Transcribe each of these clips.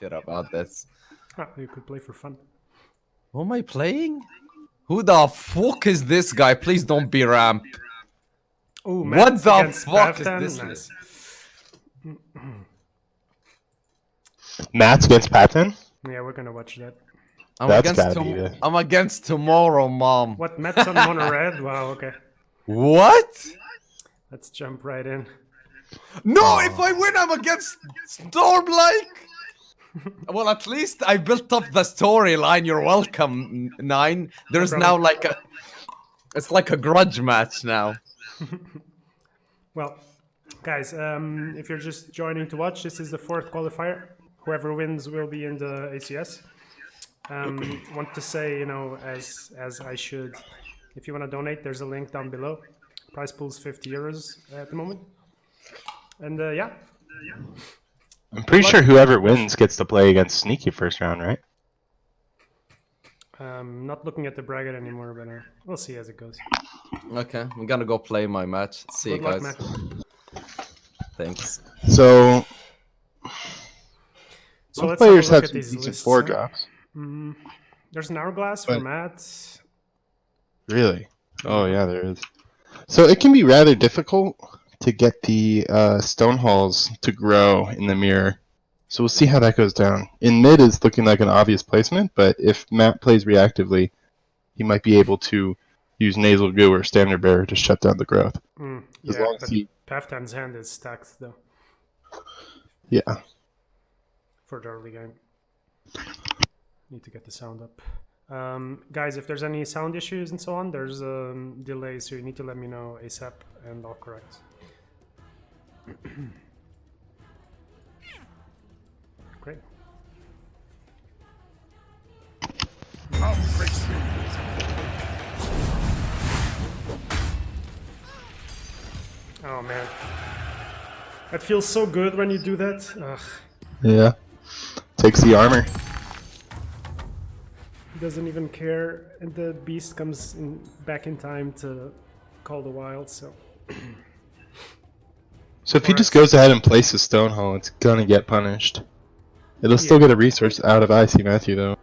shit about this. Ah, you could play for fun. Who am I playing? Who the fuck is this guy? Please don't be ramp. Oh, What the fuck is this? Nice. Matt's against Patton? Yeah, we're gonna watch that. I'm against tomorrow, mom. What, Matt's on mono red? Wow, okay. What? Let's jump right in. No, if I win, I'm against Storm-like. Well, at least I built up the storyline. You're welcome, Nine. There's now like a... It's like a grudge match now. Well, guys, if you're just joining to watch, this is the 4th qualifier. Whoever wins will be in the ACS. Want to say, you know, as I should, if you want to donate, there's a link down below. Prize pool's 50 euros at the moment. And yeah. I'm pretty sure whoever wins gets to play against Sneaky first round, right? Not looking at the bracket anymore, but we'll see as it goes. Okay, I'm gonna go play my match. See you guys. Good luck, Matt. Thanks. So let's players have have some these decent lists, 4 drops. There's an hourglass for Matt. Really? Oh yeah, there is. So it can be rather difficult to get the stone halls to grow in the mirror. So we'll see how that goes down. In mid is looking like an obvious placement, but if Matt plays reactively, he might be able to use nasal goo or standard bearer to shut down the growth. As long as he... Paftan's hand is stacked though. Yeah. For the early game. Need to get the sound up. Guys, if there's any sound issues and so on, there's a delay, so you need to let me know ASAP and I'll correct. Great. Oh man. That feels so good when you do that. Ugh. Yeah. Takes the armor. He doesn't even care, and the beast comes back in time to call the wild, so... So if he just goes ahead and places stone hall, it's gonna get punished. It'll still get a resource out of IC Matthew though.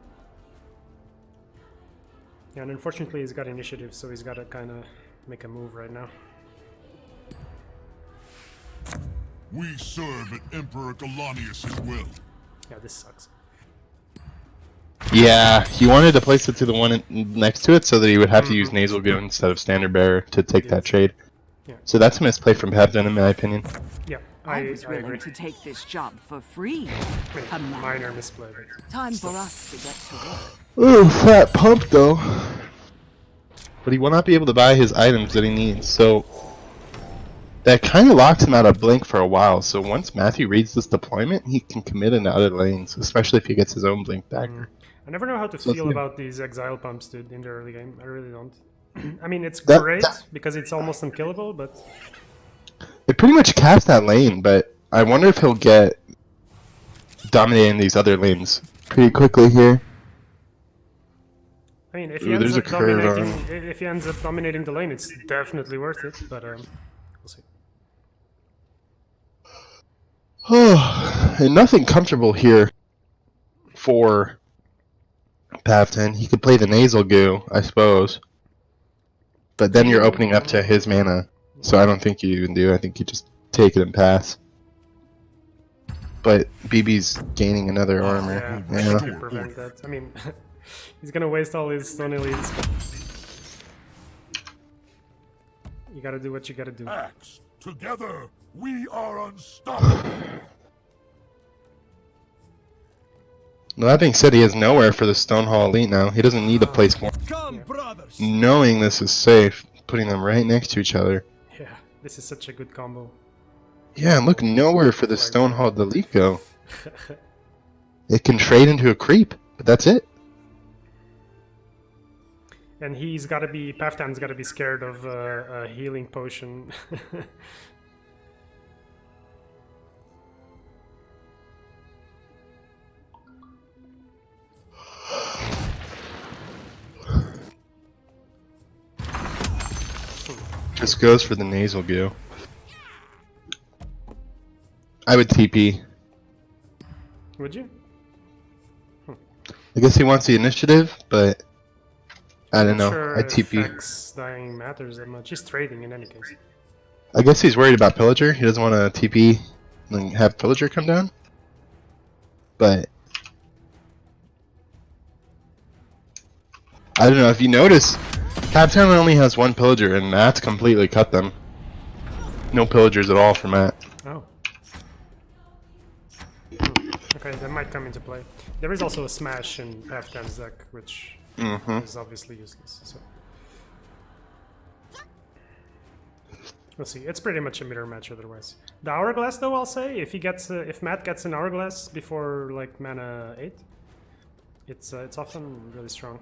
Yeah, and unfortunately he's got initiative, so he's gotta kinda make a move right now. We serve at Emperor Galanius' will. Yeah, this sucks. Yeah, he wanted to place it to the one next to it so that he would have to use nasal goo instead of standard bearer to take that trade. Yeah. So that's a misplay from Pabden in my opinion. Yeah, I was willing agree. to take this job for free. A minor misplay. Time for us to get to work. Ooh, fat pump though. But he will not be able to buy his items that he needs, so that kind of locks him out of blink for a while. So once Matthew reads this deployment, he can commit into other lanes, especially if he gets his own blink back. I never know how to feel about these exile pumps, dude, in the early game. I really don't. I mean, it's great because it's almost unkillable, but... It pretty much caps that lane, but I wonder if he'll get dominating these other lanes pretty quickly here. I mean, if he ends up dominating the lane, it's definitely worth it, but we'll see. And nothing comfortable here for Pavton. He could play the nasal goo, I suppose. But then you're opening up to his mana. So I don't think you even do. I think you just take it and pass. But BB's gaining another armor. Yeah, to prevent that. I mean, he's gonna waste all his stone elites. You gotta do what you gotta do. Axe, together we are unstoppable. Well, that being said, he has nowhere for the Stone Hall Elite now. He doesn't need to place more. Come, brothers. Knowing this is safe, putting them right next to each other. Yeah, this is such a good combo. Yeah, and look, nowhere for the Stone Hall Elite go. It can trade into a creep, but that's it. And he's gotta be, Paftan's gotta be scared of a healing potion. Just goes for the nasal goo. I would TP. Would you? I guess he wants the initiative, but I don't Not know. sure I if TP. X dying matters that much. He's trading in any case. I guess he's worried about Pillager. He doesn't want to TP and have Pillager come down. But I don't know if you notice, Captain only has one Pillager, and Matt's completely cut them. No Pillagers at all for Matt. Oh. Okay, that might come into play. There is also a smash in Halftime's deck, which is obviously useless. So we'll see. It's pretty much a mirror match otherwise. The Hourglass, though, I'll say, if he gets, if Matt gets an Hourglass before like mana 8, it's often really strong,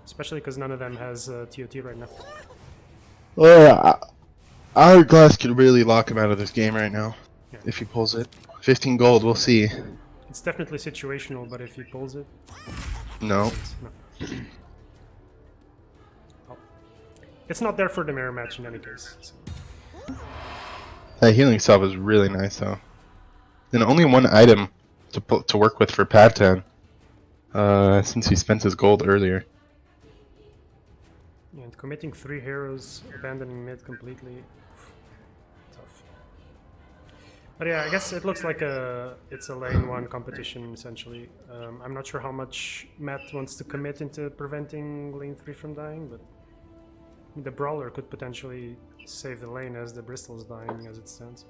especially because none of them has TOT right now. Well, Hourglass could really lock him out of this game right now Yeah. if he pulls it. 15 gold, we'll see. It's definitely situational, but if he pulls it, No. no. Oh. It's not there for the mirror match in any case. So. That healing salve is really nice though. And only one item to work with for Pavtan, since he spent his gold earlier. And committing 3 heroes, abandoning mid completely, tough. But yeah, I guess it looks like it's a lane 1 competition essentially. I'm not sure how much Matt wants to commit into preventing lane 3 from dying, but the Brawler could potentially save the lane as the Bristol's dying as it stands.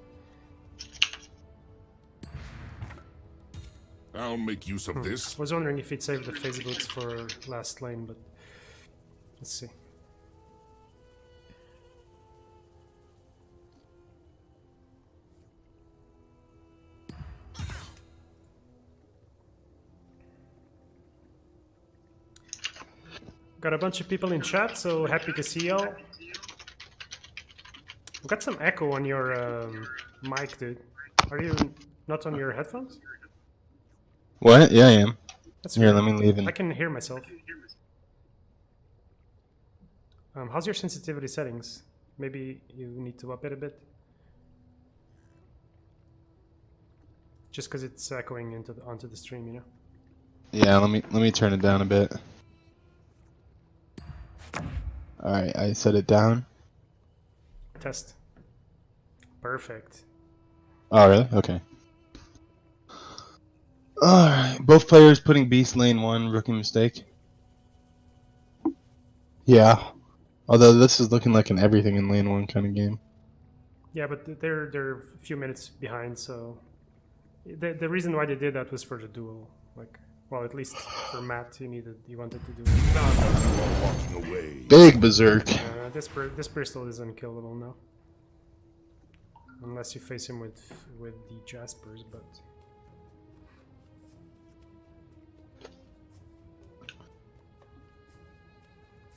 I'll make use of this. I was wondering if he'd save the phase boots for last lane, but let's see. Got a bunch of people in chat, so happy to see y'all. Got some echo on your mic, dude. Are you not on your headphones? What? Yeah, I am. That's Here, weird. let me leave in. I can hear myself. How's your sensitivity settings? Maybe you need to up it a bit. Just because it's echoing onto the stream, you know. Yeah, let me turn it down a bit. Alright, I set it down. Test. Perfect. Oh, really? Okay. Alright, both players putting Beast lane 1, rookie mistake. Yeah. Although this is looking like an everything in lane 1 kind of game. Yeah, but they're a few minutes behind, so the reason why they did that was for the duel. Like, well, at least for Matt, he wanted to do it. Walking away. Big berserk. This Bristol is unkillable now, unless you face him with the Jaspers, but.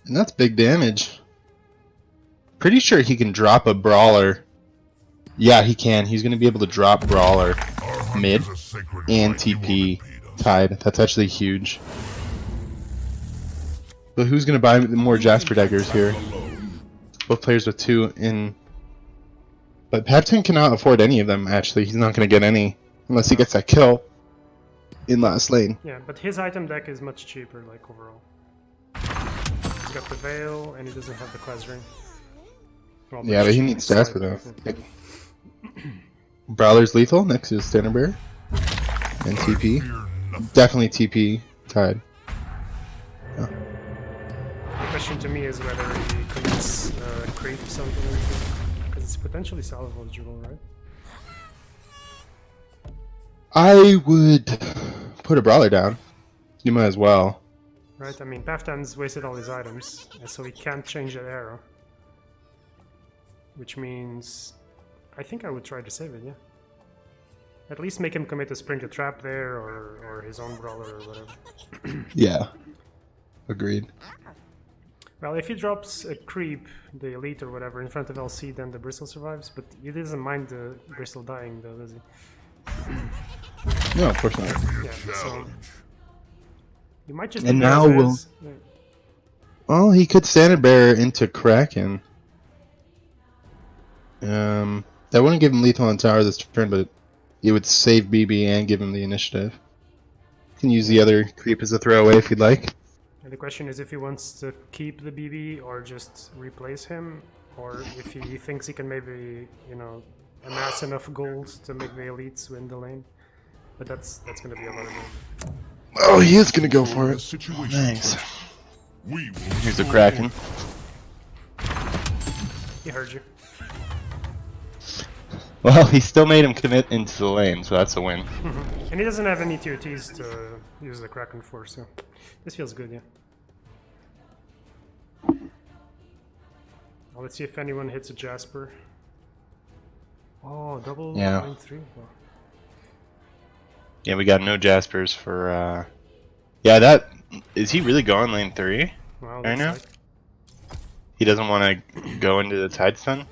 And that's big damage. Pretty sure he can drop a Brawler. Yeah, he can. He's going to be able to drop Brawler mid and TP Tide. That's actually huge. But who's going to buy more Jasper daggers here? Both players with 2 in. But Pavton cannot afford any of them, actually. He's not going to get any unless he gets that kill in last lane. Yeah, but his item deck is much cheaper, like, overall. He's got the Veil, and he doesn't have the Class Ring. Well, Yeah, but he needs Jasper though. Brawler's lethal next to Standard Bearer. And TP. Definitely TP Tide. The question to me is whether he commits creep something like that. Because it's potentially salvageable, right? I would put a Brawler down. You might as well. Right, I mean, Paftan's wasted all his items, and so he can't change that arrow. Which means... I think I would try to save it, yeah. At least make him commit a Sprinkle Trap there, or his own Brawler, or whatever. Yeah. Agreed. Well, if he drops a creep, the Elite or whatever, in front of LC, then the Bristle survives, but he doesn't mind the Bristle dying, though, does he? No, of course not. Yeah, so... You might just And do it now as we'll- is. Yeah. Well, he could Standard Bearer into Kraken. That wouldn't give him lethal on tower this turn, but it would save BB and give him the initiative. can use the other creep as a throwaway if you'd like. And the question is if he wants to keep the BB or just replace him, or if he thinks he can maybe, you know, amass enough gold to make the elites win the lane. But that's gonna be a lot of gold. Oh, he is gonna go for The it. situation Nice. first. We will Here's the move Kraken. He heard you. Well, he still made him commit into the lane, so that's a win. And he doesn't have any tier T's to use the Kraken for, so this feels good, yeah. Well, let's see if anyone hits a Jasper. Oh, double Yeah. line 3. Well, Yeah, we got no Jaspers for, Yeah, that... Is he really going lane 3 well, right looks now? like. He doesn't want to go into the Tide Stun?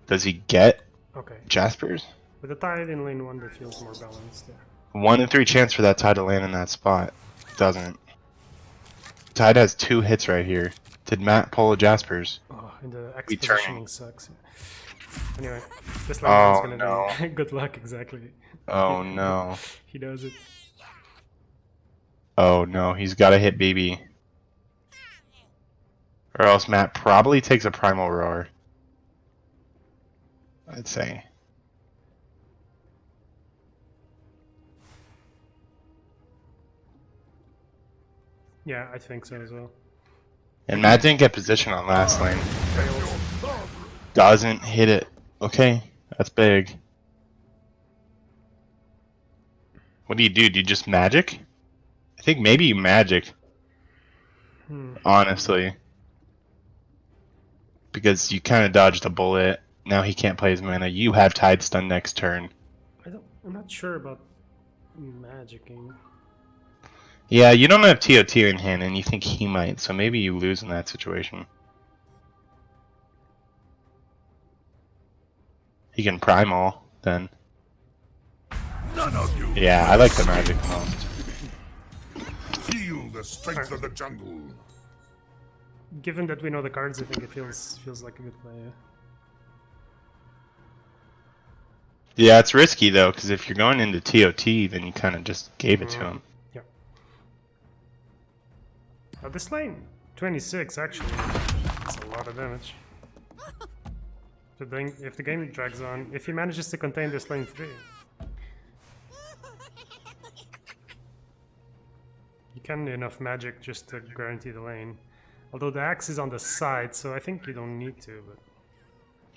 Does he get Okay. Jaspers? With the Tide in lane 1, that feels more balanced, yeah. 1 in 3 chance for that Tide to land in that spot. Doesn't. Tide has 2 hits right here. Did Matt pull a Jaspers? Oh, and the X We turn positioning him. sucks. Anyway, this line Oh, is gonna no. be good luck, exactly. Oh no. He does it. Oh no, he's gotta hit BB. Or else Matt probably takes a Primal Roar. I'd say. Yeah, I think so as well. And Matt didn't get position on last lane. Doesn't hit it. Okay, that's big. What do you do? Do you just magic? I think maybe you magic. Honestly. Because you kind of dodged a bullet. Now he can't play his mana. You have Tide Stun next turn. I'm not sure about magicking. Yeah, you don't have TOT in hand, and you think he might, so maybe you lose in that situation. He can Primal, then. None of you Yeah, I like the magic the most. feel the strength of the jungle. Given that we know the cards, I think it feels like a good play. Yeah. Yeah, it's risky, though, because if you're going into TOT, then you kind of just gave it to him. Yeah. This lane, 26 actually. That's a lot of damage. If the game drags on, if he manages to contain this lane 3, you can enough magic just to guarantee the lane. Although the axe is on the side, so I think you don't need to. But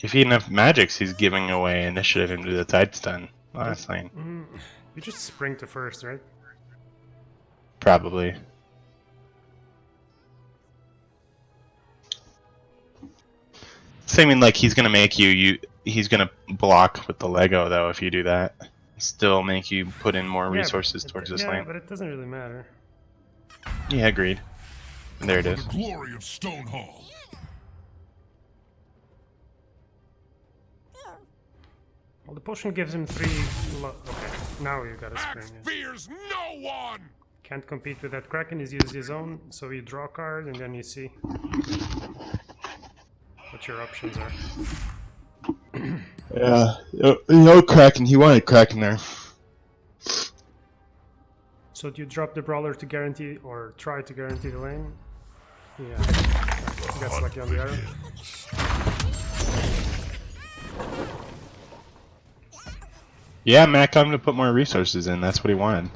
If he enough magics, he's giving away initiative into the Tide Stun last lane. you just spring to first, right? Probably. Seeming like he's gonna make he's gonna block with the Lego though if you do that. Still make you put in more resources towards this yeah, lane. but it doesn't really matter. Yeah, agreed. And there it For is. the glory of Stonehall. Well, the potion gives him 3. Okay, now you gotta spring. Axe Yeah. fears no one. Can't compete with that Kraken. He's used his own, so you draw a card and then you see what your options are. Yeah, no Kraken. He wanted Kraken there. So do you drop the brawler to guarantee or try to guarantee the lane? Yeah, that's lucky on the arrow. Yeah, Matt got him to put more resources in. That's what he wanted.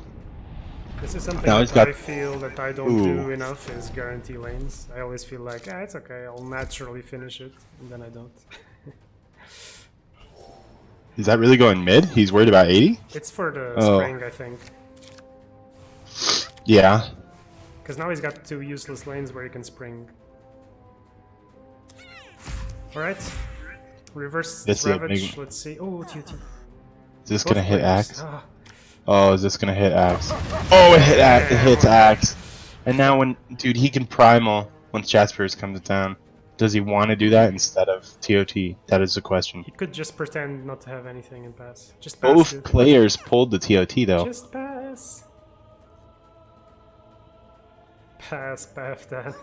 This is something Now he's that got- I feel that I don't do enough is guarantee lanes. I always feel like, it's okay, I'll naturally finish it, and then I don't. Is that really going mid? He's worried about 80? It's for the Oh. spring, I think. Yeah. Because now he's got 2 useless lanes where he can spring. Alright. Reverse This is a Ravage, big- let's see. Oh, TOT. Is this Both gonna hit players. Axe? Ah, Oh, is this gonna hit Axe? Oh, it hit Axe. It hits Axe. And now when, dude, he can Primal once Jaspers comes down. Does he want to do that instead of TOT? That is the question. he could just pretend not to have anything and pass. Just pass Both it. players pulled the TOT though. Just pass. Pass, path that.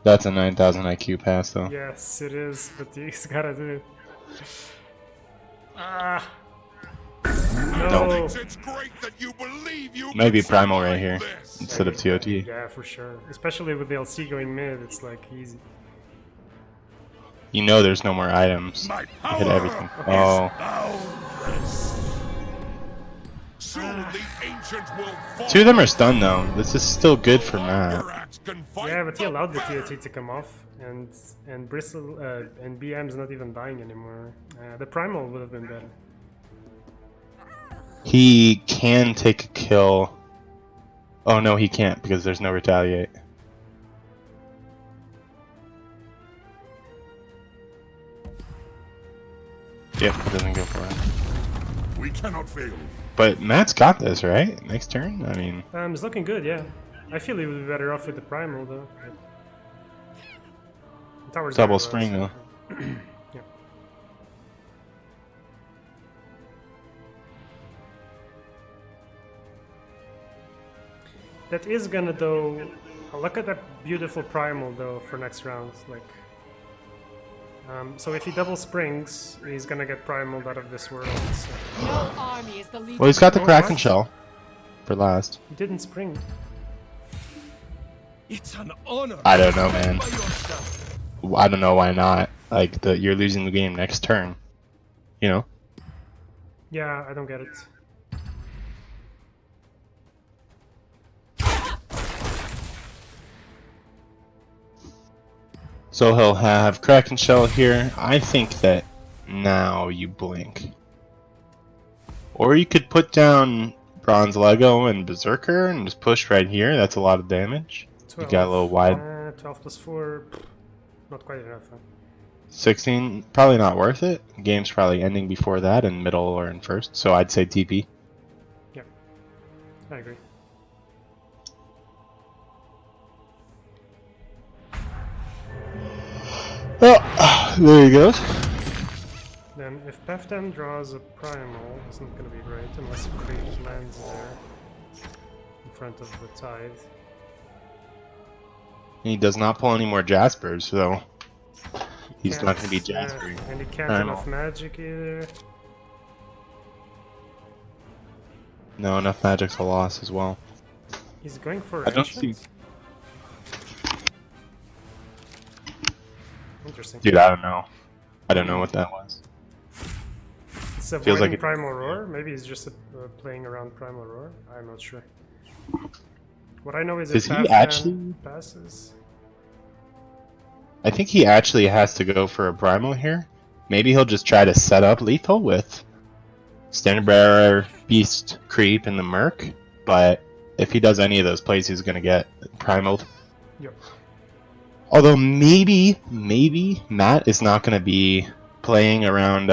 That's a 9,000 IQ pass though. Yes, it is, but he's gotta do it. Ah! No. It's great that you believe you Maybe can Primal right survive here this. instead of TOT. Yeah, for sure. Especially with the LC going mid, it's like easy. You know there's no more items. My You power hit everything. is Oh. boundless. Soon the ancients will fall. 2 of them are stunned though. This is still good for Matt. Your axe can fight Yeah, but he the allowed the better. TOT to come off, and Bristle and BM's not even dying anymore. The Primal would have been better. He can take a kill. Oh no, he can't because there's no retaliate. Yep, he doesn't go for it. We cannot fail. But Matt's got this, right? Next turn? I mean, It's looking good, yeah. I feel he would be better off with the Primal though. Tower's double very spring low, though. so- yeah. That is gonna though. Look at that beautiful Primal though for next round. Like, so if he double springs, he's gonna get Primal out of this world. So. No army is the leader. Well, he's got the Oh, Kraken what? Shell for last. He didn't spring. It's an honor. I don't know, man. By yourself. I don't know why not. Like, you're losing the game next turn. You know? Yeah, I don't get it. So he'll have Kraken Shell here. I think that now you blink. Or you could put down Bronze Lego and Berserker and just push right here. That's a lot of damage. 12. You got a little wide. 12 plus 4. Not quite enough. Huh? 16, probably not worth it. Game's probably ending before that, in middle or in first. So I'd say TP. I agree. Oh, there he goes. Then, if Peftan draws a Primal, it's not gonna be great unless a creep lands there in front of the Tithe. He does not pull any more Jaspers, so he's not Can't, going to be Jasper. and he can't Primal. enough magic either. No, enough magic's a loss as well. He's going for I don't see. Ancient? Interesting. Dude, I don't know. I don't know what that was. It's feels avoiding like it- Primal Roar. Maybe he's just playing around Primal Roar. I'm not sure. What I know is Does if he Peftan actually- passes. I think he actually has to go for a Primal here. Maybe he'll just try to set up lethal with Standard Bearer, Beast, Creep, and the Merc. But if he does any of those plays, he's going to get Primaled. Yep. Although maybe Matt is not going to be playing around.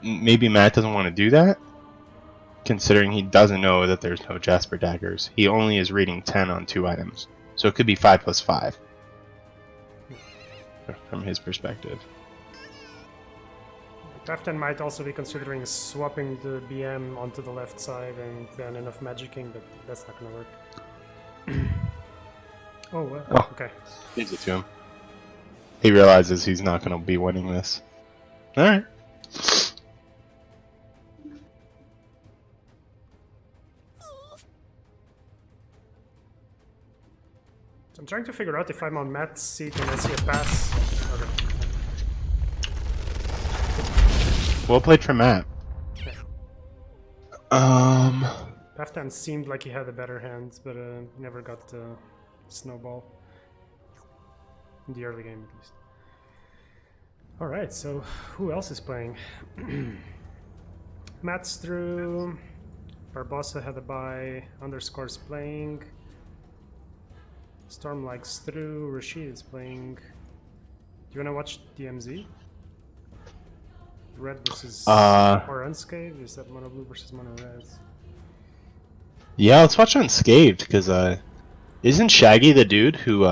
Maybe Matt doesn't want to do that, considering he doesn't know that there's no Jasper daggers. He only is reading 10 on 2 items, so it could be 5 plus 5 from his perspective. Peftan might also be considering swapping the BM onto the left side and then enough magicking, but that's not gonna work. Oh. Okay. Gives it to him. He realizes he's not going to be winning this. All right. So I'm trying to figure out if I'm on Matt's seat and I see a pass. Okay. Well played from Matt. Okay. Peftan seemed like he had a better hand, but never got the snowball. In the early game, at least. Alright, so who else is playing? Matt's through. Barbossa had a bye. Underscore's playing. Storm likes through. Rashid is playing. Do you wanna watch DMZ? Red versus or Unscathed? Is that mono blue versus mono red? Yeah, let's watch Unscathed, because isn't Shaggy the dude who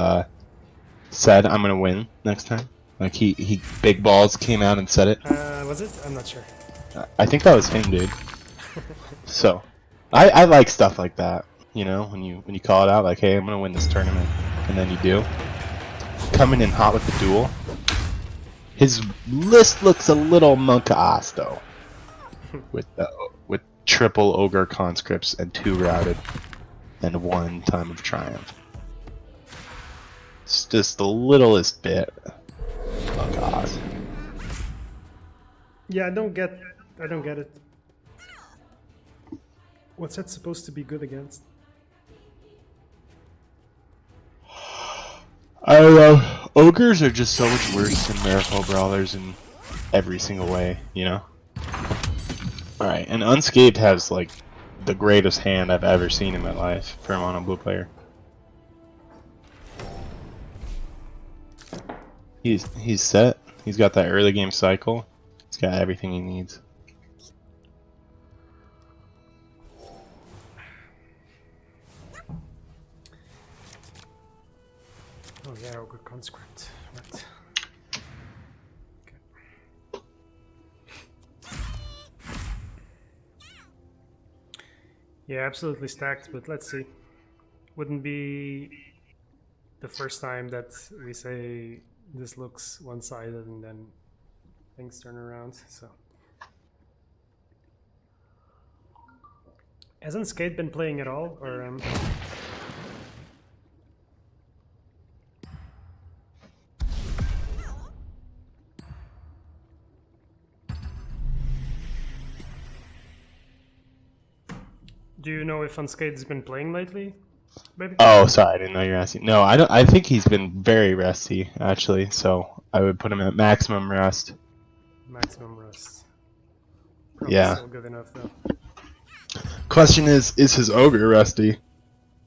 said, I'm going to win next time? Like, he big balls came out and said it. Was it? I'm not sure. I think that was him, dude. So, I like stuff like that. You know, when you call it out, like, hey, I'm gonna win this tournament, and then you do. Coming in hot with the duel. His list looks a little monk-ass, though. with triple ogre conscripts and 2 routed and 1 time of triumph. It's just the littlest bit. Oh god. Yeah, I don't get it. What's that supposed to be good against? I don't know. Ogres are just so much worse than Miracle Brawlers in every single way, you know? Alright, and Unscathed has, like, the greatest hand I've ever seen in my life for a mono blue player. He's set. He's got that early game cycle. He's got everything he needs. Oh yeah, ogre conscript. Right. Okay. Yeah, absolutely stacked, but let's see. Wouldn't be the first time that we say this looks one-sided and then things turn around, so. Hasn't Skate been playing at all, or do you know if Unskate's been playing lately? Maybe? Oh, sorry, I didn't know you were asking. No, I don't. I think he's been very rusty, actually. So I would put him at maximum rust. Maximum rust. Probably Yeah. still good enough though. Question is his ogre rusty?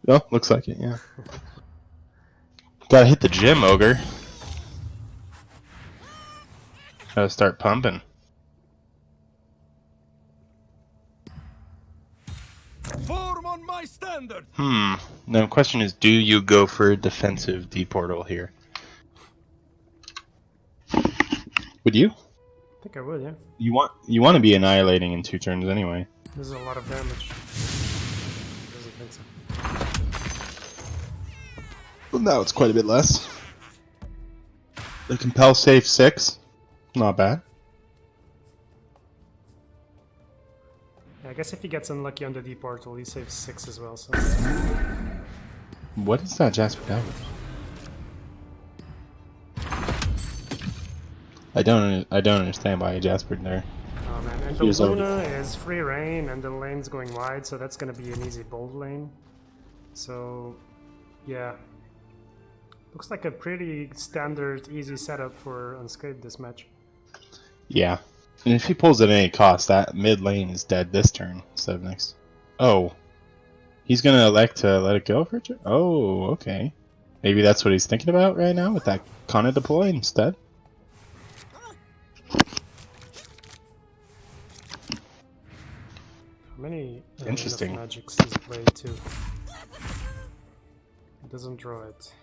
No, looks like it. Yeah. Gotta hit the gym, ogre. Gotta start pumping. Form on my standard. Now the question is, do you go for a defensive D-portal here? Would you? I think I would, yeah. You want to be annihilating in 2 turns anyway. This is a lot of damage. Doesn't think so. Well, now it's quite a bit less. The compel safe 6, not bad. Yeah, I guess if he gets unlucky on the D portal, he saves 6 as well, so. What is that Jasper down? I don't understand why he Jaspered there. Oh man, and the Here's our- Luna is free reign and the lane's going wide, so that's gonna be an easy bold lane. So, yeah. Looks like a pretty standard, easy setup for Unscathed this match. Yeah. And if he pulls at any cost, that mid lane is dead this turn instead of next. Oh. He's gonna elect to let it go for a turn? Oh, okay. Maybe that's what he's thinking about right now with that Kana deploy instead? How many Interesting. magics does it play too? It doesn't draw it.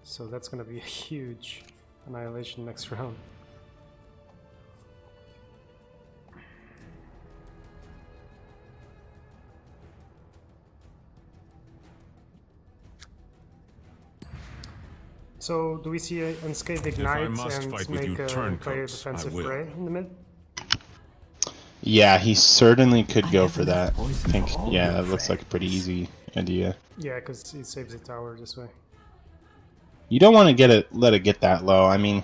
So that's gonna be a huge annihilation next round. So do we see a Unscathed ignite must and fight with make you a play a turncoats, defensive I will. fray in the mid? Yeah, he certainly could go for that. I think, yeah, that looks like a pretty easy idea. Yeah, because he saves the tower this way. You don't want to let it get that low. I mean,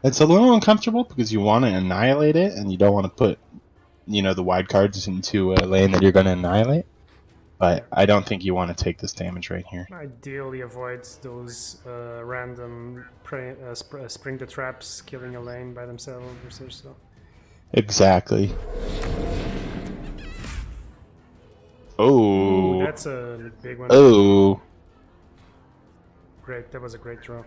it's a little uncomfortable because you want to annihilate it, and you don't want to put, the wide cards into a lane that you're going to annihilate. But I don't think you want to take this damage right here. Ideally avoids those random spring the traps killing a lane by themselves or such. So. Exactly. Oh. Ooh, that's a big one. Oh. Great, that was a great draw.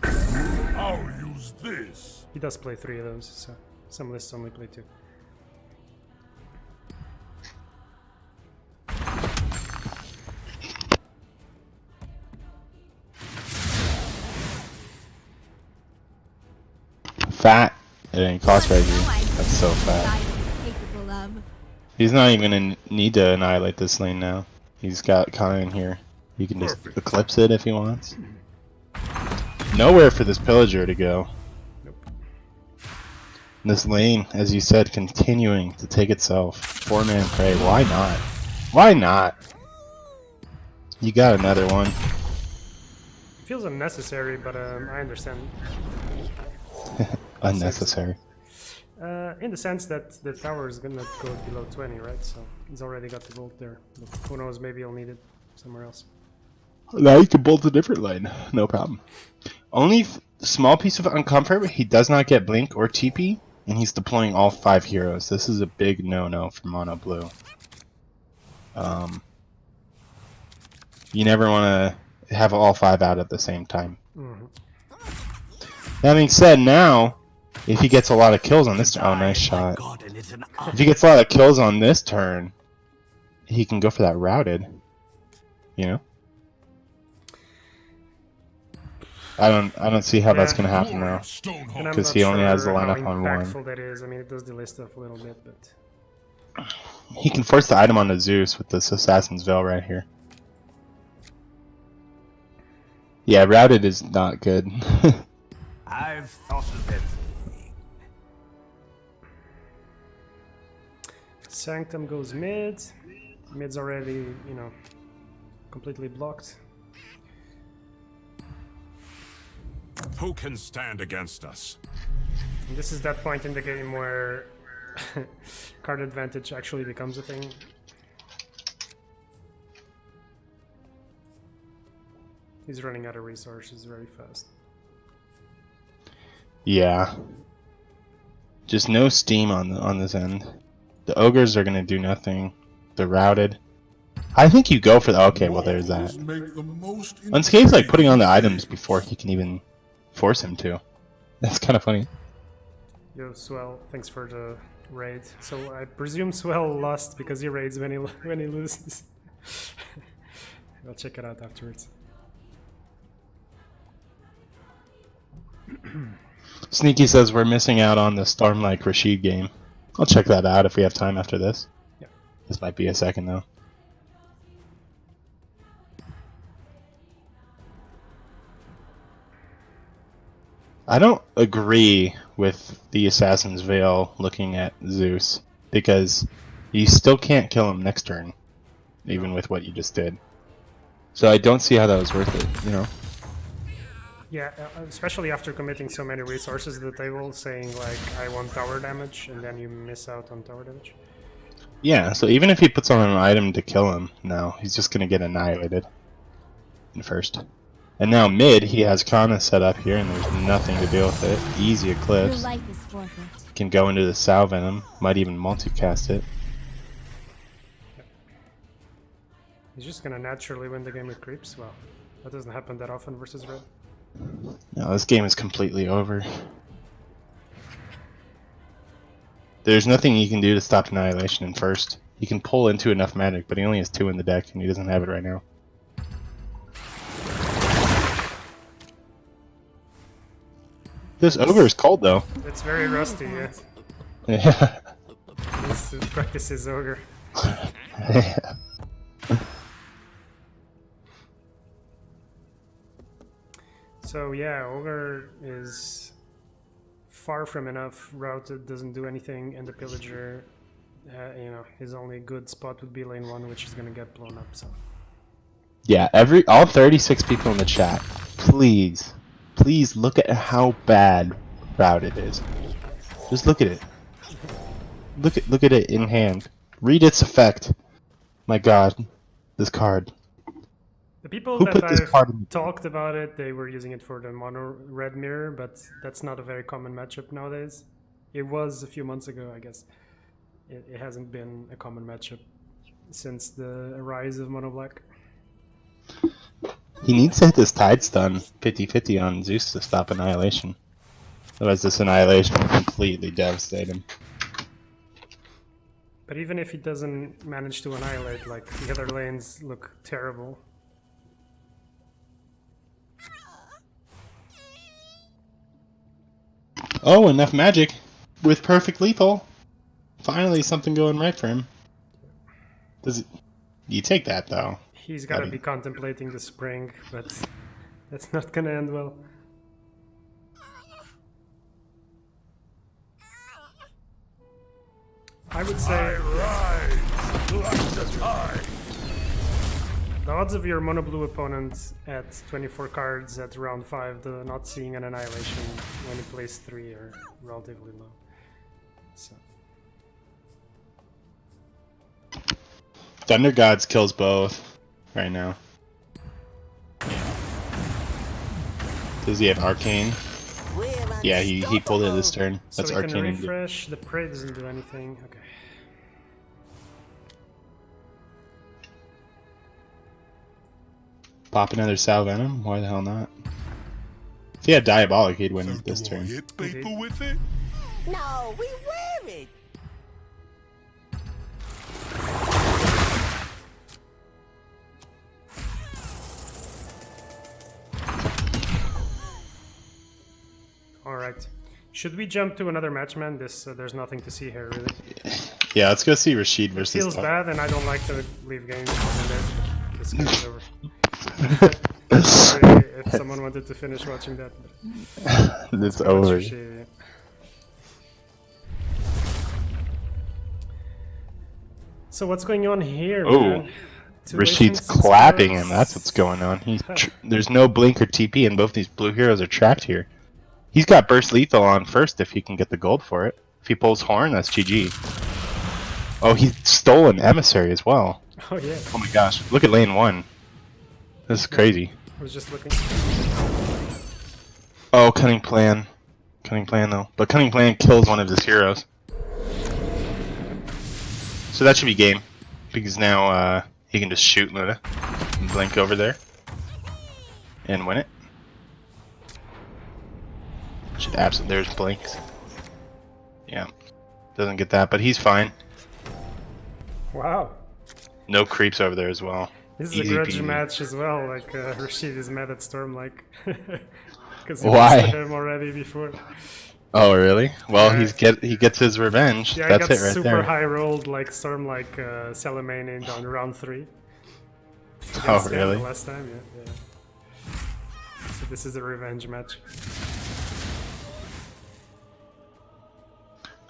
I'll use this. He does play 3 of those, so some lists only play 2. Fat. It ain't cost right here. That's so fat. He's not even gonna need to annihilate this lane now. He's got Kana in here. He can just eclipse it if he wants. Nowhere for this pillager to go. Nope. This lane, as you said, continuing to take itself. 4-man prey. Why not? Why not? You got another one. Feels unnecessary, but I understand. Unnecessary. In the sense that the tower is gonna go below 20, right? So he's already got the gold there. But who knows? Maybe he'll need it somewhere else. Now you can bolt a different lane. No problem. Only small piece of uncomfort. He does not get blink or TP, and he's deploying all 5 heroes. This is a big no-no for mono blue. You never want to have all 5 out at the same time. That being said, now if he gets a lot of kills on this turn, oh, nice shot. If he gets a lot of kills on this turn, he can go for that routed. You know. I don't see how that's gonna happen now, because he only has the lineup on one. That is. I mean, it does delay stuff a little bit, but he can force the item onto Zeus with this Assassin's Veil right here. Yeah, routed is not good. I've thought of everything. Sanctum goes mid. Mid's already, you know, completely blocked. Who can stand against us? And this is that point in the game where card advantage actually becomes a thing. He's running out of resources very fast. Yeah. Just no steam on this end. The ogres are gonna do nothing. They're routed. I think you go for the okay. Well, there's that. Unscathed like putting on the items before he can even force him to. That's kind of funny. Yo, Swell, thanks for the raid. So I presume Swell lost because he raids when he loses. I'll check it out afterwards. Sneaky says we're missing out on the Stormlight Rashid game. I'll check that out if we have time after this. Yeah. This might be a second though. I don't agree with the Assassin's Veil looking at Zeus, because you still can't kill him next turn, even with what you just did. So I don't see how that was worth it, you know? Yeah, especially after committing so many resources to the table, saying like, I want tower damage, and then you miss out on tower damage. Yeah, so even if he puts on an item to kill him, no, he's just gonna get annihilated in first. And now mid, he has Kana set up here, and there's nothing to deal with it. Easy Eclipse. Can go into the Sow Venom, might even multicast it. He's just gonna naturally win the game with creeps. Well, that doesn't happen that often versus red. No, this game is completely over. There's nothing he can do to stop Annihilation in first. He can pull into enough magic, but he only has 2 in the deck, and he doesn't have it right now. This ogre is cold though. It's very rusty, yeah. Yeah. This practices ogre. So yeah, ogre is far from enough. Routed doesn't do anything, and the pillager, you know, his only good spot would be lane 1, which is gonna get blown up. So. Yeah, all 36 people in the chat, please look at how bad routed is. Just look at it. Look at it in hand. Read its effect. My God, this card. The people Who that put this card in I've talked about it, they were using it for the mono red mirror, but that's not a very common matchup nowadays. It was a few months ago, I guess. It hasn't been a common matchup since the rise of mono black. He needs to hit this Tide Stun 50-50 on Zeus to stop Annihilation. Otherwise this Annihilation will completely devastate him. But even if he doesn't manage to annihilate, like, the other lanes look terrible. Oh, enough magic with perfect lethal. Finally something going right for him. Does it... You take that though. He's gotta be contemplating the spring, but that's not gonna end well. I would say Like the tide. the odds of your mono blue opponent at 24 cards at round 5 not seeing an annihilation when he plays 3 are relatively low. So Thunder Gods kills both right now. Does he have Arcane? Yeah, he pulled it this turn. That's so we can Arcane. and- refresh. The prey doesn't do anything. Okay. Pop another Sal Venom? Why the hell not? If he had Diabolic, he'd win this Sensible turn. hit paper with it. No, we wear it. All right. Should we jump to another match, man? There's nothing to see here, really. Yeah, let's go see Rashid It versus. feels bad, and I don't like to leave games and then this game is over. Sorry if someone wanted to finish watching that. It's Much over. appreciated. So what's going on here, Oh, man? Two Rashid's Asian clapping six him. That's what's going on. There's no blink or TP, and both these blue heroes are trapped here. He's got burst lethal on first if he can get the gold for it. If he pulls horn, that's GG. Oh, he's stolen emissary as well. Oh yeah, Oh my gosh! Look at lane 1. This is crazy. I was just looking. Oh, cunning plan. Cunning plan though. But cunning plan kills one of his heroes. So that should be game. Because now he can just shoot Luna and blink over there. And win it. Should absolutely. There's blinks. Yeah. Doesn't get that, but he's fine. Wow, No creeps over there as well. this is Easy a grudge peasy. match as well. Like Rashid is mad at Storm, like because Why? lost to him already before. Oh really? Well, Yeah. he gets his revenge. Yeah, That's I got it right super there. high rolled like Storm, like Salamane in on round 3. Oh Against him really? the last time, yeah. So this is a revenge match.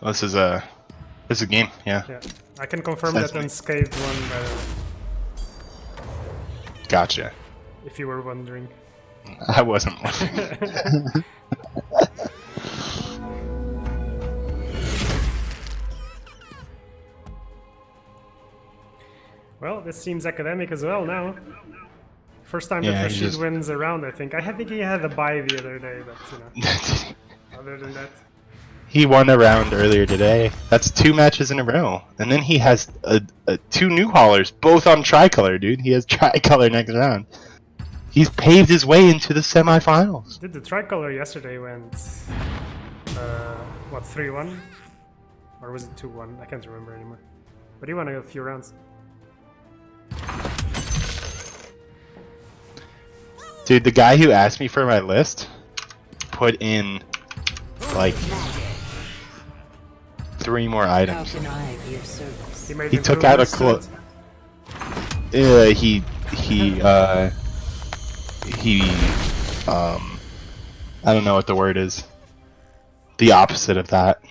Well, this is a game. Yeah. Yeah, I can confirm That's that me. Unscathed won, by the way, Gotcha. if you were wondering. I wasn't. Well, this seems academic as well now. First time Yeah, that he Rashid just- wins a round, I think. I think he had a bye the other day, but you know, other than that. He won a round earlier today. That's 2 matches in a row. And then he has 2 new haulers, both on tricolor, dude. He has tricolor next round. He's paved his way into the semifinals. Did the tricolor yesterday went, what, 3-1? Or was it 2-1? I can't remember anymore. But he won a few rounds. Dude, the guy who asked me for my list put in like 3 more How items. can I be of service? He made He took out a improvements to clo- it. he I don't know what the word is. The opposite of that.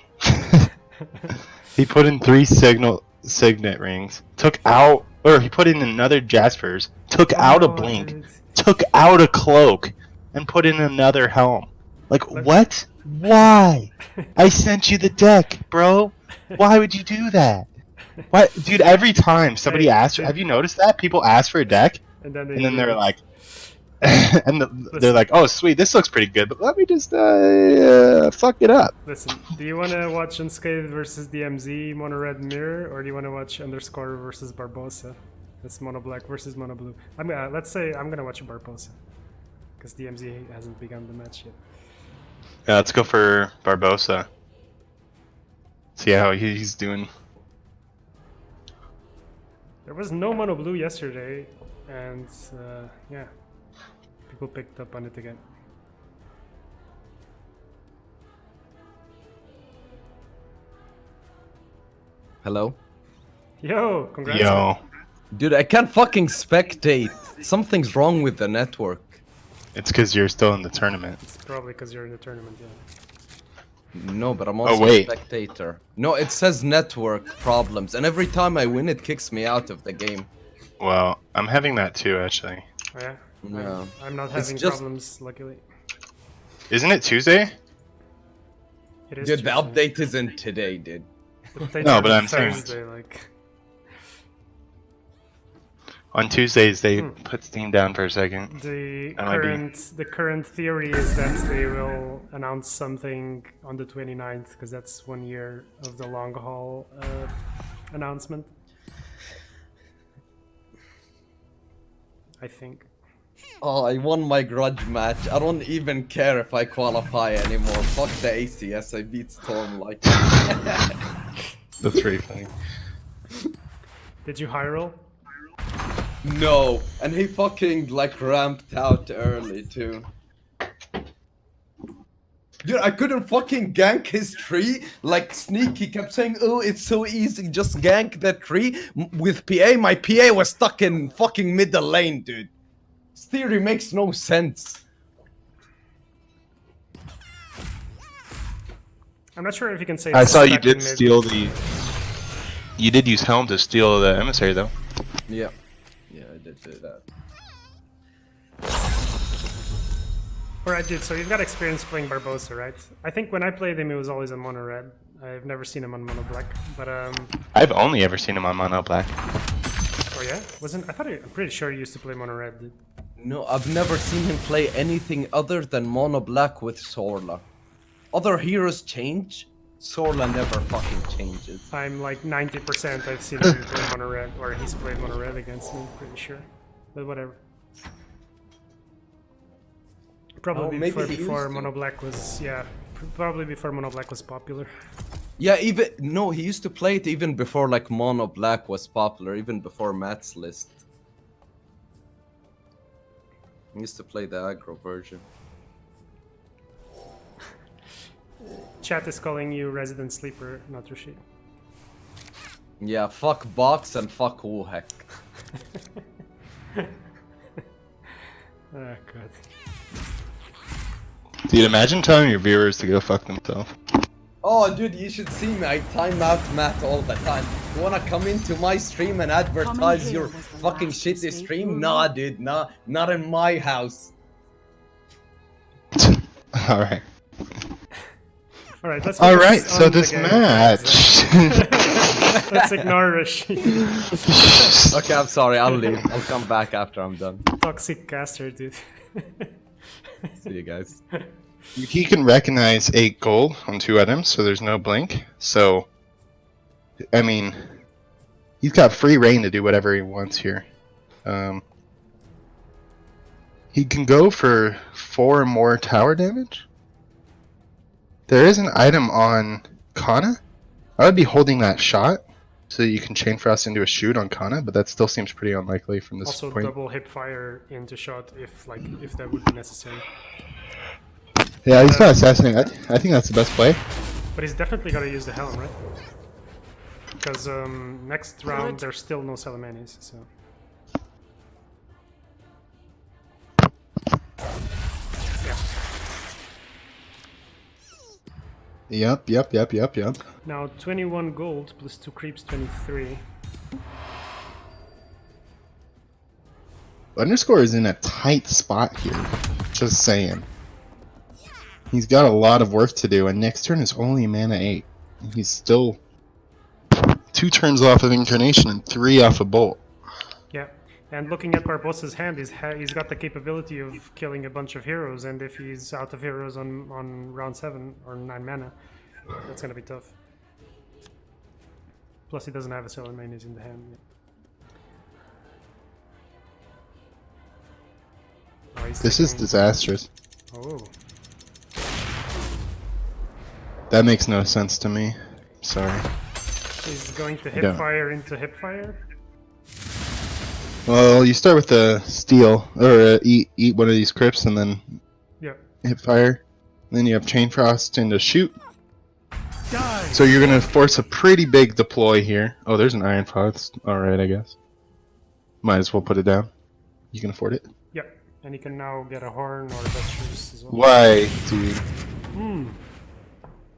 He put in 3 signet rings, took out, or he put in another Jasper's, took out a Oh, blink, dude. took out a cloak, and put in another helm. Like, what? Why? I sent you the deck, bro. Why would you do that? What, dude? Every time somebody Hey, asks, have you noticed that people ask for a deck, And then, and then they're like, they're like, oh sweet, this looks pretty good, but let me just fuck it up. Listen, do you want to watch Unscathed versus DMZ, Mono Red Mirror, or do you want to watch Underscore versus Barbosa? That's Mono Black versus Mono Blue. Let's say I'm gonna watch Barbosa, because DMZ hasn't begun the match yet. Yeah, let's go for Barbosa. See how he's doing. There was no Mono Blue yesterday, and yeah, people picked up on it again. Hello? Yo, congrats! Yo, Dude, I can't fucking spectate. Something's wrong with the network. it's because you're still in the tournament. It's probably because you're in the tournament, yeah. No, but I'm also a wait. spectator. No, it says network problems, and every time I win, it kicks me out of the game. Well, I'm having that too, actually. Oh, yeah. No. I'm not It's having just- problems, luckily. Isn't it Tuesday? It is Dude, the Tuesday. update isn't today, dude. The updates No, are but on I'm saying- Thursday, like. On Tuesdays, they Hmm. put Steam down for a second. The That might be. current theory is that they will announce something on the 29th because that's 1 year of the long haul announcement. I think. Oh, I won my grudge match. I don't even care if I qualify anymore. Fuck the ACS, I beat Storm like. That's pretty funny. Did you high roll? No, and he fucking like ramped out early too. Dude, I couldn't fucking gank his tree. Like Sneaky kept saying, "Oh, it's so easy, just gank that tree." With PA, my PA was stuck in fucking middle lane, dude. This theory makes no sense. I'm not sure if you can say. I it's saw you stuck in did mid. steal the. You did use Helm to steal the emissary, though. Yeah, yeah, I did do that. Alright, dude, so you've got experience playing Barbosa, right? I think when I played him, he was always on mono red. I've never seen him on mono black, but I've only ever seen him on Mono Black. oh yeah, wasn't? I'm pretty sure he used to play mono red, dude. No, I've never seen him play anything other than mono black with Sorla. Other heroes change, Sorla never fucking changes. I'm like 90% I've seen him play mono red, or he's played mono red against me, pretty sure. But whatever. Probably maybe he before used to. mono black was, yeah, probably before mono black was popular. Yeah, even no, he used to play it even before like mono black was popular, even before Matt's list. He used to play the aggro version. Chat is calling you resident sleeper, not Rashid. Yeah, fuck box and fuck Wuhek. Oh god. Dude, imagine telling your viewers to go fuck themselves. Oh, dude, you should see me. I time out Matt all the time. You wanna come into my stream and advertise here your was the fucking last shitty mistake stream? we Nah, made. dude, nah, not in my house. Alright. Alright, let's Alright, focus so on the this game. match. Let's ignore Rashid. Okay, I'm sorry, I'll leave. I'll come back after I'm done. Toxic caster, dude. See you guys. He can recognize 8 gold on 2 items, so there's no blink. So, I mean, he's got free reign to do whatever he wants here. He can go for 4 more tower damage. There is an item on Kana. I would be holding that shot so you can chain frost into a shoot on Kana, but that still seems pretty unlikely from this Also, point. double hip fire into shot if that would be necessary. Yeah, he's got assassinate. I think that's the best play. But he's definitely got to use the helm, right? Because next round there's still no Salamanis, so. Yeah. Yep. Now 21 gold plus 2 creeps, 23. Underscore is in a tight spot here. Just saying. He's got a lot of work to do, and next turn is only mana 8. And he's still 2 turns off of Incarnation and 3 off of Bolt. Yeah, and looking at Barbosa's hand, he's got the capability of killing a bunch of heroes, and if he's out of heroes on round 7 or 9 mana, that's gonna be tough. Plus he doesn't have a Salamani's in the hand yet. Oh, he's This is taking- disastrous. Oh, That makes no sense to me. Sorry. he's going to Yeah. hipfire into hipfire. Well, you start with the steal, or eat one of these crypts and then Yeah. hit fire. Then you have chain frost into shoot. Die! So you're gonna force a pretty big deploy here. Oh, there's an iron fox. Alright, I guess. Might as well put it down. You can afford it. Yeah, and he can now get a horn or Dutchers as well. Why, dude?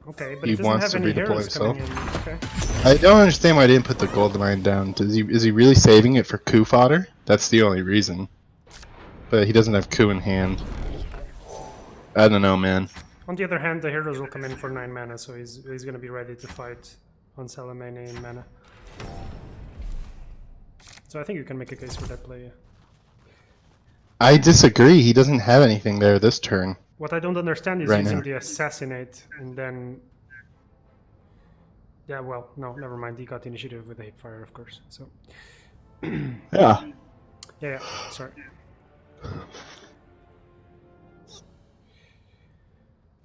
Okay, but He he doesn't wants have to any redeploy heroes coming in. himself. Okay. I don't understand why I didn't put the gold mine down. Is he really saving it for coup fodder? That's the only reason. But he doesn't have coup in hand. I don't know, man. On the other hand, the heroes will come in for 9 mana, so he's gonna be ready to fight on Salamene in mana. So I think you can make a case for that play. Yeah. I disagree. He doesn't have anything there this turn. What I don't understand is Right using now. the assassinate and then. Yeah, well, no, never mind. He got initiative with the hipfire, of course. So Yeah. yeah, sorry.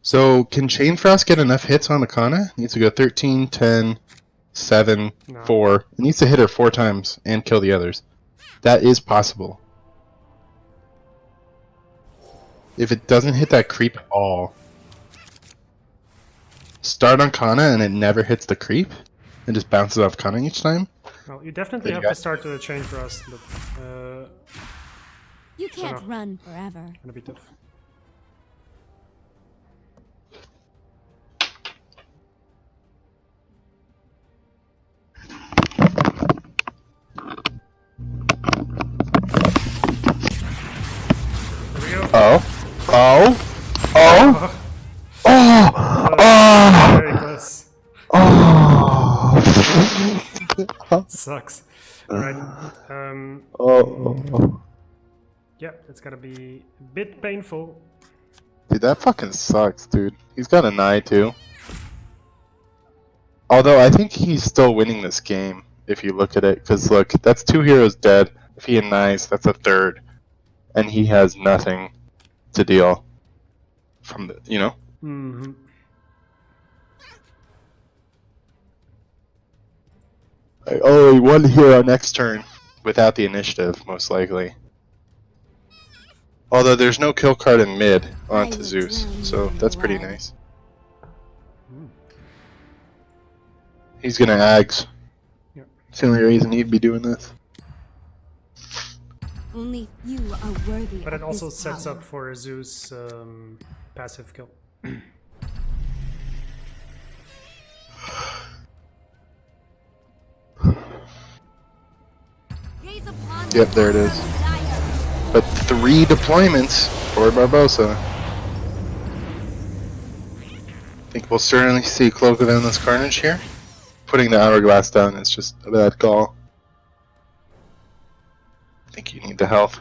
So, can Chainfrost get enough hits on Akana? Needs to go 13, 10, 7, No. 4. It needs to hit her 4 times and kill the others. That is possible. If it doesn't hit that creep at all, start on Kana and it never hits the creep, and just bounces off Kana each time. Well, you definitely Then you have to got- start with a chain for us, but You can't no. run forever. gonna be tough. Here we go. Oh. Very close. Sucks. Right. Yeah, it's gonna be a bit painful. Dude, that fucking sucks, dude. He's got an eye too. Although I think he's still winning this game if you look at it, because look, that's 2 heroes dead. If he denies, that's a third, and he has nothing to deal from the, you know. Mm-hmm. Only 1 hero next turn without the initiative, most likely. Although there's no kill card in mid onto Zeus, so that's pretty nice. He's gonna Ags. Yep. It's the only reason he'd be doing this. Only you are worthy. But it of also this sets power. up for a Zeus passive kill. Gaze upon Yep, the there it power is. of desire. But 3 deployments for Barbosa. I think we'll certainly see Cloak of Endless Carnage here. Putting the Hourglass down is just a bad call. I think you need the health.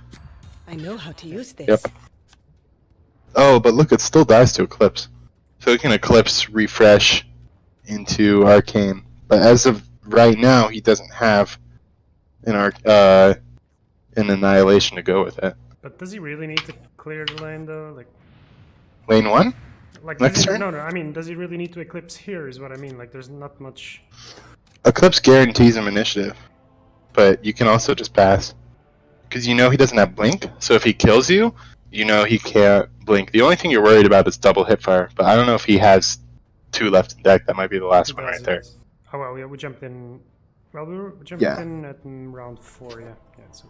I know how to use this. Yep. Oh, but look, it still dies to Eclipse. So it can Eclipse, refresh into Arcane. But as of right now, he doesn't have an Annihilation to go with it. But does he really need to clear the lane though? Lane 1? Like Next does he, turn? no, I mean, does he really need to eclipse here? Is what I mean. Like, there's not much. Eclipse guarantees him initiative. But you can also just pass. Because you know he doesn't have Blink, so if he kills you, you know he can't Blink. The only thing you're worried about is double hipfire, but I don't know if he has 2 left in deck. That might be the last one Does right it? there. Oh well, yeah, we jumped in. Well, we jumped Yeah. in at round 4. Yeah, yeah. So,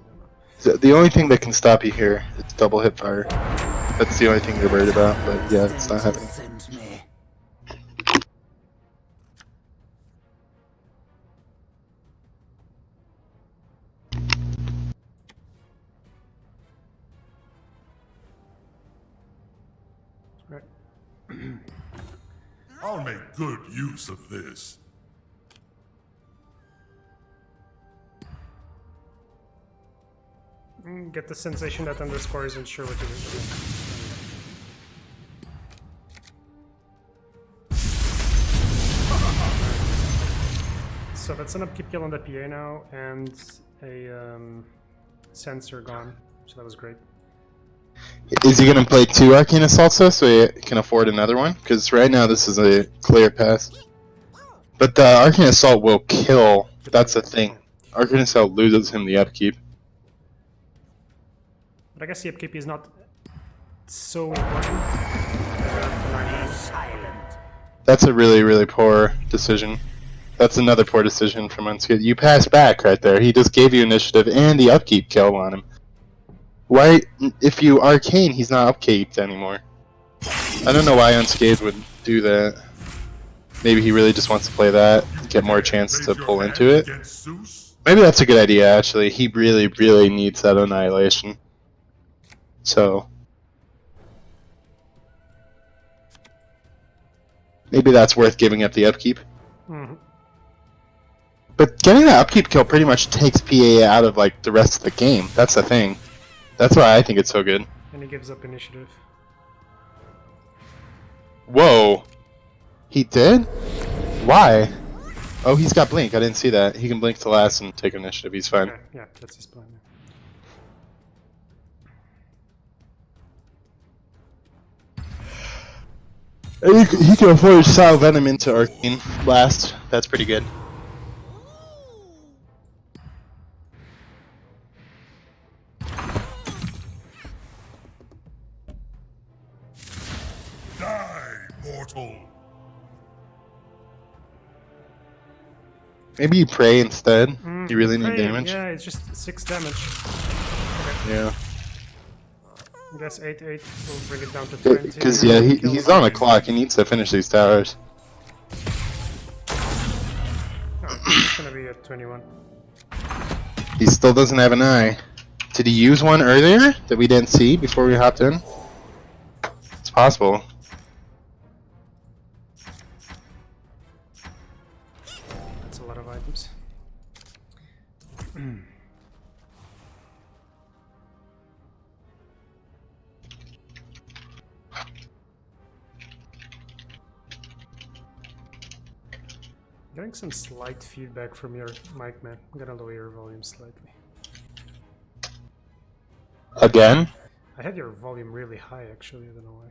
So the only thing that can stop you here is double hipfire. That's the only thing you're worried about, but yeah, it's not happening. Send me. right. I'll make good use of this. Get the sensation that underscore isn't sure what to do. So that's an upkeep kill on the PA now, and a sensor gone. So that was great. Is he going to play 2 Arcane Assaults though, so he can afford another one? Because right now this is a clear pass. But the Arcane Assault will kill, that's the thing. Arcane Assault loses him the upkeep. But I guess the upkeep is not so important. Silent. That's a really, really poor decision. That's another poor decision from Unskid. You pass back right there. He just gave you initiative and the upkeep kill on him. Why, if you Arcane, he's not upkeeped anymore. I don't know why Unscathed would do that. Maybe he really just wants to play that, get more chance to Raise your pull hand into it. against Zeus? Maybe that's a good idea, actually. He really, really needs that annihilation. So maybe that's worth giving up the upkeep. Mhm. But getting that upkeep kill pretty much takes PA out of like the rest of the game. That's the thing. That's why I think it's so good. And he gives up initiative. Whoa. He did? Why? Oh, he's got blink. I didn't see that. He can blink to last and take initiative. He's fine. Okay, yeah, that's his plan. He can afford Style Venom into Arcane Blast. That's pretty good. Die, mortal. Maybe you pray instead. You really need Pray, damage. Yeah, it's just 6 damage. Yeah. I guess 8/8 will bring it down to 20. Because yeah, Kill he's him. on a clock. He needs to finish these towers. Oh, it's gonna be at 21. He still doesn't have an eye. Did he use one earlier that we didn't see before we hopped in? It's possible. That's a lot of items. Getting some slight feedback from your mic, man. I'm gonna lower your volume slightly. Again? I had your volume really high, actually. I don't know why.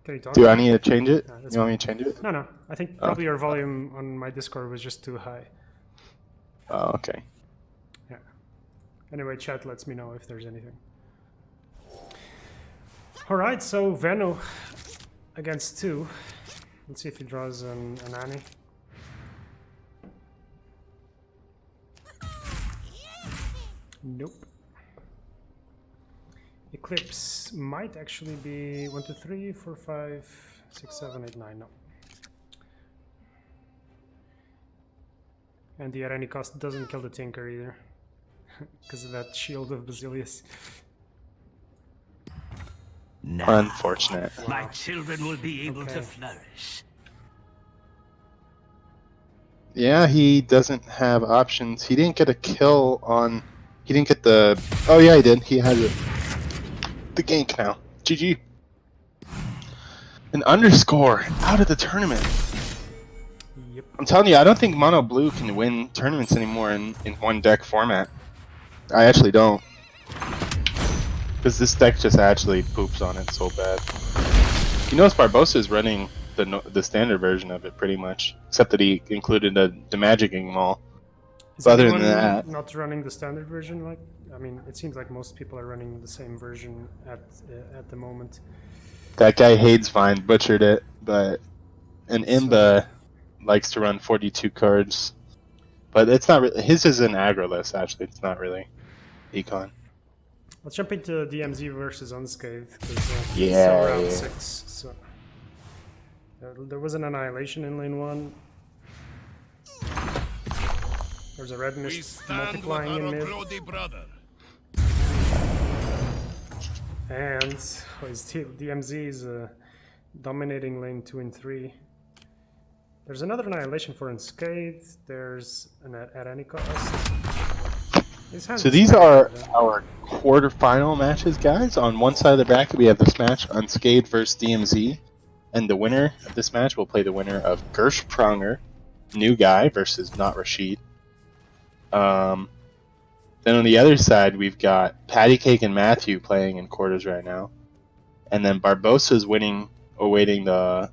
Can you talk? Do I need to change it? No, that's You want me to change it? No, I think probably your volume on my Discord was just too high. Oh, okay. Yeah. Anyway, chat lets me know if there's anything. Alright, so Veno against 2. Let's see if he draws an Annie. Nope. Eclipse might actually be 1, 2, 3, 4, 5, 6, 7, 8, 9. No. And the Arani cost doesn't kill the Tinker either. Because of that shield of Basilius. Now, Unfortunate. my children will be able Okay. to flourish. Yeah, he doesn't have options. He didn't get a kill on... He didn't get the... Oh yeah, he did. He had the gank now. GG. An underscore out of the tournament. Yep. I'm telling you, I don't think Mono Blue can win tournaments anymore in one deck format. I actually don't. Because this deck just actually poops on it so bad. You notice Barbosa is running the standard version of it pretty much, except that he included the magicking mall. Is Other than anyone that- not running the standard version? Like, I mean, it seems like most people are running the same version at the moment. That guy Hadesvine butchered it, but an Imba likes to run 42 cards. But it's not really, his is an aggro list actually, it's not really econ. Let's jump into DMZ versus Unscathed because it's Yeah, still round yeah. 6. So there was an annihilation in lane 1. There's a red We mist stand with multiplying in our mid, bloody brother. and his DMZ is dominating lane 2 and 3. There's another annihilation for Unscathed. There's an at any cost. So these are our quarterfinal matches, guys. On one side of the bracket, we have this match, Unscathed versus DMZ. And the winner of this match will play the winner of Gersh Pronger, new guy, versus Not Rashid. Then on the other side, we've got Patty Cake and Matthew playing in quarters right now. And then Barbosa's awaiting the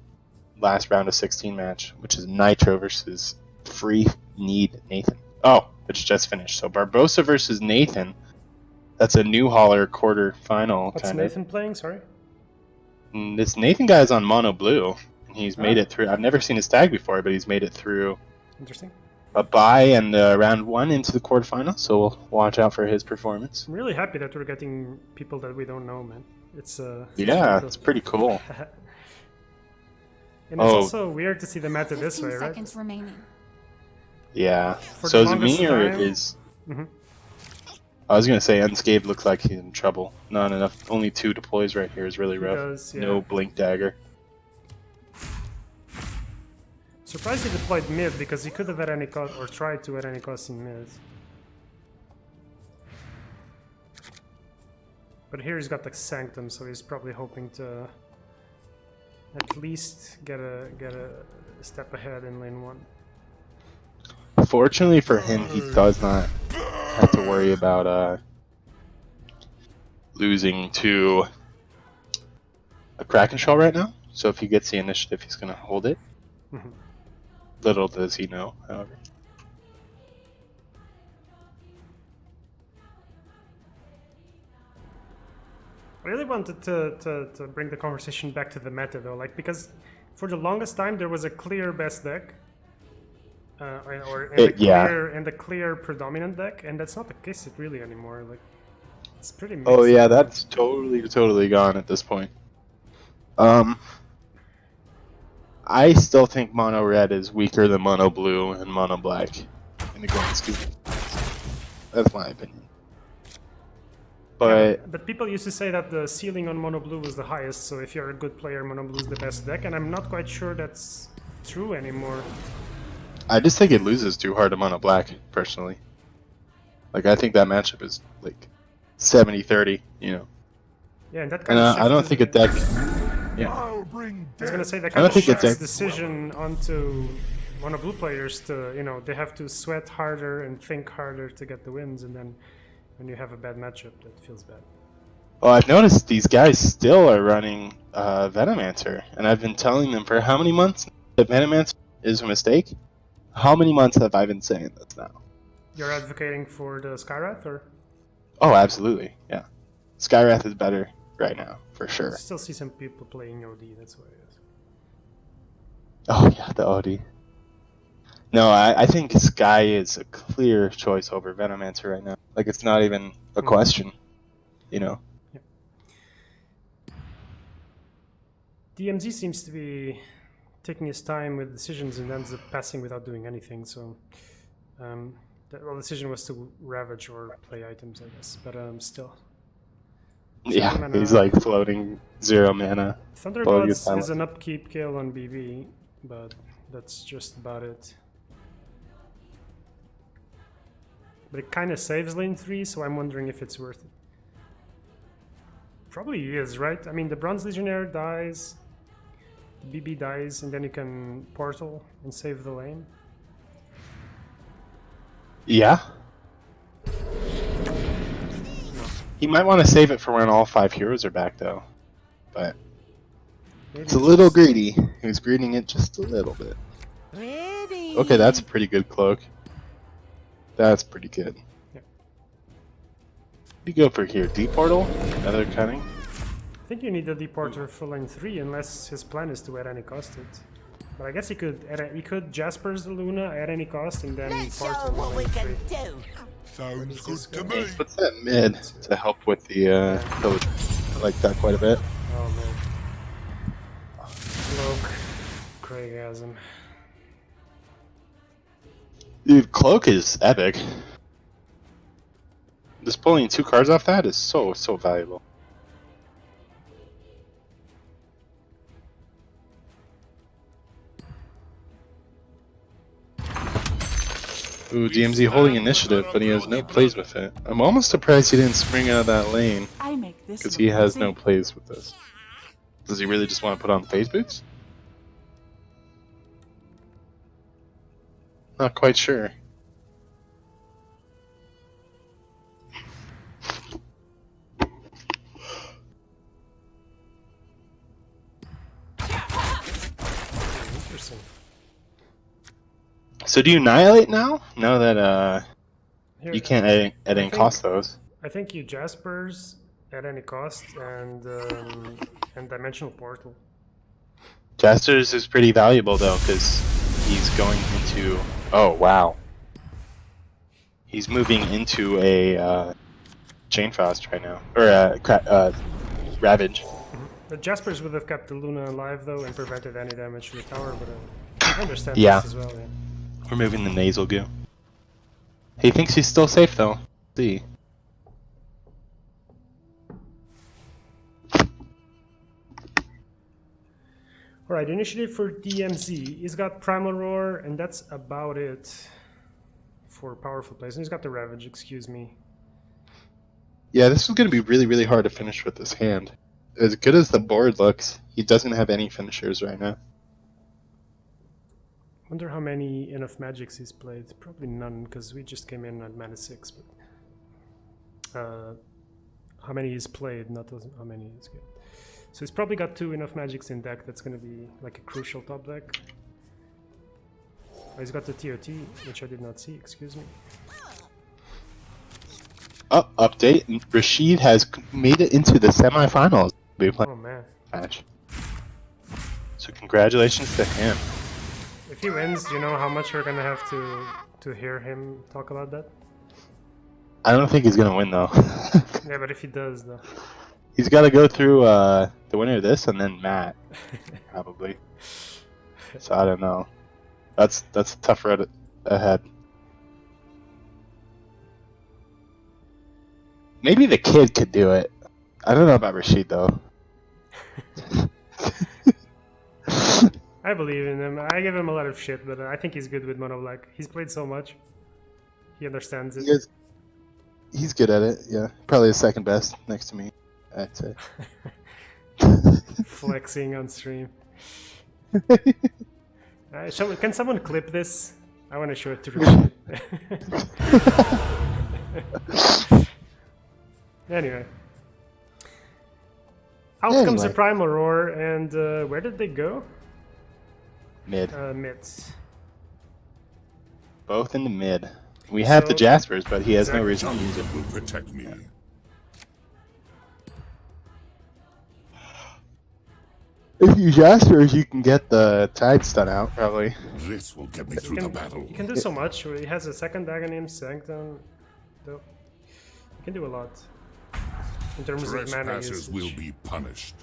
last round of 16 match, which is Nitro versus Free Need Nathan. Oh, it's just finished. So Barbosa versus Nathan. That's a new hauler quarter final. What's kind Nathan playing? Sorry. of. This Nathan guy is on Mono Blue. And he's made it through. I've never seen his tag before, but he's made it through Interesting. a bye and round 1 into the quarterfinal. So we'll watch out for his performance. I'm really happy that we're getting people that we don't know, man. It's Yeah, cool. it's pretty cool. And it's Oh. also weird to see the meta this 15 way, right? seconds remaining. Yeah. For So the is it me longest or time- is? Mhm. I was gonna say Unscathed looks like he's in trouble. Not enough. Only 2 deploys right here is really He rough. does, yeah. No blink dagger. Surprised he deployed mid because he could have at any cost, or tried to at any cost in mid. But here he's got the Sanctum, so he's probably hoping to at least get a step ahead in lane 1. Fortunately for him, he does not have to worry about losing to a Kraken Shell right now. So if he gets the initiative, he's gonna hold it. Mhm. Little does he know, however. I really wanted to bring the conversation back to the meta though, like because for the longest time there was a clear best deck, and the clear predominant deck, and that's not the case really anymore. Like it's pretty mixed. Oh yeah, that's totally gone at this point. I still think mono red is weaker than mono blue and mono black in the grand scheme. That's my opinion. Yeah, But but people used to say that the ceiling on mono blue was the highest, so if you're a good player, mono blue is the best deck, and I'm not quite sure that's true anymore. I just think it loses too hard to mono black, personally. Like, I think that matchup is, like, 70-30, you know. Yeah, and that And kind of I don't think a deck... Yeah. I'll bring I was gonna say that I kind don't of think it's shifts a- decision onto mono blue players to, you know, they have to sweat harder and think harder to get the wins, and then when you have a bad matchup, that feels bad. Well, I've noticed these guys still are running Venomancer, and I've been telling them for how many months that Venomancer is a mistake? How many months have I been saying this now? You're advocating for the Skywrath, or Oh, absolutely, yeah. Skywrath is better right now, for I sure. still see some people playing OD, that's why I ask. Oh, yeah, the OD. No, I think Sky is a clear choice over Venomancer right now. Like, it's not even a question, you know? DMZ seems to be taking his time with decisions and ends up passing without doing anything, so the decision was to ravage or play items, I guess, but still. Yeah, Mana. he's like floating 0 mana. Thunder Well, you Gods silent. is an upkeep kill on BB, but that's just about it. But it kind of saves lane 3, so I'm wondering if it's worth it. Probably is, right? I mean, the Bronze Legionnaire dies, the BB dies, and then you can portal and save the lane. Yeah. He might want to save it for when all 5 heroes are back, though. But Maybe it's a little greedy. He's greeding it just a little bit. Ready. Okay, that's a pretty good cloak. That's pretty good. Yeah. You go for here. D-portal? Another cunning? I think you need a deporter for lane 3, unless his plan is to at any cost it. But I guess he could Jaspers the Luna at any cost and then Let's show portal what we lane can 3. do. Sounds good to He me. puts that mid to help with the pillage. I like that quite a bit. Oh man. Cloak. Craigasm. Dude, cloak is epic. Just pulling 2 cards off that is so valuable. Ooh, DMZ holding initiative, but he has no plays with it. I'm almost surprised he didn't spring out of that lane, I make this because he look has easy. no plays with this. Does he really just want to put on phase boots? Not quite sure. Interesting. So do you annihilate now? Now that Here, you can't at any think- cost those. I think you Jaspers at any cost and Dimensional Portal. Jaster's is pretty valuable though, because he's going into. Oh wow. He's moving into a Chain Frost right now, or Ravage. The Jaspers would have kept the Luna alive though and prevented any damage to the tower, but I understand Yeah. this as well. Yeah. Removing the nasal goo. He thinks he's still safe though. See. Alright, initiative for DMZ. He's got Primal Roar, and that's about it for powerful plays. And he's got the Ravage, excuse me. Yeah, this is going to be really, really hard to finish with this hand. As good as the board looks, he doesn't have any finishers right now. Wonder how many enough magics he's played. Probably none, because we just came in at mana 6. But how many he's played, not how many he's got. So he's probably got 2 enough magics in deck. That's going to be like a crucial top deck. Oh, he's got the TOT, which I did not see, excuse me. Oh, update. Rashid has made it into the semifinals. We play Oh man. match. So congratulations to him. If he wins, do you know how much we're going to have to hear him talk about that? I don't think he's going to win though. Yeah, but if he does, though. He's got to go through the winner of this and then Matt, probably. So I don't know. That's a tough road ahead. Maybe the kid could do it. I don't know about Rashid though. I believe in him. I give him a lot of shit, but I think he's good with Mono Black. He's played so much. He understands it. He's good at it, yeah. Probably the second best next to me, I'd say. Flexing on stream. Can someone clip this? I want to show it to Rashid. Anyway. Out comes the Primal Roar, and where did they go? Mid. Mids. Both in the mid. We have the So- Jaspers, but he has no reason to use it. Will protect me. If you Jaspers, you can get the Tide stun out, probably. This will get me through the battle. He can do so much. He has a second dagger named Sanctum. Though. He can do a lot. In terms of mana Trespassers usage. will be punished.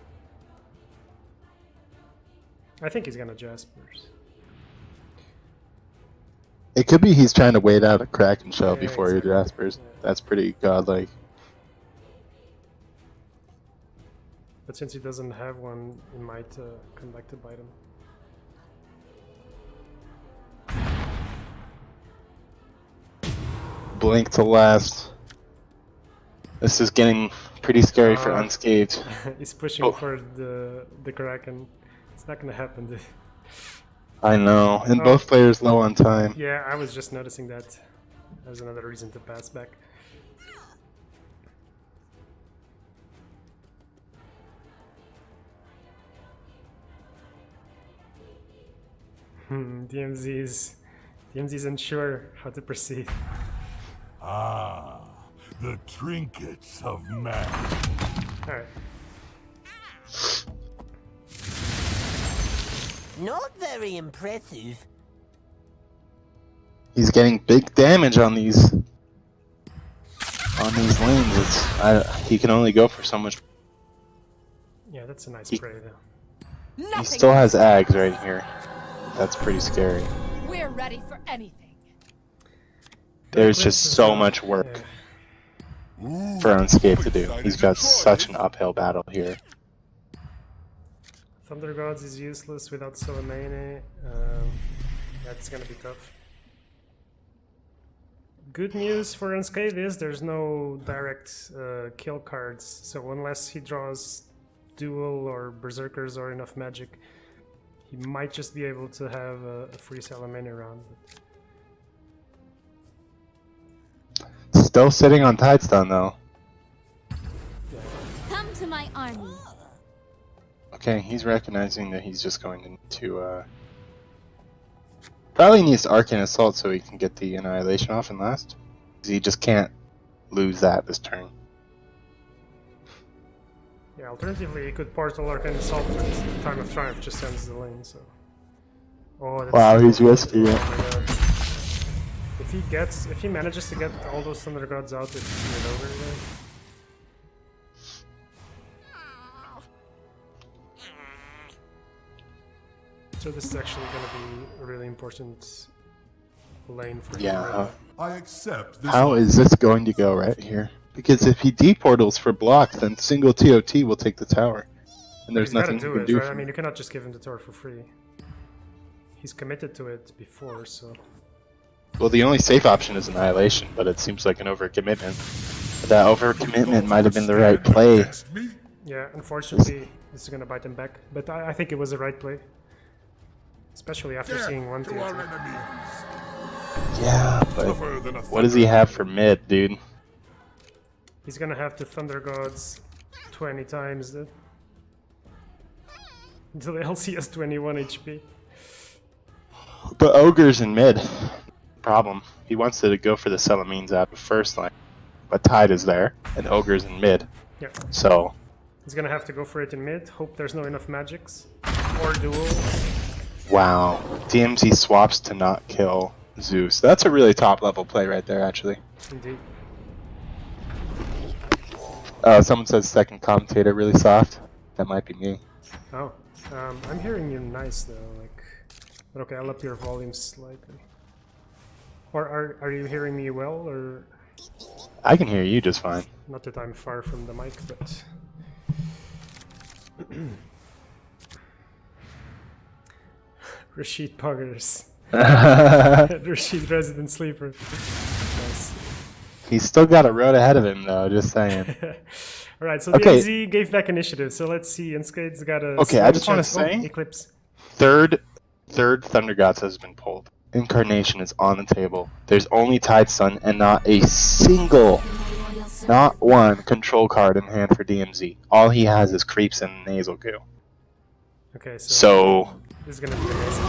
I think he's gonna Jaspers. It could be he's trying to wait out a Kraken shell Yeah, before he exactly. Jaspers. Yeah. That's pretty godlike. But since he doesn't have one, he might come back to bite him. Blink to last. This is getting pretty scary for Unscathed. He's pushing for the Kraken. It's not gonna happen, dude. I know, and both players low on time. Yeah, I was just noticing that. There's another reason to pass back. DMZ's unsure how to proceed. Ah, the trinkets of man. Alright. Not very impressive. He's getting big damage on these lanes. He can only go for so much. Yeah, that's a nice spray though. He still has Ags right here. That's pretty scary. We're ready for anything. There's just so much work for Unscathed to do. He's got such an uphill battle here. Thunder Gods is useless without Solamene. That's gonna be tough. Good news for Unscathed is there's no direct kill cards, so unless he draws Duel or Berserkers or enough magic, he might just be able to have a free Salamene around. Still sitting on Tidestone though. Come to my army. Okay, he's recognizing that he's just going to probably needs to Arcane Assault so he can get the Annihilation off and last. 'Cause he just can't lose that this turn. Yeah, alternatively, he could Portal Arcane Assault, but Time of Triumph just ends the lane, so... Oh, that's Wow, he's risky. Oh my god. If he manages to get all those Thunder Gods out, it's over then. So this is actually going to be a really important lane for him. Yeah. I accept this. How is this going to go right here? Because if he deportals for block, then single TOT will take the tower. And there's He's got to nothing he do can it, do right? I from mean, it. you cannot just give him the tower for free. He's committed to it before, so... Well, the only safe option is Annihilation, but it seems like an overcommitment. But that overcommitment might have been the right play. Against me? Yeah, unfortunately, this is going to bite him back. But I think it was the right play. Especially after seeing one to our TNT. enemies. Yeah, but Tougher than a what does he have for mid, dude? He's going to have to Thunder Gods 20 times, dude. Until the LC has 21 HP. But Ogre's in mid. Problem. He wants to go for the Salamines out of first line. But Tide is there, and Ogre's in mid. Yeah. So, He's going to have to go for it in mid. Hope there's no enough magics. Or duels. wow. DMZ swaps to not kill Zeus. That's a really top level play right there, actually. Indeed. Someone says second commentator really soft. That might be me. Oh. I'm hearing you nice, though. Like, but okay, I'll up your volume slightly. Or are you hearing me well, or... I can hear you just fine. Not that I'm far from the mic, but... Rashid Poggers. Rashid Resident Sleeper. Nice. He's still got a road ahead of him, though, just saying. Alright, so Okay. DMZ gave back initiative, so let's see. Unscathed got a... Okay, I just wanna say- Eclipse. Third Thunder Gods has been pulled. Incarnation is on the table. There's only Tide Sun and not a single, not one control card in hand for DMZ. All he has is creeps and nasal goo. Okay, so... So, This is gonna be amazing.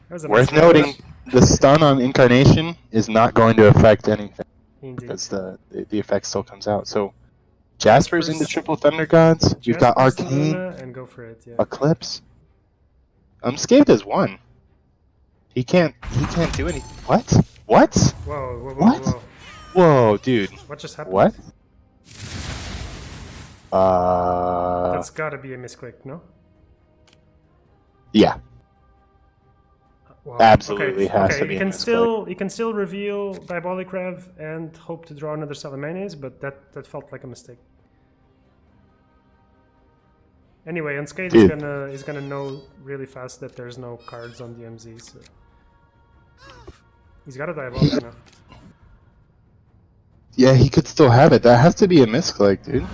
That was a worth nice noting, match. the stun on Incarnation is not going to affect anything. Indeed. Because the effect still comes out. So, Jasper's into triple Thunder Gods. You've got Jasper's Arcane, Luna, and go for it, yeah. Eclipse. Unscathed has won. He can't do anything. What? What? Whoa, whoa, whoa, What? whoa. Whoa, dude. What just happened? What? That's gotta be a misclick, no? Yeah. Wow. Absolutely has to be You a can misclick. you can still reveal Diabolic Rev and hope to draw another Salamanes, but that felt like a mistake. Anyway, Unscathed Dude. is gonna know really fast that there's no cards on DMZ, so he's got a Diabolic now. Yeah, he could still have it. That has to be a misclick, dude.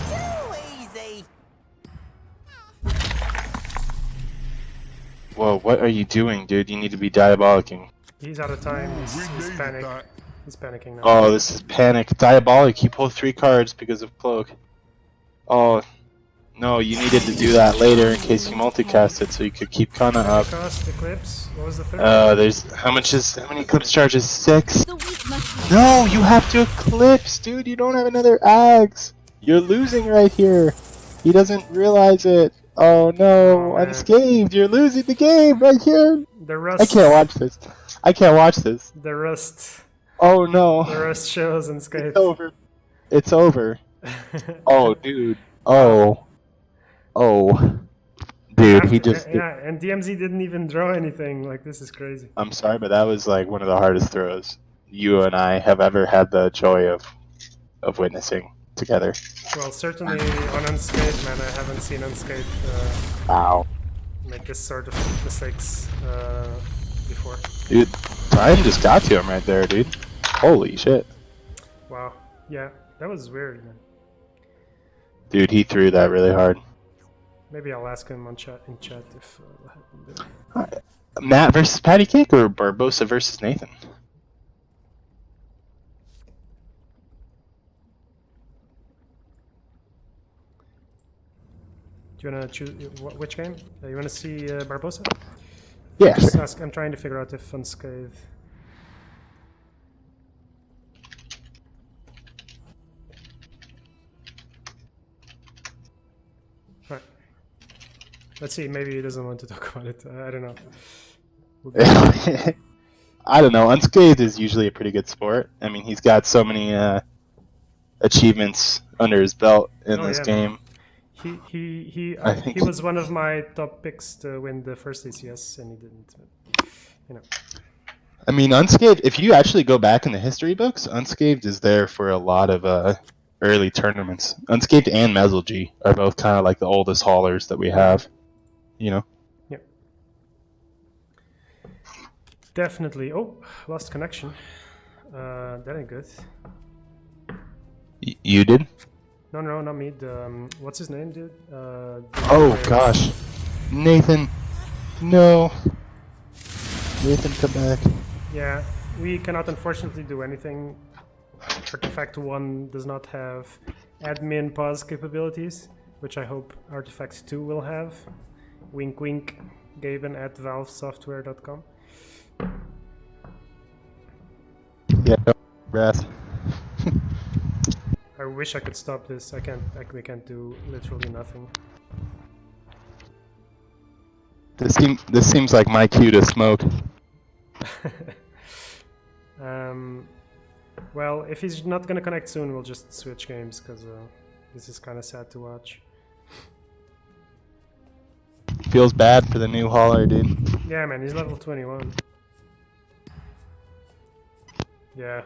Too easy. Whoa, what are you doing, dude? You need to be diabolicing. He's out of time. We He's needed panicked. that. He's panicking now. Oh, this is panic. Diabolic, he pulled 3 cards because of Cloak. Oh, no, you needed to do that later in case you multicast it so you could keep Kana up. Cost Eclipse. What was the third? There's, how many Eclipse charges? 6? The weak must be No, you have to Eclipse, dude. You don't have another Ags. You're losing right here. He doesn't realize it. Oh no, Oh, man. Unscathed, you're losing the game right here. The rust. I can't watch this. I can't watch this. The rust. Oh no. The rust shows Unscathed. It's over. It's over. Oh, dude. Oh. Oh. Dude, he just... Yeah, and DMZ didn't even draw anything. Like, this is crazy. I'm sorry, but that was like one of the hardest throws you and I have ever had the joy of witnessing together. Well, certainly on Unscathed, man, I haven't seen Unscathed Wow. make this sort of mistakes before. Dude, time just got to him right there, dude. Holy shit. Wow. Yeah, that was weird, man. Dude, he threw that really hard. Maybe I'll ask him on in chat if what happened there. Matt versus Patty Cake or Barbosa versus Nathan? Do you wanna choose which game? You wanna see Barbosa? Yeah, Just sure. ask, I'm trying to figure out if Unscathed. Right. Let's see, maybe he doesn't want to talk about it. I don't know. I don't know. Unscathed is usually a pretty good sport. I mean, he's got so many achievements under his belt in Oh, this yeah. game. I think- he was one of my top picks to win the first ACS, and he didn't. You know. I mean, Unscathed, if you actually go back in the history books, Unscathed is there for a lot of early tournaments. Unscathed and Mezzalg are both kind of like the oldest haulers that we have, you know? Yep. Definitely. Oh, lost connection. That ain't good. You did? No, not me. What's his name, dude? Oh, gosh. Nathan. No. Nathan, come back. Yeah, we cannot unfortunately do anything. Artifact 1 does not have admin pause capabilities, which I hope Artifact 2 will have. Wink wink, Gaben at valvesoftware.com. Yeah, no breath. I wish I could stop this. I can't. We can't do literally nothing. This seems like my cue to smoke. Well, if he's not gonna connect soon, we'll just switch games because this is kind of sad to watch. Feels bad for the new hauler, dude. Yeah, man, he's level 21. Yeah.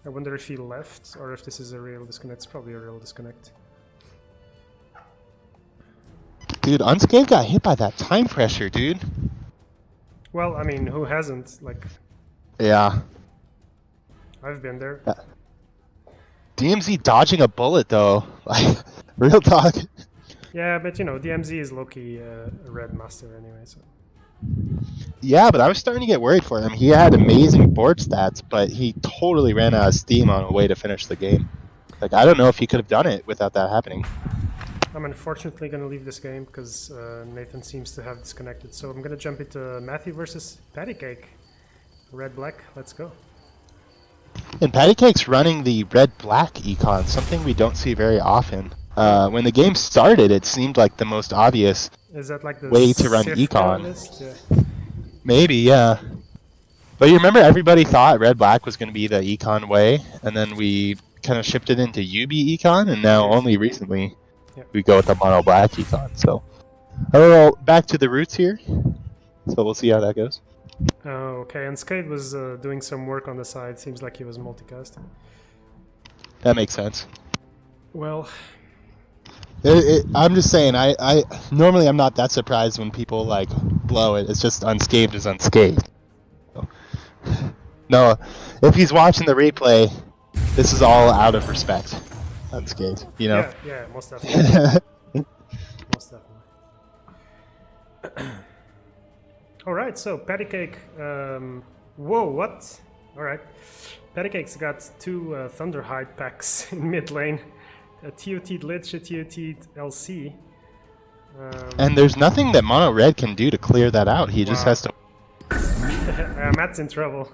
I wonder if he left or if this is a real disconnect. It's probably a real disconnect. Dude, Unscathed got hit by that time pressure, dude. Well, I mean, who hasn't? Like, Yeah. I've been there. DMZ dodging a bullet, though. Like, real talk. Yeah, but you know, DMZ is low-key a red master anyway, so. Yeah, but I was starting to get worried for him. He had amazing board stats, but he totally ran out of steam on a way to finish the game. Like, I don't know if he could have done it without that happening. I'm unfortunately going to leave this game because Nathan seems to have disconnected. So I'm going to jump into Matthew versus Patty Cake. Red-black, let's go. And Patty Cake's running the red-black econ, something we don't see very often. When the game started, it seemed like the most obvious Is that like the way to run Sith econ. list? Yeah. Maybe, yeah. But you remember everybody thought red-black was going to be the econ way, and then we kind of shifted into UB econ, and now only recently we go with the mono black econ. So, back to the roots here. So we'll see how that goes. Oh, okay. And Skate was doing some work on the side. Seems like he was multicasting. That makes sense. Well, I'm just saying. I normally I'm not that surprised when people like blow it. It's just Unscathed is Unscathed. So, no, if he's watching the replay, this is all out of respect. Unscathed, you know. yeah, most definitely. Most definitely. All right, so Patty Cake. Whoa, what? All right, Patty Cake's got two Thunderhide packs in mid lane. A TOT'd Lich, a TOT'd LC. And there's nothing that Mono Red can do to clear that out. He just has to. Matt's in trouble.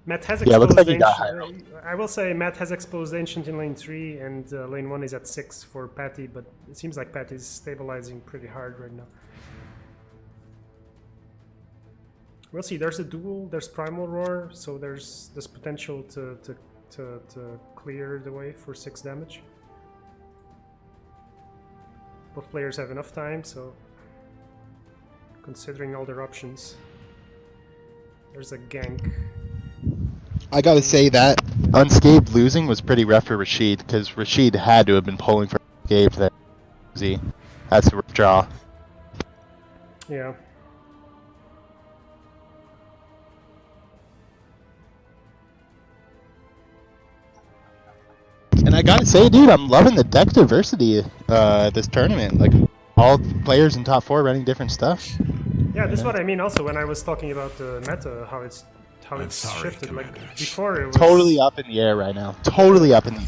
Matt has Yeah, looks exposed like he got Ancient. I will say Matt has exposed Ancient in lane 3 and lane 1 is at 6 for Patty, but it seems like Patty's stabilizing pretty hard right now. We'll see. There's a duel, there's Primal Roar, so there's this potential to clear the way for 6 damage. Both players have enough time, so considering all their options. There's a gank. I gotta say that Unscathed losing was pretty rough for Rashid, because Rashid had to have been pulling for Unscathed there. That's a rough draw. Yeah. And I gotta say, dude, I'm loving the deck diversity this tournament. Like, all players in top 4 running different stuff. Yeah, this is what I mean also when I was talking about the meta, how it's sorry, shifted. Commander. Like before it was Totally up in the air right now. Totally up in the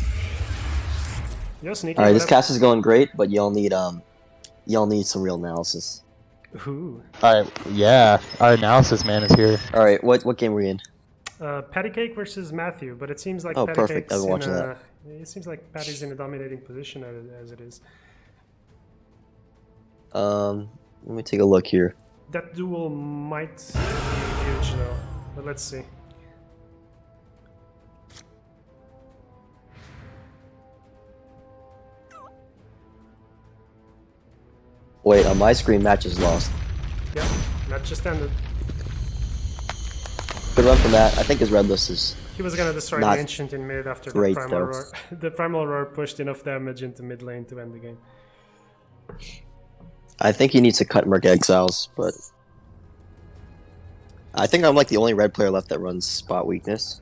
Yo, Sneaky, All right, this whatever. cast is going great, but y'all need some real analysis. Ooh. Alright, yeah. Our analysis man is here. All right, what game are we in? Patty Cake versus Matthew, but it seems like Oh, Patty perfect. Cake's I've been in watching a, that. it seems like Patty's in a dominating position as it is. Let me take a look here. That duel might be huge though, but let's see. Wait, on my screen, match is lost. Yep, that just ended. Good run from that. I think his red list is. He was gonna destroy Not the Ancient in mid after the great, Primal though. Roar. The Primal Roar pushed enough damage into mid lane to end the game. I think he needs to cut Merc Exiles, but I think I'm like the only red player left that runs spot weakness.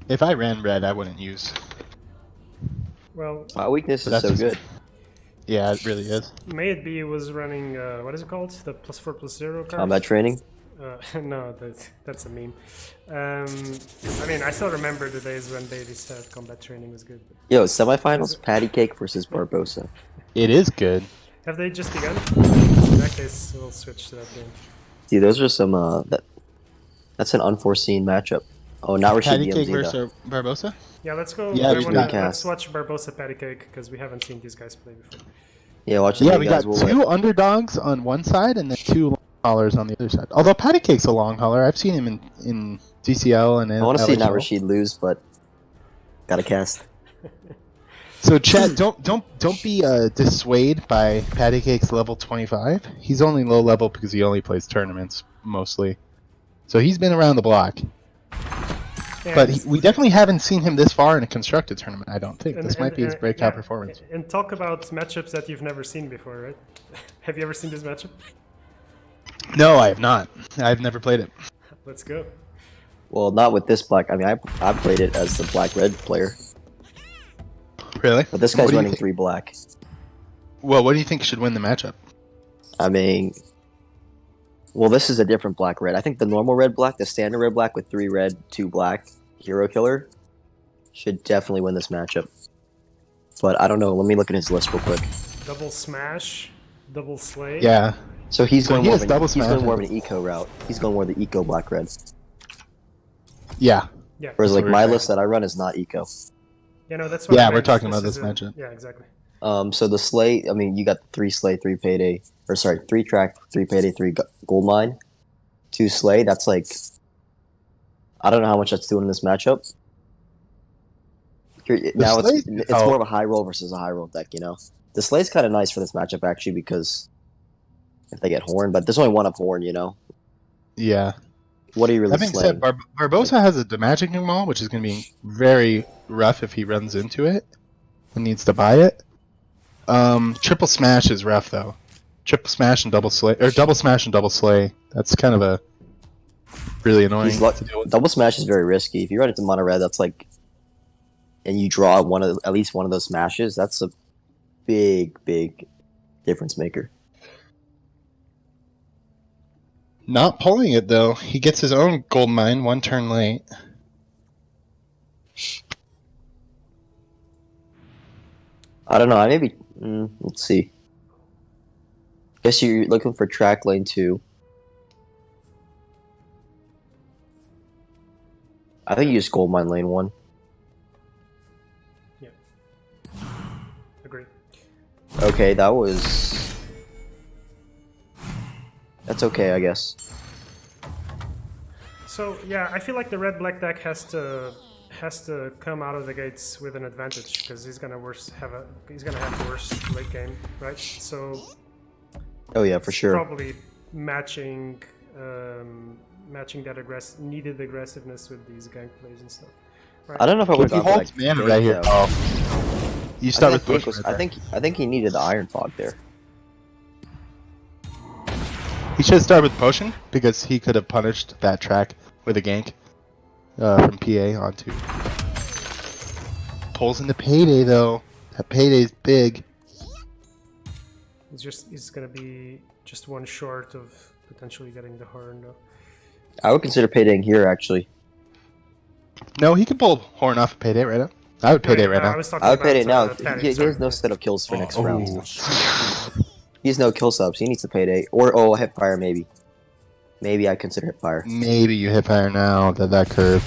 If I ran red, I wouldn't use. Well, Spot weakness But is so that's just- good. Yeah, it really is. May It Be was running, what is it called? The +4/+0 card? Combat training. No, that's a meme. I mean, I still remember the days when Baby said combat training was good. But Yo, semifinals, Patty Cake versus Barbosa. It is good. have they just begun? In that case, we'll switch to that game. See, those are some that's an unforeseen matchup. Oh, not Rashid Patty Cake DMZ versus Barbosa? Yeah, let's go. Yeah, we let's cast. watch Barbosa Patty Cake because we haven't seen these guys play before. Yeah, watch the Yeah, big we guys. got We'll two win. underdogs on one side and then two long haulers on the other side. Although Patty Cake's a long hauler. I've seen him in DCL and in I want to see not LHL. Rashid lose, but gotta cast. So Chad, don't be dissuaded by Patty Cake's level 25. He's only low level because he only plays tournaments mostly. So he's been around the block. But we definitely haven't seen him this far in a constructed tournament, I don't think. This might be his breakout performance. And talk about matchups that you've never seen before, right? Have you ever seen this matchup? No, I have not. I've never played it. Let's go. Well, not with this black. I mean, I played it as the black-red player, Really? but this What guy's do you running think- 3 black. Well, what do you think should win the matchup? I mean, well, this is a different black-red. I think the normal red-black, the standard red-black with 3 red, 2 black, hero killer, should definitely win this matchup. But I don't know. Let me look at his list real quick. Double smash, double slay. Yeah. So he's So going he more has of double an, he's going smash more of an eco route. He's going more of the eco black-red. Yeah. Yeah. Whereas like That's my what we're list that I run is not eco. Yeah, no, that's what Yeah, I we're meant. talking about is this matchup. Yeah, exactly. So the slay, I mean, you got 3 slay, 3 payday, or sorry, 3 track, 3 payday, 3 gold mine, 2 slay. That's like, I don't know how much that's doing in this matchup. Now slay's- it's oh. more of a high roll versus a high roll deck, you know. The slay's kind of nice for this matchup actually because if they get horn, but there's only one up horn, you know. Yeah. What are you really That being slaying? said, Barbosa has a Demagicking Maul, which is going to be very rough if he runs into it and needs to buy it. Triple Smash is rough, though. Triple Smash and Double Slay, or Double Smash and Double Slay. That's kind of a really annoying He's luck- to deal with. Double smash is very risky. If you run into mono red, that's like, and you draw at least one of those smashes. That's a big difference maker. Not pulling it, though. He gets his own gold mine 1 turn late. I don't know. I maybe let's see. Guess you're looking for track lane 2. I think you just gold mine lane 1. Agree. Okay, that's okay, I guess. So yeah, I feel like the red black deck has to come out of the gates with an advantage because he's gonna have worse late game, right? So Oh yeah, for sure. probably matching that needed aggressiveness with these gank plays and stuff. Right? I don't know if I would He have gone for holds that mana gank, right here. though. Oh. You start with I think, push. gank was- I think he needed the iron fog there. He should start with potion because he could have punished that track with a gank from PA onto. Pulls into payday though. That payday's big. He's gonna be just one short of potentially getting the horn though. I would consider paydaying here actually. No, he could pull horn off of payday right now. I would payday right I now. was talking I would about payday now. Patty, He sorry. has no setup kills for next round. Oh, He has no kill subs. He needs to payday or hip fire maybe. Maybe I consider hip fire. Maybe you hit fire now that curve.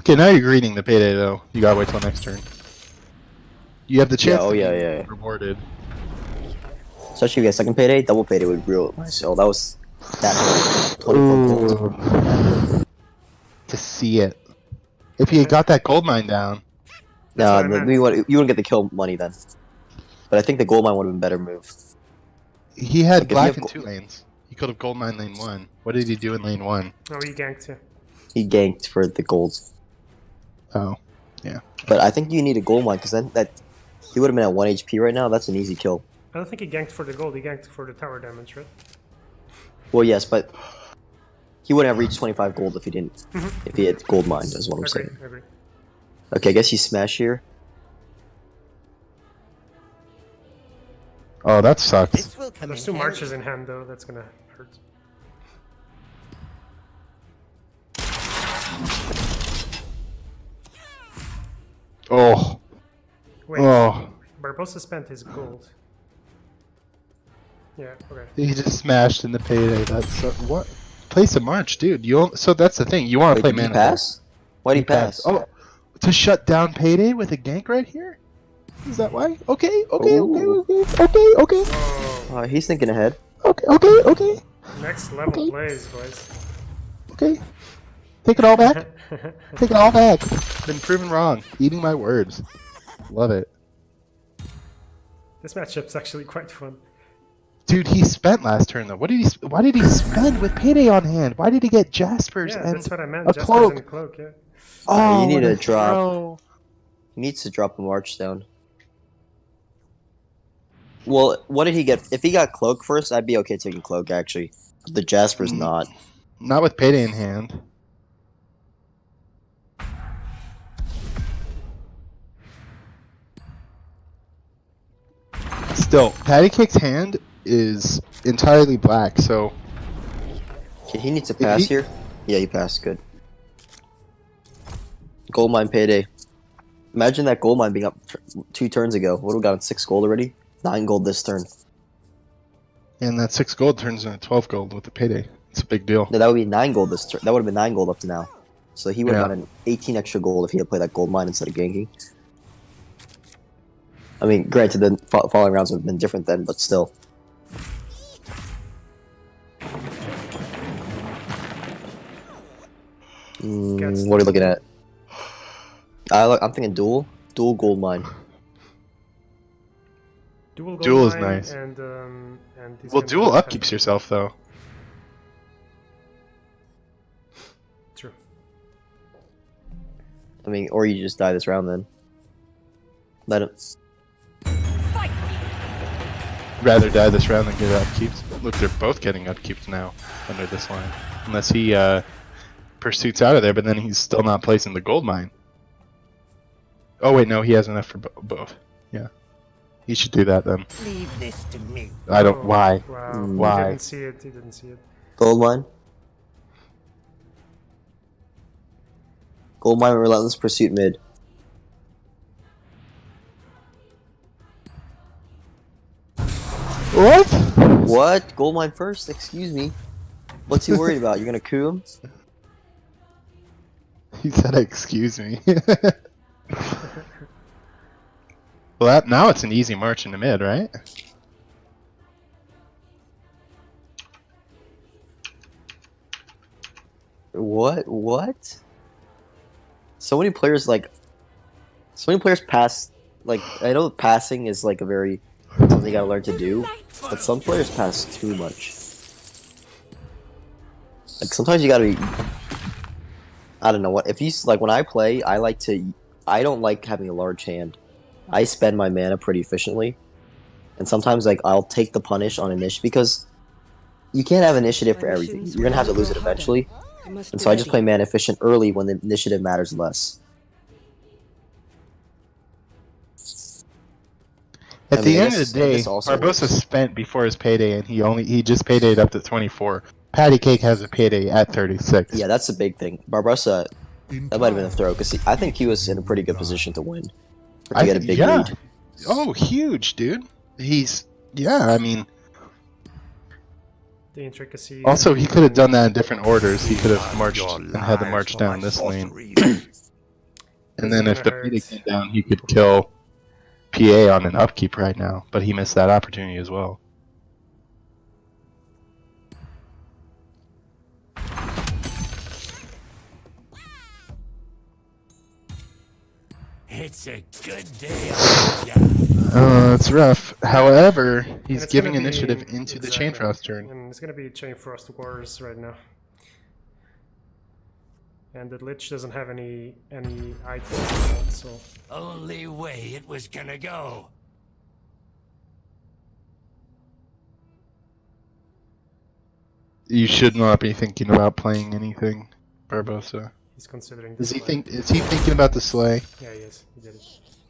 Okay, now you're greeting the payday though. You gotta wait till next turn. You have the chance. Yeah, oh to yeah, be yeah. Rewarded. Especially if you get second payday, double payday would be real nice. Oh, that was that 24 gold. Ooh. To see it. If he had got that gold mine down, That's No, what I meant. you wouldn't get the kill money then. But I think the gold mine would have been a better move. he had Like, if you black have in go- 2 lanes. He could have gold mine lane 1. What did he do in lane 1? Oh, he ganked too. He ganked for the gold. Oh. But I think you need a gold mine because then he would have been at 1 HP right now. That's an easy kill. I don't think he ganked for the gold. He ganked for the tower damage, right? Well, yes, but he wouldn't have reached 25 gold if he didn't. If he had gold mine, is what I'm Agree. saying. Agree. Okay, I guess you smash here. Oh, that sucks. This will come There's in 2 handy. marches in hand though. That's gonna hurt. Oh. Wait, Oh. Barbosa spent his gold. Yeah. Okay. He just smashed in the payday. That's what? Place a march, dude. So that's the thing. You want to Wait, play did he mana. pass? Why'd he pass? Oh, to shut down payday with a gank right here? Is that why? Okay. Ooh. Okay. Oh, He's thinking ahead. Okay. next level plays, boys. Okay. Take it all back. Take it all back. Been proven wrong. Eating my words. Love it. This matchup's actually quite fun. Dude, he spent last turn though. Why did he spend with payday on hand? Why did he get Jaspers Yeah, and that's what I meant. a Jaspers cloak? and cloak. Yeah. Oh, you need what to a drop. throw. He needs to drop a march down. Well, what did he get? If he got cloak first, I'd be okay taking cloak actually. The Jasper's not. Not with payday in hand. Still, Patty Cake's hand is entirely black, so Okay, he needs to pass he- here. Yeah, he passed. Good. Gold mine payday. Imagine that gold mine being up 2 turns ago. Would have gotten 6 gold already. 9 gold this turn. and that 6 gold turns into 12 gold with the payday. It's a big deal. No, that would be 9 gold this turn. That would have been 9 gold up to now. So he would have Yeah. gotten 18 extra gold if he had played that gold mine instead of ganking. I mean, granted, the following rounds would have been different then, but still. What are you looking at? I'm thinking dual gold mine. Dual gold Dual is mine nice. and he's Well, gonna dual have- upkeeps yourself though. True. I mean, or you just die this round then. Let him. Rather die this round than get upkeeps. Look, they're both getting upkeeps now under this line, unless he pursuits out of there. But then he's still not placing the gold mine. Oh wait, no, he has enough for both. Yeah, he should do that then. Leave this to me. I don't. Oh, Why? Wow. Why? He didn't see it. He didn't see it. Gold mine. Gold mine, relentless pursuit mid. What? What? Gold mine first? Excuse me. What's he worried about? You're gonna coup him? He said, "Excuse me." Well, now it's an easy march into mid, right? What? What? So many players pass. Like, I know passing is like a very something you gotta learn to do, but some players pass too much. Like sometimes you gotta be. I don't know what if you like when I play. I don't like having a large hand. I spend my mana pretty efficiently, and sometimes like I'll take the punish on initiative because you can't have initiative for everything. You're gonna have to lose it eventually. And so I just play mana efficient early when the initiative matters less. At I the mean, end of this- the day, this also Barbosa works. spent before his payday, and he just paydayed up to 24. Patty Cake has a payday at 36. Yeah, that's the big thing. Barbosa, that might have been a throw because I think he was in a pretty good position to win, or to get a big lead. Oh, huge, dude. I mean, The intricacy. also he could have done that in different orders. He could have marched and had the march down this lane. And then if the payday came down, he could kill PA on an upkeep right now, but he missed that opportunity as well. It's a good day on the job. It's rough. However, he's it's giving gonna be- initiative into the Chain exactly. Frost turn. And it's gonna be Chain Frost Wars right now. And the Lich doesn't have any items, so Only way it was gonna go. You should not be thinking about playing anything, Barbosa. he's considering this. Is he thinking about the sleigh? Yeah, he is. He did it.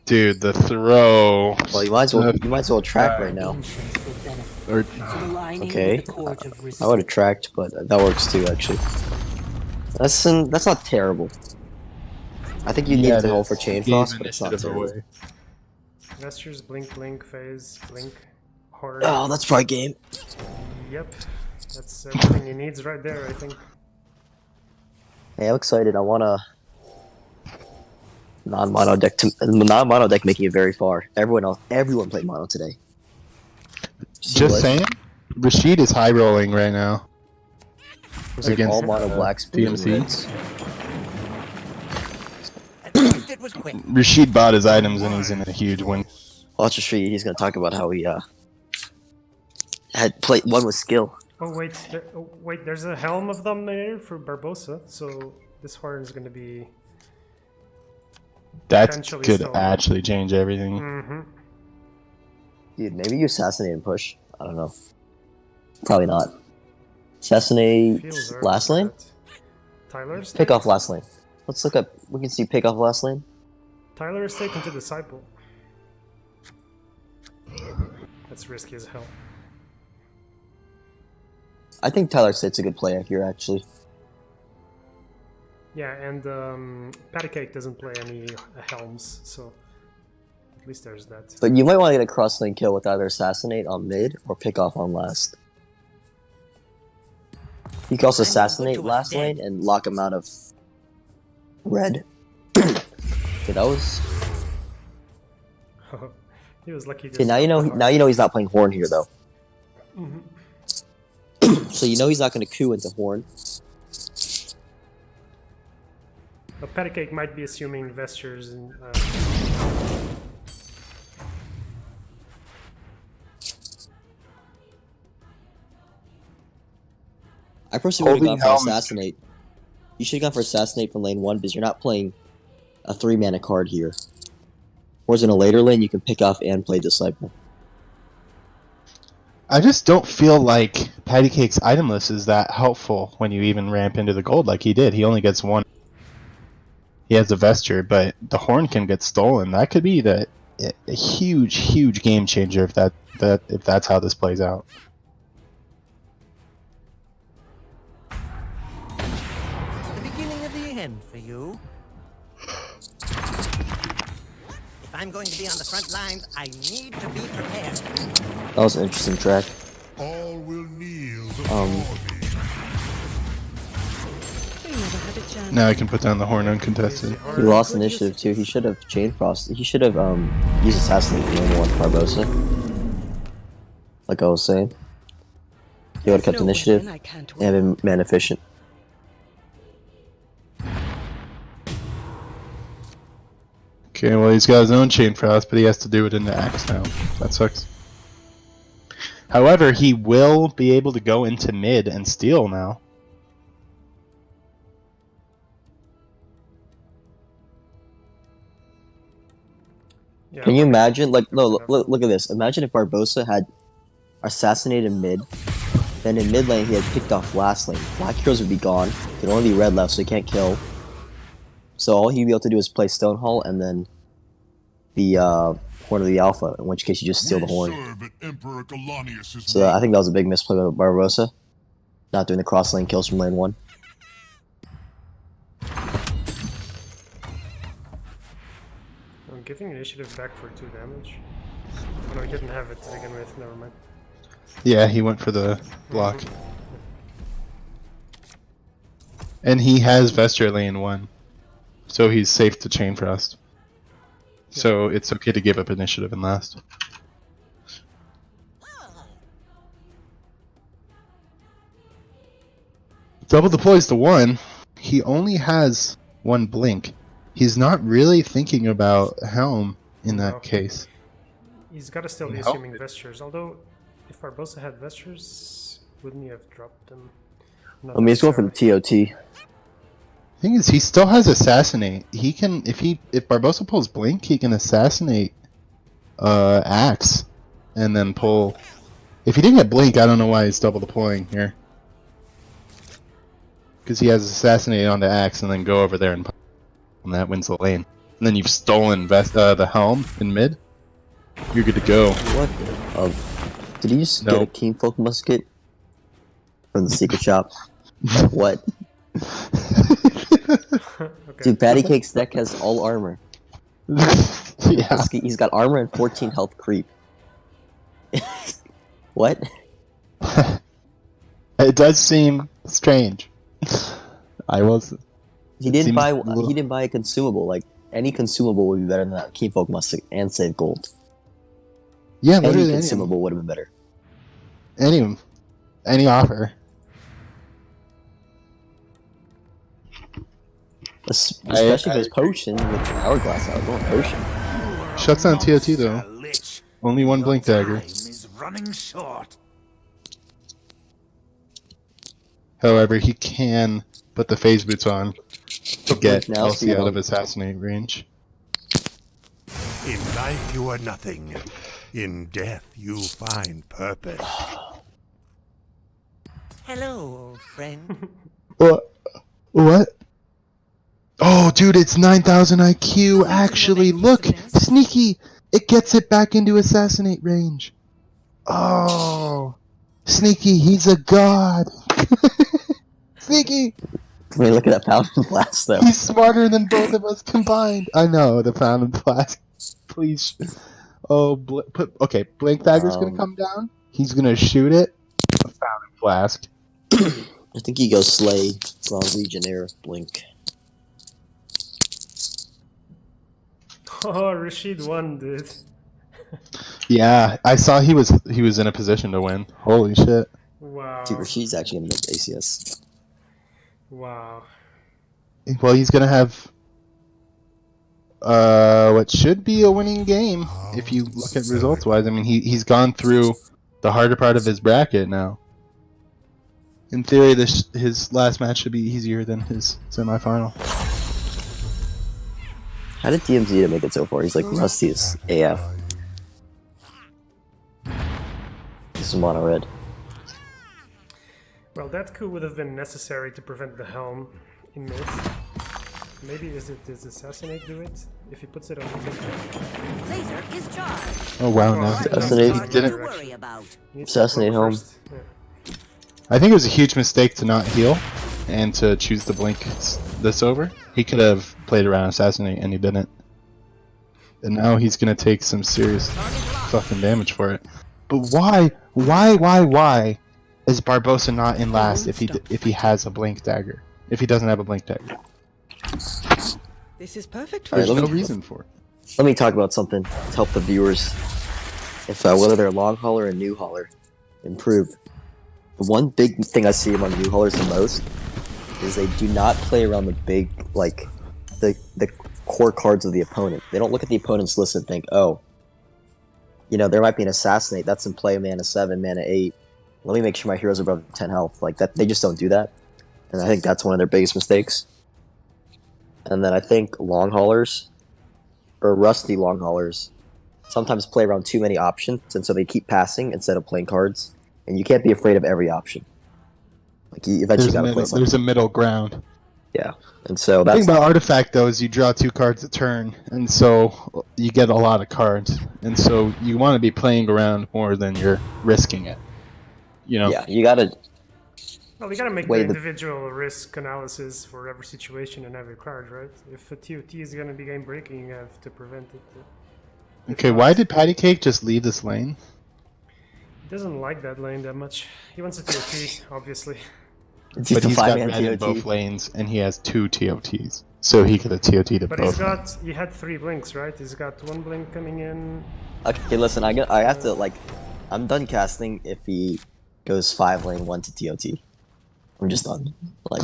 Dude, the throw. Well, you might as well track right now. Or, Okay, I would have tracked, but that works too, actually. That's not terrible. I think you need yeah, to it hold is. for Chain He gave Frost, but it's not initiative terrible. away. Vestures, blink, phase, blink, horror. Oh, that's probably game. Yep, that's everything he needs right there, I think. Hey, I'm excited. I want a non-mono deck making it very far. Everyone played mono today. Just saying, Rashid is high rolling right now. Like all mono blacks, blues, and DMC. reds. At least it was quick. Rashid bought his items and he's in a huge win. Watch the street. He's gonna talk about how he had played one with skill. Oh wait, there's a helm of Dominator for Barbosa, so this horn is gonna be. That Potentially could stolen. actually change everything. Mm-hmm. Dude, maybe you assassinate and push. I don't know. Probably not. Assassinate last lane? Tyler's Pick off last lane. Let's look up. We can see pick off last lane. Tyler is taken to Disciple. That's risky as hell. I think Tyler State's a good play here, actually. Yeah, and Patty Cake doesn't play any helms, so at least there's that. But you might want to get a cross lane kill with either assassinate on mid or pick off on last. You can also assassinate last lane and lock him out of red. Okay, that was. He was lucky. Okay, now you know he's not playing Horn here though. So you know he's not going to coup into Horn. But Patty Cake might be assuming Vestures and. I personally would have Holding gone for helmet. assassinate. You should have gone for assassinate from lane 1 because you're not playing a 3-mana card here. Whereas in a later lane, you can pick off and play Disciple. I just don't feel like Patty Cake's item list is that helpful when you even ramp into the gold like he did. He only gets one. He has a vesture, but the horn can get stolen. That could be a huge game changer if that's how this plays out. The beginning of the end for you. If I'm going to be on the front lines, I need to be prepared. That was an interesting track. All will kneel before thee. Now I can put down the horn uncontested. He lost initiative too. He should have Chain Frost. He should have used assassinate from lane 1 Barbosa. Like I was saying. He would have kept initiative and been man efficient. Okay, well he's got his own Chain Frost, but he has to do it in the axe now. That sucks. However, he will be able to go into mid and steal now. Yeah, Can you imagine? Like, no, look at this. Imagine if Barbosa had assassinated mid, then in mid lane he had picked off last lane. Black heroes would be gone. There'd only be red left, so he can't kill. So all he'd be able to do is play Stonehall and then the Horn of the Alpha, in which case you just steal the We horn. serve at Emperor Colonius's So I think that was a big misplay by Barbosa, not doing the cross lane kills from lane 1. I'm giving initiative back for 2 damage. Oh no, he didn't have it to begin with. Never mind. Yeah, he went for the block. And he has Vesture lane 1. So he's safe to Chain Frost. So it's okay to give up initiative in last. Double deploys to 1. He only has 1 blink. He's not really thinking about Helm in No. that case. He's got to still be No. assuming Vestures. Although, if Barbosa had Vestures, wouldn't he have dropped them? Not I mean, he's going for the necessarily. TOT. Thing is, he still has Assassinate. He can, if Barbosa pulls Blink, he can Assassinate Axe, and then pull. If he didn't get Blink, I don't know why he's double deploying here. Because he has Assassinate on the Axe, and then go over there and that wins the lane. And then you've stolen the Helm in mid. You're good to go. What? Did he just get a Kingfolk musket from the secret shop? What? Okay. Dude, Patty Cake's deck has all armor. Yeah. He's got armor and 14 health creep. What? It does seem strange. He didn't buy a consumable. Like any consumable would be better than that Kingfolk musket and save gold. Yeah, Any literally consumable would have been better. any offer. Especially if it's potion with hourglass out. Going potion. Shuts down TOT though. Lich. Only one Blink Dagger. Time is running short. However, he can put the phase boots on to get Now, so you LC out know. of Assassinate range. In life you are nothing. In death you find purpose. Hello, old friend. What? Oh, dude, it's 9,000 IQ. Actually, look, sneaky. It gets it back into Assassinate range. Oh, sneaky. He's a god. Sneaky. I mean, look at that Paladin Blast, though. He's smarter than both of us combined. I know the Fountain Blast. Please. Oh, okay. Blink Dagger's gonna come down. He's gonna shoot it. A Fountain Flask. I think he goes Slay, Grand Legionnaire, Blink. Oh, Rashid won, dude. Yeah, I saw he was in a position to win. Holy shit. Wow. Dude, Rashid's actually gonna make ACS. Wow. Well, he's gonna have what should be a winning game if you look at results wise. I mean, he's gone through the harder part of his bracket now. In theory, his last match should be easier than his semifinal. How did DMZ make it so far? He's like rusty as AF. This is mono red. Well, that coup would have been necessary to prevent the helm in mid. Maybe does Assassinate do it? If he puts it on the mid. Laser is charged. Oh wow, no, Assassinate. he didn't. To worry about. He needs Assassinate to go helm. first. Yeah. I think it was a huge mistake to not heal and to choose to blink this over. He could have played around Assassinate and he didn't. And now he's gonna take some serious fucking damage for it. But why is Barbosa not in last if he has a Blink Dagger? If he doesn't have a Blink Dagger? This is perfect All right, There's let no me reason for it. let me talk about something to help the viewers. If whether they're long hauler or new hauler, improve. The one big thing I see among new haulers the most is they do not play around the big, like, the core cards of the opponent. They don't look at the opponent's list and think, oh, you know, there might be an Assassinate, that's in play, mana 7, mana 8. Let me make sure my heroes are above 10 health. Like, that, they just don't do that. And I think that's one of their biggest mistakes. And then I think long haulers, or rusty long haulers, sometimes play around too many options, and so they keep passing instead of playing cards. And you can't be afraid of every option. Like, you eventually gotta play something. There's a middle ground. Yeah, and so The that's thing about Artifact though is you draw 2 cards a turn, and so you get a lot of cards, and so you want to be playing around more than you're risking it. You know. yeah. You gotta Well, we gotta make the Wait, the- individual risk analysis for every situation and every card, right? If a TOT is gonna be game breaking, you have to prevent it. If Okay, not, why did Patty Cake just leave this lane? He doesn't like that lane that much. He wants a TOT, obviously. it's But just a he's got 5-man red in both TOT. lanes, and he has 2 TOTs, so he could have TOT'd But both. he had 3 blinks, right? He's got 1 blink coming in. Okay, listen, I have to, like, I'm done casting if he goes 5 lane 1 to TOT. I'm just done. Like,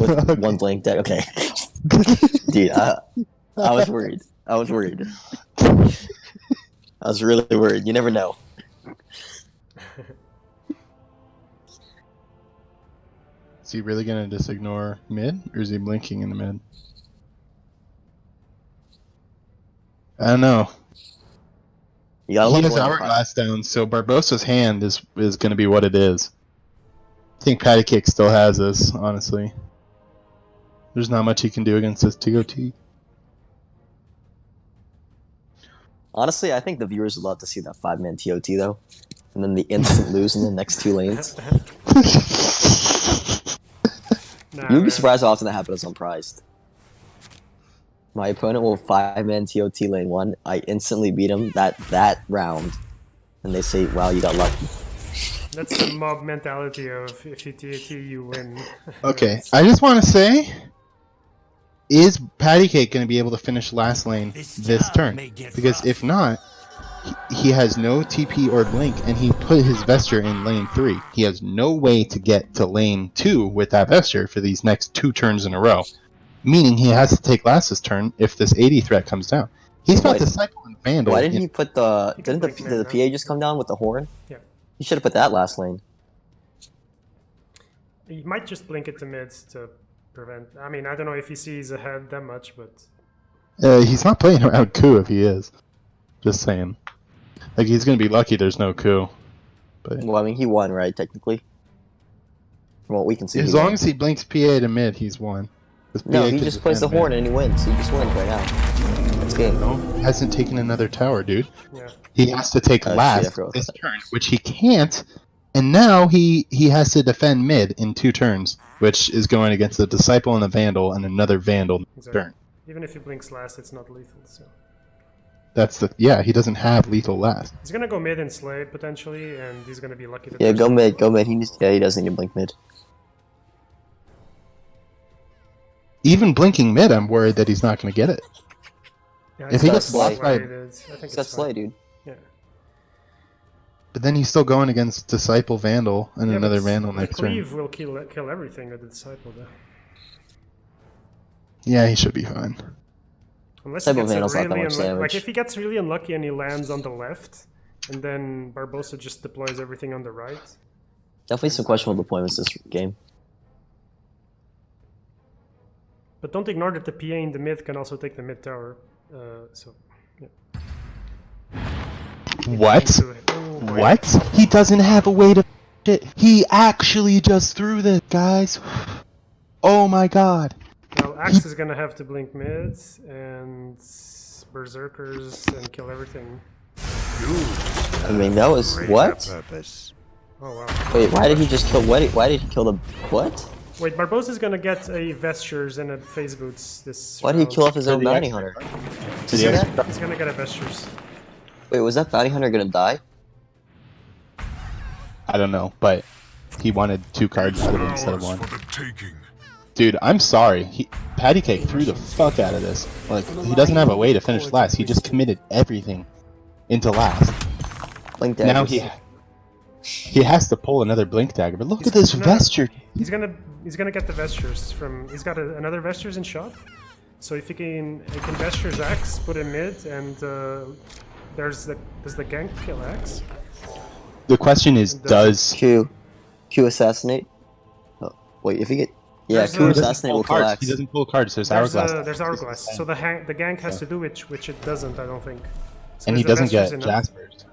with 1 blink deck. Okay. Dude, I was worried. I was worried. I was really worried. You never know. Is he really gonna just ignore mid, or is he blinking in the mid? I don't know. You gotta He look has for it. Hourglass down, so Barbosa's hand is gonna be what it is. I think Patty Cake still has this, honestly. There's not much he can do against this TOT. Honestly, I think the viewers would love to see that 5-man TOT though, and then the instant lose in the next 2 lanes. Nah, You'd be man. surprised how often that happens unprized. My opponent will 5-man TOT lane 1. I instantly beat him that round, and they say, "Wow, you got lucky." That's the mob mentality of if you TAT, you win. Okay, I just want to say, is Patty Cake going to be able to finish last lane this job turn? may get Because rough. if not, he has no TP or blink, and he put his Vesture in lane 3. He has no way to get to lane 2 with that Vesture for these next 2 turns in a row. Meaning he has to take last this turn if this 80 threat comes down. He's got Wait, Disciple and Vandal. Why didn't he put the? He can Didn't blink the mid, PA just come down with the horn? Yeah. He should have put that last lane. He might just blink it to mids to prevent. I mean, I don't know if he sees ahead that much, but He's not playing around coup if he is. Just saying. Like, he's going to be lucky there's no coup. But Well, I mean, he won, right? Technically, from what we can see. as he long won. as he blinks PA to mid, he's won. 'Cause No, PA he could just plays the defend horn mid. and he wins. He just wins right now. It's game. No, he hasn't taken another tower, dude. yeah. He has to take Oh, shit, I last forgot this that. turn, which he can't. And now he has to defend mid in 2 turns, which is going against the Disciple and the Vandal and another Vandal next Exactly. turn. Even if he blinks last, it's not lethal. So That's the he doesn't have lethal last. he's gonna go mid and slay potentially, and he's gonna be lucky. That Yeah, there's go no- mid, go mid. He doesn't need to blink mid. Even blinking mid, I'm worried that he's not going to get it. Yeah, If he it's gets not blocked by- slay, I think He's it's got fine. slay, dude. Yeah. But then he's still going against Disciple Vandal and Yeah, another but Vandal the next turn. cleave will kill everything with the disciple though. Yeah, he should be fine. Unless Disciple he gets it Vandal's not that really much unlucky. Like damage. if he gets really unlucky and he lands on the left, and then Barbosa just deploys everything on the right. Definitely some questionable deployments this game. But don't ignore that the PA in the mid can also take the mid tower. So yeah. What? Into it. Oh, boy. What? He doesn't have a way to it. He actually just threw this, guys. Oh my god. Well, Axe is gonna have to blink mid and berserkers and kill everything. I mean, that was Greater what? purpose. Oh wow. Wait, why did he just kill? Why did he kill the what? Wait, Barbosa's gonna get a Vestures and a Phase Boots this Why did he round. kill off his For own the bounty expert. hunter? For Did the you see expert. that? He's gonna get a Vestures. Wait, was that bounty hunter gonna die? I don't know, but he wanted 2 cards out of it instead of 1. Dude, I'm sorry. Patty Cake threw the fuck out of this. Like, he doesn't have a way to finish last. He just committed everything into last. Blink Now daggers. he has to pull another Blink Dagger. But look at this No, Vesture. He's gonna get the Vestures from. He's got another Vestures in shop. So if he can Vestures Axe, put him mid, and does the gank kill Axe? The question is, does Q assassinate. Oh, wait, if he get There's Q a- assassinate will kill cards? Axe. He doesn't pull cards. There's There's Hourglass. there's Hourglass. So the gank has to do it, which it doesn't. I don't think. So And is he the doesn't Vestures get enough? Jaspers.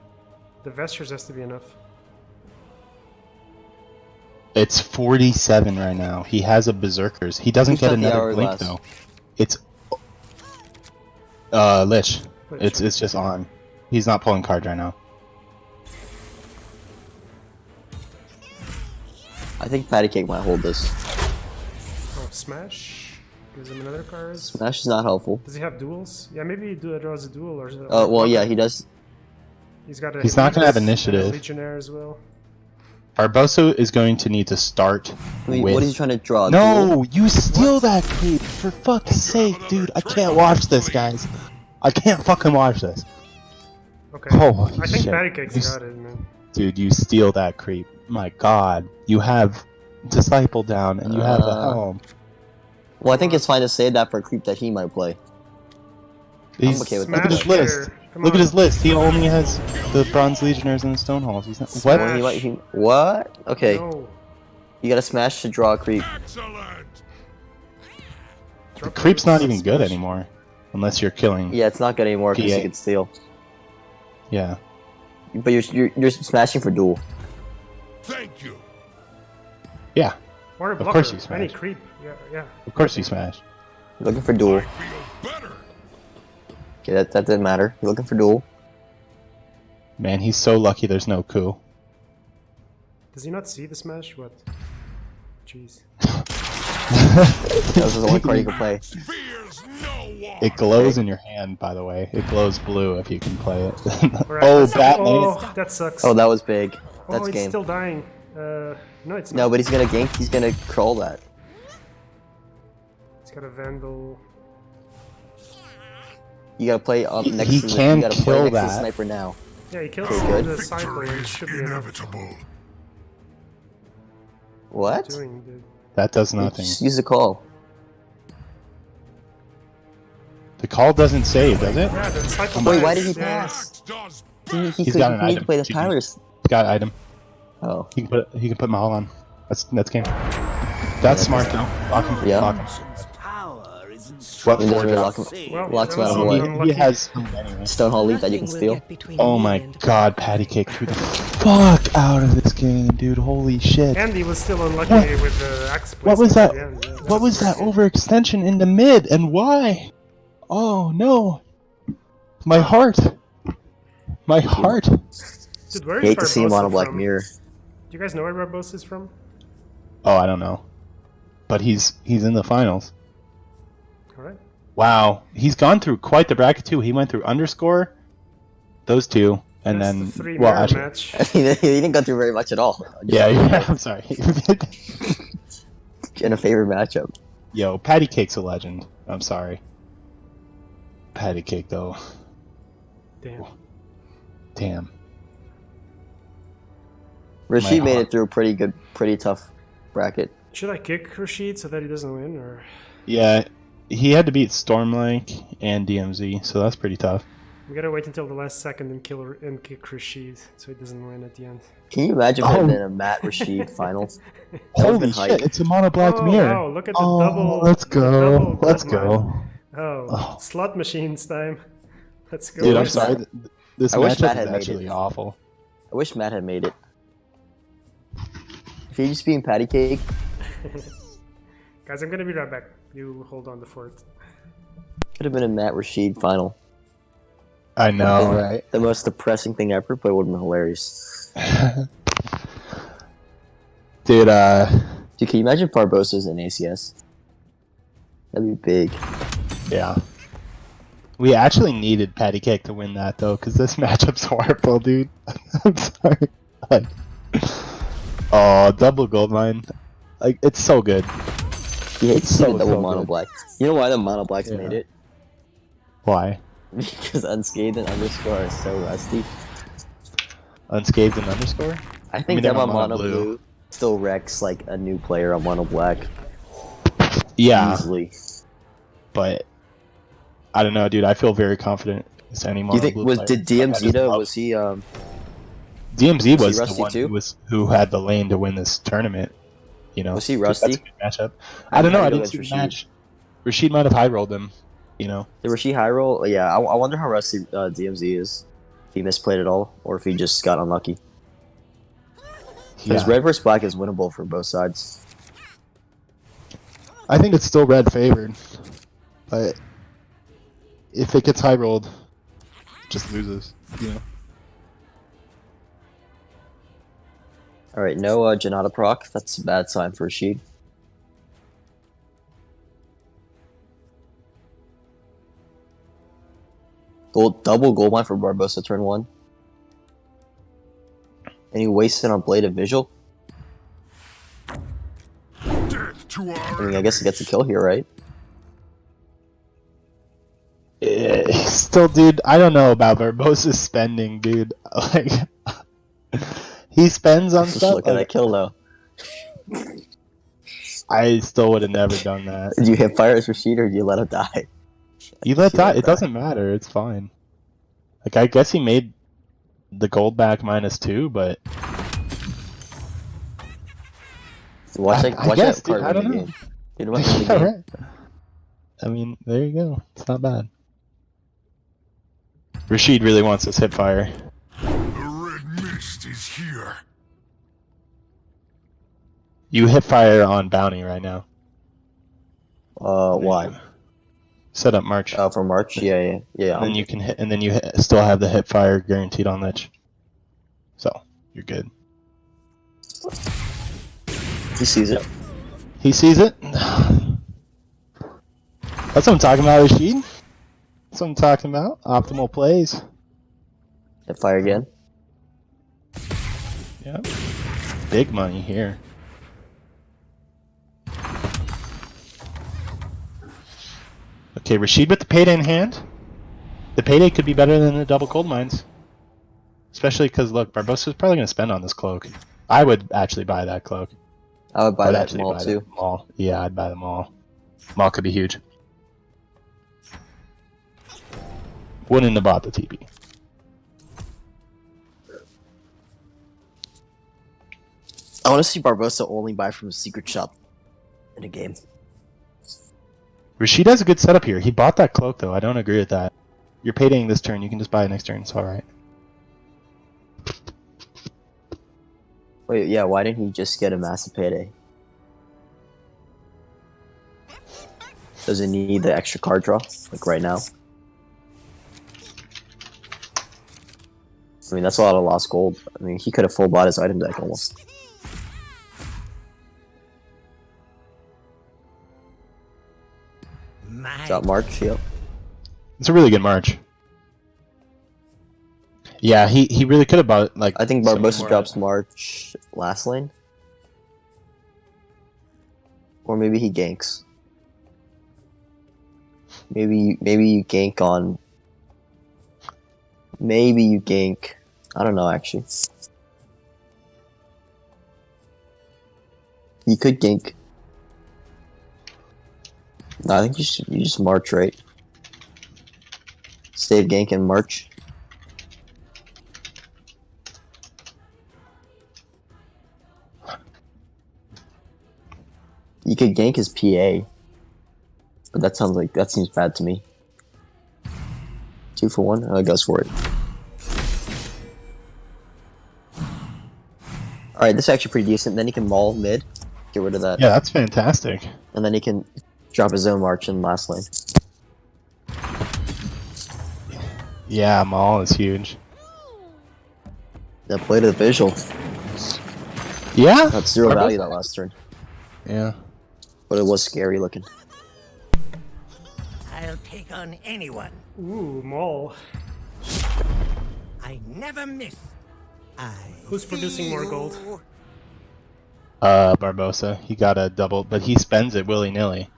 The Vestures has to be enough. It's 47 right now. He has a Berserkers. He doesn't Who's get got the another Blink Hourglass? though. It's Lich. Lich. It's just on. He's not pulling cards right now. I think Patty Cake might hold this. Oh, Smash gives him another card. Smash is not helpful. Does he have duels? Yeah, maybe he draws a duel or. Oh well, yeah, he does. He's got a. He's not gonna have and a initiative. Legionnaire as well. Barbosa is going to need to start Wait, with... what is he trying to draw? A duel? No, you steal that creep! For fuck's sake, dude! I can't watch this, guys. I can't fucking watch this. Okay. Holy I think shit. Patty Cake's You got it, man. Dude, you steal that creep. My god. You have Disciple down and you have a helm. Well, I think it's fine to save that for a creep that he might play. He's, okay with look at Smash his list. here. Come Look on. at his list. He only has the Bronze Legionnaires and the Stone Halls. He's not, what? Well, what? Okay. No. You gotta smash to draw a creep. Excellent! The creep's not even good anymore. Unless you're killing. Yeah, it's not good anymore because PA. you can steal. Yeah. But you're smashing for duel. Thank you! Yeah. Or a Of blocker. course you smash. Any creep. Yeah, yeah. Of course you smash. You're looking for duel. I feel better! Okay, that didn't matter. You're looking for duel. Man, he's so lucky there's no coup. Does he not see the smash? What? Jeez. That was the only card you could play. Fears no one! It glows in your hand, by the way. It glows blue if you can play it. Alright, Oh, that's- Batman. Oh, that sucks. Oh, that was big. That's it's game. still dying. No, it's not. No, but he's gonna gank. He's gonna crawl that. He's got a Vandal. You gotta play up He- next he to the. can You gotta play kill next to the that. sniper now. Yeah, he kills Okay, good. the cycle and it should be enough. Inevitable. What? Doing, dude. That does nothing. Just use the call. The call doesn't save, does it? Yeah, the cycle. Wait, dies. why did he Yeah. pass? Does He He's got an need to item. play the GG. Tyler's. Got item. Oh, He can put Mahal on. That's game. That's smart though. Lock him. Yeah. Lock him. Power isn't What strong He doesn't really enough lock to him. save. Well, Locks that was him out of the way. unlucky. He has anyway. Stone Hall Leap that you can Nothing will steal. get between Oh me my and god, patty cake threw the fuck out of this game, dude. Holy shit. And he was still unlucky What? with the axe What was placement that? at the end. Yeah, What was that overextension into mid and why? Oh no. My heart. My heart. Dude, where is Hate to see him on a Barbosa black from? mirror. Do you guys know where Barbosa is from? Oh, I don't know. But he's in the finals. Alright. Wow. He's gone through quite the bracket too. He went through underscore, those two, and That's then the three well mirror actually match. he didn't go through very much at all. yeah, I'm sorry. In a favorite matchup. Yo, patty cake's a legend. I'm sorry. Patty cake though. Damn. Damn. Rashid My made heart. it through a pretty tough bracket. Should I kick Rashid so that he doesn't win, or Yeah, he had to beat Stormlink and DMZ, so that's pretty tough. we gotta wait until the last second and kick Rashid so he doesn't win at the end? Can you imagine if it Oh. had been a Matt Rashid final? Holy been shit, hype. it's a mono black Oh, mirror. wow, look at the Oh, double. let's the go. double Let's gold go. Oh, Oh. slot machines time. Let's go. Dude, I'm wish sorry. Matt- This I wish matchup Matt is had made actually it. awful. I wish Matt had made it. If he just being patty cake, Guys, I'm gonna be right back. You hold on the fort. could have been a Matt Rashid final. I know, Been right? The most depressing thing ever, but it would have been hilarious. Dude, Dude, can you imagine Barbosa's in ACS? That'd be big. yeah. We actually needed Patty Cake to win that though, because this matchup's horrible, dude. I'm sorry. Like, oh, double gold mine. Like, it's so good. Yeah, it's so double so mono good. black. You know why the mono blacks Yeah. made it? Why? Because unscathed and underscore are so rusty. Unscathed and underscore? I think they're them on on mono mono blue. blue. Still wrecks like a new player on mono black Yeah, easily. but I don't know, dude. I feel very confident as any Do you mono think blue was player. did Like, I DMZ just though? love- Was he DMZ was he was the rusty one too? who had the lane to win this tournament. You know, Was he so rusty? That's a good matchup. I don't know. I How didn't did see he the go against match. Rashid might have high rolled him. You know, the Rashid high roll? Yeah, I wonder how rusty DMZ is. If he misplayed at all, or if he just got unlucky. Because yeah. red versus black is winnable for both sides. I think it's still red favored, but if it gets high rolled, it just loses. You know. All right, no Janata proc. That's a bad sign for Rashid. Double gold mine for Barbosa turn 1. And he wasted on Blade of Vigil. Death to our I mean, I guess he gets a kill here, right? Still, dude, I don't know about Barbosa's spending, dude. Like, he spends on Just stuff. look at that Like, kill though. I still would have never done that. Did you hit fire as Rashid or do you let him die? You let You that. let It that. doesn't matter. It's fine. Like I guess he made the gold back -2, but Watch I that guess, card dude, I win the don't know. game. You know what? Win the Yeah, game. right. I mean, there you go. It's not bad. Rashid really wants this hip fire. The red mist is here. You hip fire on bounty right now. Why? Set up March. For March? Yeah. And then you can hit, and then you still have the hip fire guaranteed on Lich. So you're good. He sees it. He sees it. That's what I'm talking about, Rashid. That's what I'm talking about. Optimal plays. Hit fire again. Yep. Big money here. Okay, Rashid with the payday in hand. The payday could be better than the double gold mines. Especially because, look, Barbossa's probably going to spend on this cloak. I would actually buy that cloak. I would buy I'd that actually mall buy too. that mall. Yeah, I'd buy them all. Mall could be huge. Wouldn't have bought the TP. I want to see Barbossa only buy from a secret shop in a game. Rashid has a good setup here. He bought that cloak, though. I don't agree with that. You're paydaying this turn. You can just buy it next turn. It's alright. Wait, yeah, why didn't he just get a massive payday? Does it need the extra card draw? Like right now? I mean, that's a lot of lost gold. I mean, he could have full bought his item deck almost. Drop March, yep. It's a really good March. Yeah, he really could have bought, like... I think some Barbossa more- drops March last lane. Or maybe he ganks. Maybe you gank on... Maybe you gank... I don't know, actually. You could gank. No, I think you just March, right? Save gank and March. You could gank his PA. But that seems bad to me. 2 for 1? I goes for it. Alright, this is actually pretty decent. Then he can maul mid. Get rid of that. Yeah, that's fantastic. And then he can drop his own March in last lane. Yeah, Maul is huge. That play to the visual. Yeah? That's 0 Barbossa- value that last turn. Yeah. But it was scary looking. I'll take on anyone. Ooh, Maul. I never miss. I Who's producing more gold? feel- Barbossa. He got a double, but he spends it willy-nilly.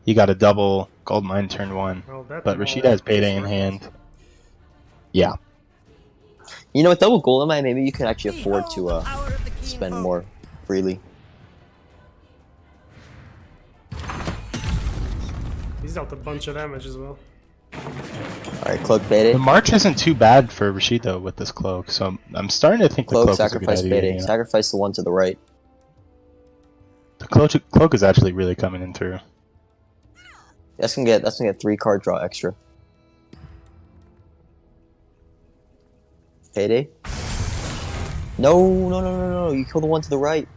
He got a double gold mine turn 1. Well, that But Maul Rashid has payday in is hand. Yeah. You know, with double gold mine, maybe you can actually afford Behold to the power of the king spend vote. more freely. He's dealt a bunch of damage as well. Alright, cloak payday. The March isn't too bad for Rashid, though, with this cloak. So I'm starting to think the Cloak, cloak is a good sacrifice idea. payday. You know? Sacrifice the one to the right. The cloak is actually really coming in through. That's gonna get 3 card draw extra. Payday? No. You kill the one to the right.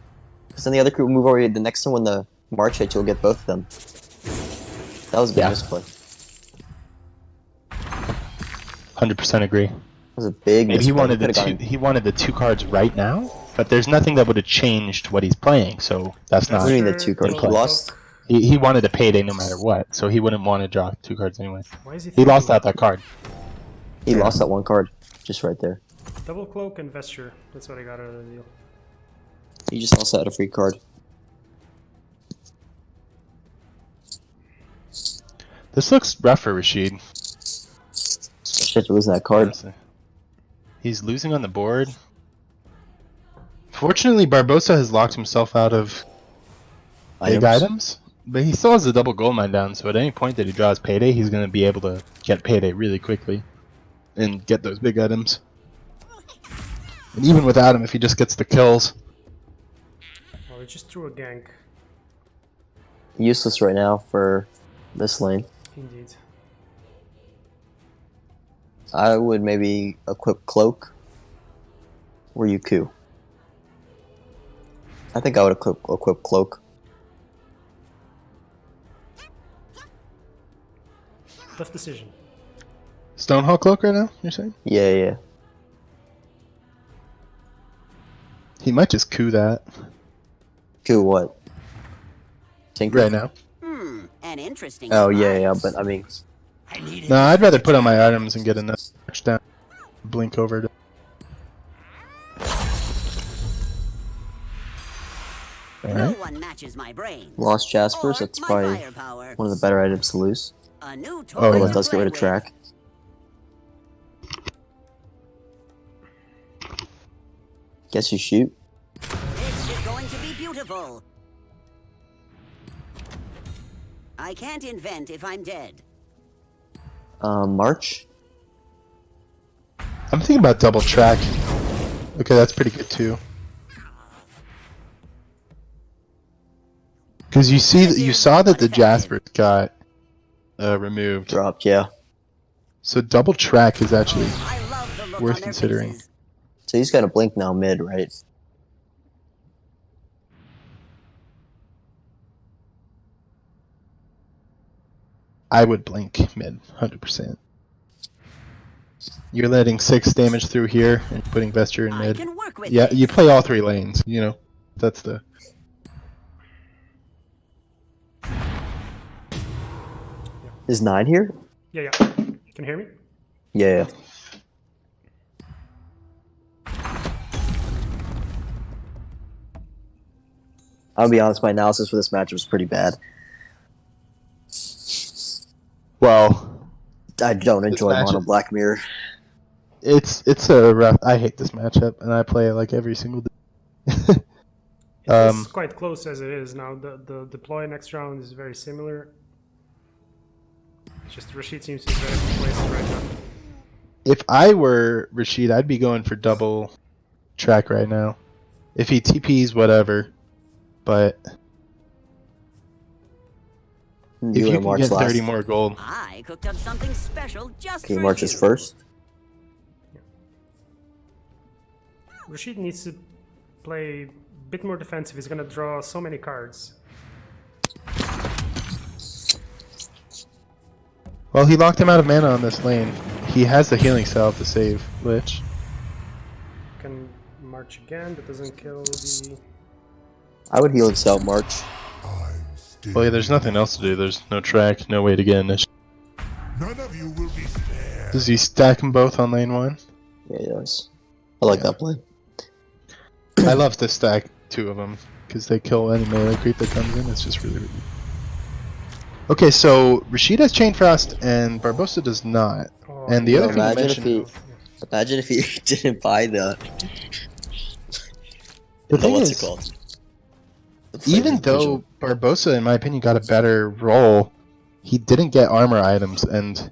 Because then the other crew will move over. The next time when the March hits, you'll get both of them. That was a good misplay. 100% agree. That was a big Maybe he misplay. wanted Could've gotten- he wanted the 2 cards right now, but there's nothing that would have changed what he's playing. So that's What not. do you mean the 2 cards? Good He play. lost. He wanted a payday no matter what, so he wouldn't want to draw 2 cards anyway. Why is he He lost thinking out that card. He lost that 1 card. Just right there. Double cloak and vesture. That's what I got out of the deal. He just also had a free card. This looks rough for Rashid. Shit, losing that card. Honestly. He's losing on the board. Fortunately, Barbossa has locked himself out of big items. But he still has the double gold mine down, so at any point that he draws payday, he's going to be able to get payday really quickly and get those big items. And even without him, if he just gets the kills. Well, we just threw a gank. Useless right now for this lane. Indeed. I would maybe equip Cloak. Or you Q. I think I would equip Cloak. Tough decision. Stonehall Cloak right now, you're saying? Yeah. He might just coup that. Q what? Tinker? Right now. An interesting. Oh, yeah, but I mean... I need No, I'd rather put on my items and get a touchdown. Blink over to... No Alright. one matches my brain. Lost Jaspers, Or that's my probably firepower. one of the better items to lose. A new toy Oh, Although yeah. it does get rid of to play track. Guess you shoot. with. This is going to be beautiful. I can't invent if I'm dead. March? I'm thinking about double track. Okay, that's pretty good too. Because you saw that the Jaspers got removed. Dropped, yeah. So double track is actually I love the look worth on their considering. faces. So he's got a blink now mid, right? I would blink mid, 100%. You're letting 6 damage through here and putting Vesture in I mid. can work with Yeah, this. you play all 3 lanes, you know. That's the... Is 9 here? Yeah. Can you hear me? Yeah. I'll be honest, my analysis for this matchup was pretty bad. Well, I don't enjoy matchup- Mono Black Mirror. it's a rough... I hate this matchup, and I play it like every single day. It's quite close as it is now. The deploy next round is very similar. It's just Rashid seems to be better placed right now. If I were Rashid, I'd be going for double track right now. If he TPs, whatever. But if You you and can March get last. 30 more gold, I cooked up something special just Okay, for March is you. first. Rashid needs to play a bit more defensive. He's gonna draw so many cards. well, he locked him out of mana on this lane. He has the healing salve to save Lich. Can march again, that doesn't kill the... I would heal himself, March. Well, yeah, there's nothing else to do. There's no track, no way to get initiative. None of you will be spared. Does he stack them both on lane 1? Yeah, he does. I like that play. I love to stack 2 of them because they kill any melee creep that comes in. It's just really. Okay, so Rashid has Chain Frost and Barbosa does not. Oh, And the yeah. other thing you Imagine if mentioned, he, imagine if he didn't buy the the thing what's is, it called? The even Flagrant though Vision. Barbosa, in my opinion, got a better role, he didn't get armor items. And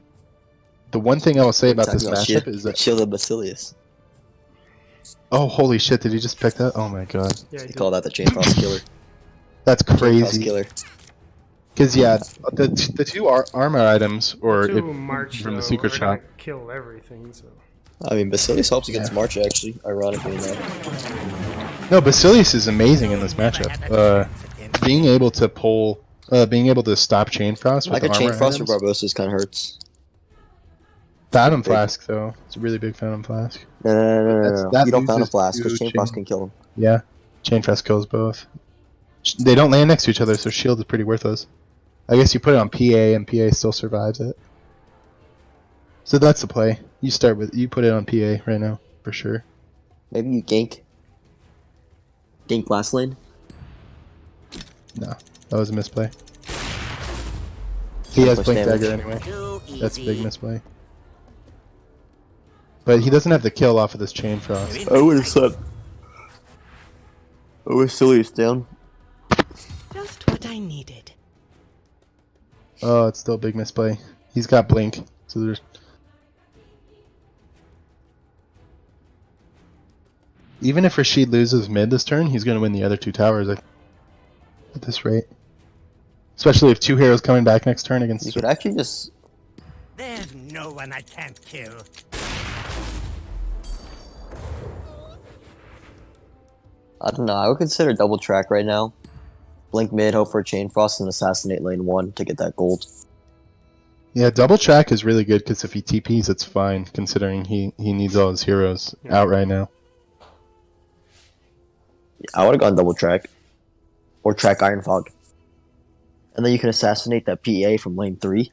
the one thing I will say about Talking this about matchup is that Shield of Basilius. oh holy shit, did he just pick that? Oh my god, Yeah, he They did. call that the Chain Frost Killer. that's Chain Frost crazy. Killer. Because yeah, the 2 armor items, or Two if, march from the though, secret are shop. gonna kill everything. So I mean, Basilius helps against Yeah. March, actually, ironically enough. No, Basilius is amazing in this matchup. Being able to pull, being able to stop Chain Frost with Like a Chain armor Frost for items. Barbosa's kind of hurts. Phantom Big. Flask though, it's a really big Phantom Flask. No. That You don't found a loses flask, because to Chain Frost Chain- can kill him. Yeah, Chain Frost kills both. They don't land next to each other, so shield is pretty worthless. I guess you put it on PA, and PA still survives it. So that's the play. You put it on PA right now for sure. Maybe you gank. Gank last lane? No, that was a misplay. He has Push Blink damage. Dagger anyway. Too easy. That's a big misplay. But he doesn't have the kill off of this Chain Frost. I would have said. I wish Basilius down. Just what I needed. Oh, it's still a big misplay. He's got blink, so there's. Even if Rashid loses mid this turn, he's going to win the other 2 towers at this rate. Especially if 2 heroes coming back next turn against. You could actually just. There's no one I can't kill. I don't know. I would consider double track right now. Blink mid, hope for a chain frost, and assassinate lane 1 to get that gold. Yeah, double track is really good because if he TPs, it's fine considering he needs all his heroes out right now. I would have gone double track. Or track Iron Fog. And then you can assassinate that PA from lane 3.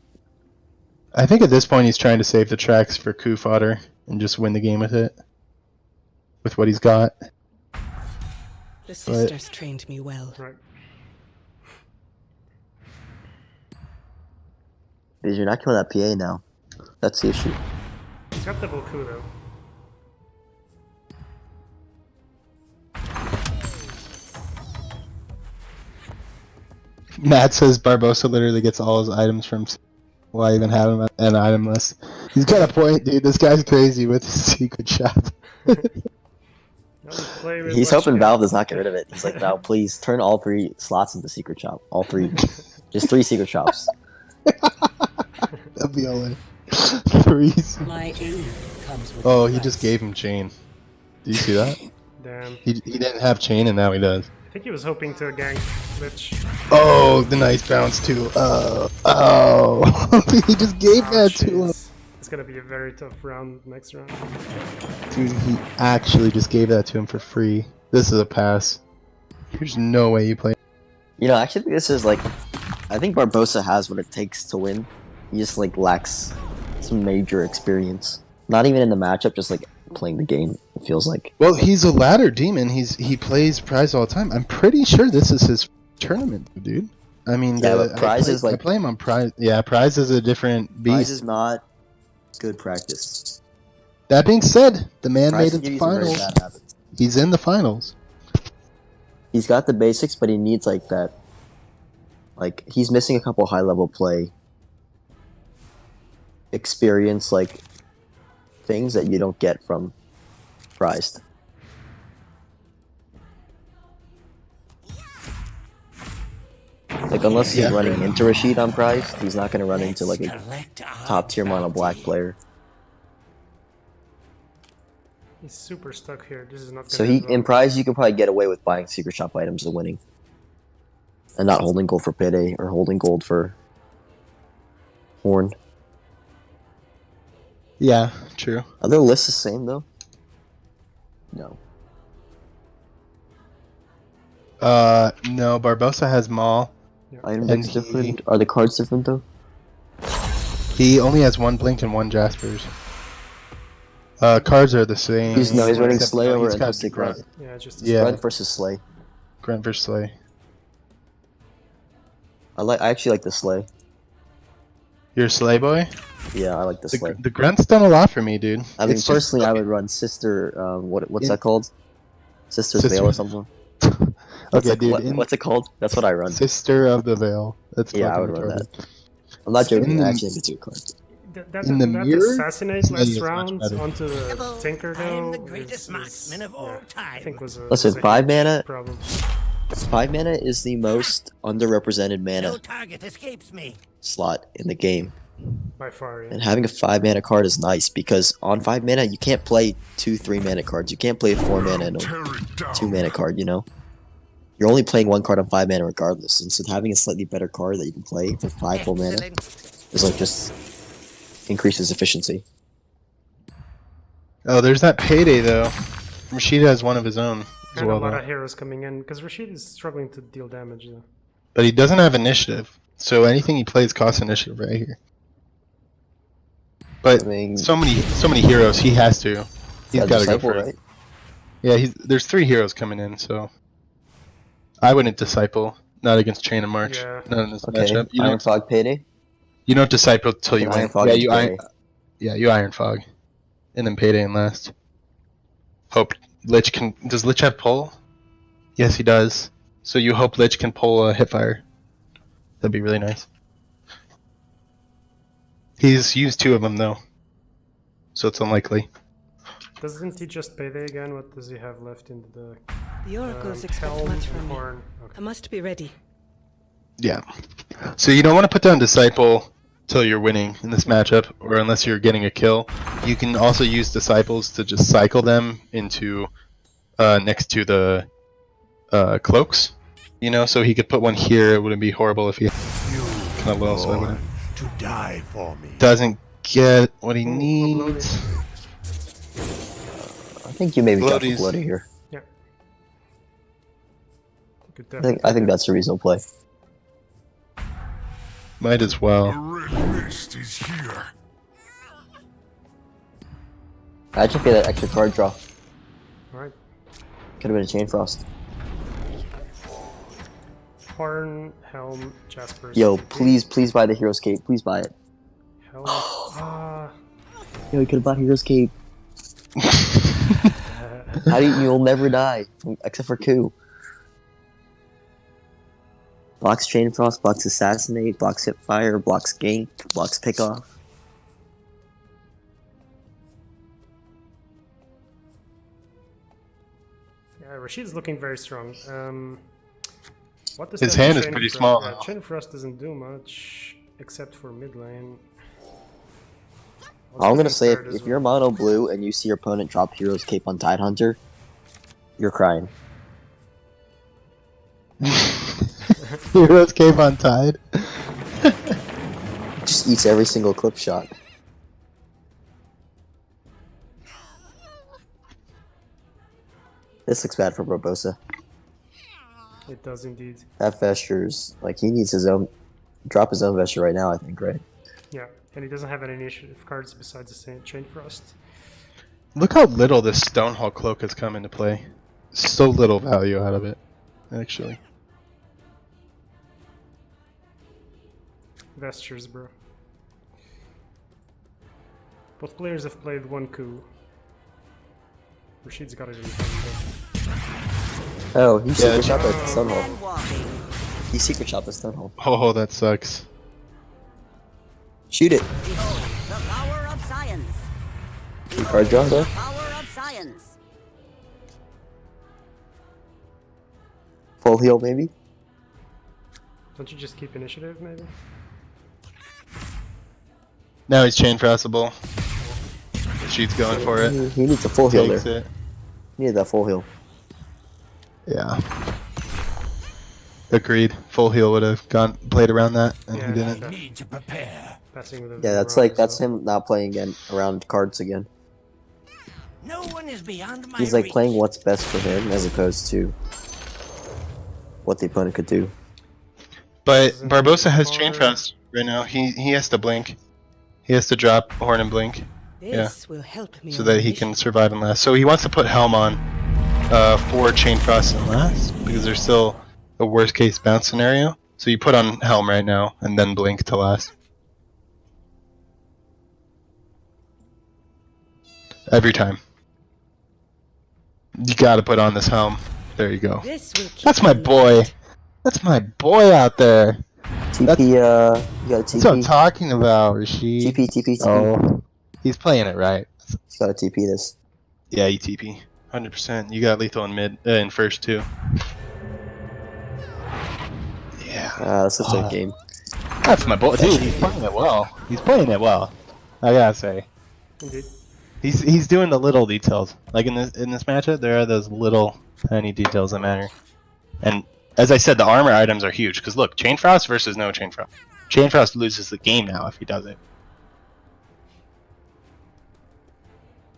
I think at this point he's trying to save the tracks for coup fodder and just win the game with it. With what he's got. The sisters trained me well. Right. Because you're not killing that PA now. That's the issue. He's got double coup though. Matt says Barbosa literally gets all his items from. Well, I even have him an item list. He's got a point, dude. This guy's crazy with his secret shop. He's hoping Valve does not get rid of it. He's like, Valve, please turn all 3 slots into secret shop. All 3. Just 3 secret shops. That'd be all in. 3. My aim comes with Oh, he just gave him chain. Did you see that? Damn. He didn't have chain and now he does. I think he was hoping to gank Lich. Oh, the nice bounce too. Oh, he just gave that to him. It's gonna be a very tough round next round. Dude, he actually just gave that to him for free. This is a pass. There's no way you play. You know, actually, this is like, I think Barbosa has what it takes to win. He just like lacks some major experience. Not even in the matchup, just like playing the game. It feels like. Well, he's a ladder demon. He plays Prize all the time. I'm pretty sure this is his tournament, dude. I mean, Yeah, but Prize is like. I play him on Prize. Yeah, Prize is a different beast. Prize is not good practice. That being said, the man Prize made can give it you to some very finals. bad habits. He's in the finals. He's got the basics, but he needs like that. Like he's missing a couple high level play experience, like things that you don't get from Prized. Like unless he's running into Rashid on Prized, he's not going to run into like a top tier mono black player. He's super stuck here. This is not. So in Prize, you can probably get away with buying secret shop items and winning, and not holding gold for payday or holding gold for Horn. Yeah, true. Are their lists the same though? No. No. Barbosa has Maul. Item And deck's different. Are the cards different though? He only has 1 Blink and 1 Jaspers. Cards are the same. He's running except Slay over he's got Entrusted Grunt. Yeah, just Yeah. Grunt versus Slay. Grunt versus Slay. I actually like the Slay. You're a Slay boy? Yeah, I like the Slay. The Grunt's done a lot for me, dude. I mean, It's just- personally, I would run Sister. What's In- that called? Sister's Sister- Veil or something. Okay, dude. What's it called? That's what I run. Sister of the Veil. That's Yeah, I fucking would run retarded. that. I'm not joking. In the- I actually think it's a good card. In the that mirror, assassinate Slay last is much round better. onto the Hello, Tinker I am though. the greatest marksman of all I think time. was a Listen, was a 5 huge mana. problem. 5 mana is the most underrepresented No mana target escapes me. slot in the game, By far, yeah. and having a 5 mana card is nice because on 5 mana you can't play 2 3 mana cards. You can't play a 4 mana and a 2 mana card. You know, you're only playing 1 card on 5 mana regardless, and so having a slightly better card that you can play for 5 full mana Excellent. is like just increases efficiency. Oh, there's that Payday, though. Rashid has one of his own as And well, a lot though. of heroes coming in because Rashid is struggling to deal damage though. But he doesn't have initiative, so anything he plays costs initiative right here. But I mean, so many heroes, he has to. He's yeah, got to go Disciple, for it. right? Yeah, there's 3 heroes coming in, so I wouldn't disciple. Not against Chain of March. Yeah. Not in this Okay, matchup. Iron Fog Payday. You don't disciple till you Iron win. Fog Yeah, is you Payday. you Iron Fog, and then Payday in last. Hope Lich can. Does Lich have pull? Yes, he does. So you hope Lich can pull a Hitfire. That'd be really nice. He's used 2 of them though, so it's unlikely. Doesn't he just payday again? What does he have left in the deck? The oracles expect helm much and from me. horn. Okay. I must be ready. Yeah. So you don't want to put down Disciple till you're winning in this matchup, or unless you're getting a kill. You can also use Disciples to just cycle them into next to the cloaks. You know, so he could put one here. It wouldn't be horrible if he You kind of low, so I born wouldn't. to die for me. Doesn't get what he Ooh, needs. I think you maybe drop a Bloodies. bloody here. Yeah. Could I think that's a reasonable play. Might as well. red mist is here. I actually feel that extra card draw. Alright. Could have been a Chain Frost. Horn, helm, Jasper's. Yo, please buy the Hero's Cape. Please buy it. Helm. Yo, you could have bought Hero's Cape. How do you'll never die, except for Coup. Blocks Chain Frost, blocks Assassinate, blocks Hip Fire, blocks Gank, blocks Pick Off. Yeah, Rashid's looking very strong. What does His that do? hand is Chain pretty Frost? small, Yeah, though. Chain Frost doesn't do much except for mid lane. I'm gonna say Third as if well. you're mono blue and you see your opponent drop Hero's Cape on Tidehunter, you're crying. Heroes Cape on Tide. Just eats every single clip shot. This looks bad for Barbosa. It does indeed. That Vesture's like he needs his own drop his own Vesture right now, I think, right? Yeah, and he doesn't have any initiative cards besides the Chain Frost. Look how little this Stonehall Cloak has come into play. So little value out of it, actually. Vestures, bro. Both players have played one coup. Rashid's got it in front. Oh, he secret Yeah, shot the Stonehall. And walking. He secret shot the Stonehall. Oh, that sucks. Shoot it. Behold, the power of science. You card draw The there? power of science. Full heal maybe? Don't you just keep initiative, maybe? Now he's chain frostable. She's going for it. He needs a full heal Takes there. it. He needs that full heal. Yeah. Agreed. Full heal would have played around that, and Yeah, he didn't. sure. Need to prepare. Passing with a Yeah, that's Varroa like that's as well. him not playing again around cards again. No one is beyond my He's like reach. playing what's best for him as opposed to what the opponent could do. But Doesn't Barbosa has require- chain frost right now. He has to blink. He has to drop Horn and blink This will help me so on that my he mission. can survive in last. So he wants to put Helm on for chain frost in last because there's still a worst case bounce scenario. So you put on Helm right now and then blink to last. Every time. You gotta put on this Helm. There you go. This will keep That's my me boy. That's my boy out there. TP, you got a That's what I'm TP. talking about, Rashid. TP. Oh, he's playing it right. He's got a TP this. Yeah, ETP. 100%. You got lethal in mid, in first too. Yeah. This looks like a game. That's my boy. Dude, he's playing it well. He's playing it well. I gotta say. Indeed. He's doing the little details. Like in this matchup, there are those little tiny details that matter. And as I said, the armor items are huge. Because look, Chain Frost versus no Chain Frost. Chain Frost loses the game now if he does it.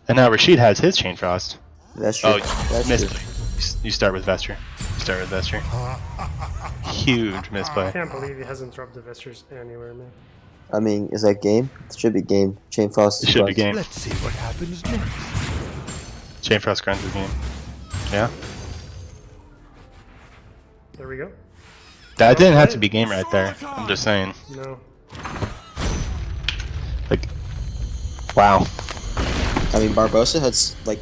And now Rashid has his Chain Frost. That's true. Oh, That's misplay. true. You start with Vesture. You start with Vesture. Huge I misplay. can't believe he hasn't dropped the Vestures anywhere, man. I mean, is that game? It should be game. Chain Frost. It should be Frost. game. Let's see what happens next. Chain Frost grinds the game. Yeah. There we go. That didn't have to be game right there. I'm just saying. No. Like, wow. I mean, Barbosa has like.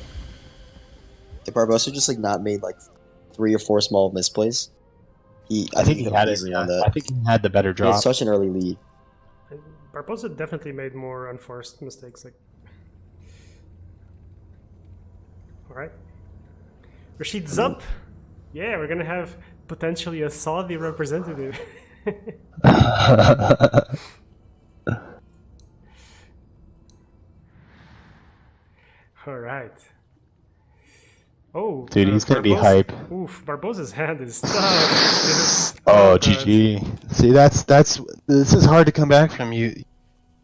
If Barbosa just like not made like 3 or 4 small misplays, I think he he could had have it. easily won I that. think he had the better He had drop. such an early lead. Barbosa definitely made more unforced mistakes. Like, all right, Rashid's up. Yeah, we're gonna have potentially a Saudi representative. All right. Oh, Dude, he's gonna be Barbosa- hype. Oof, Barbosa's hand is tough. Oh, GG. See, this is hard to come back from. You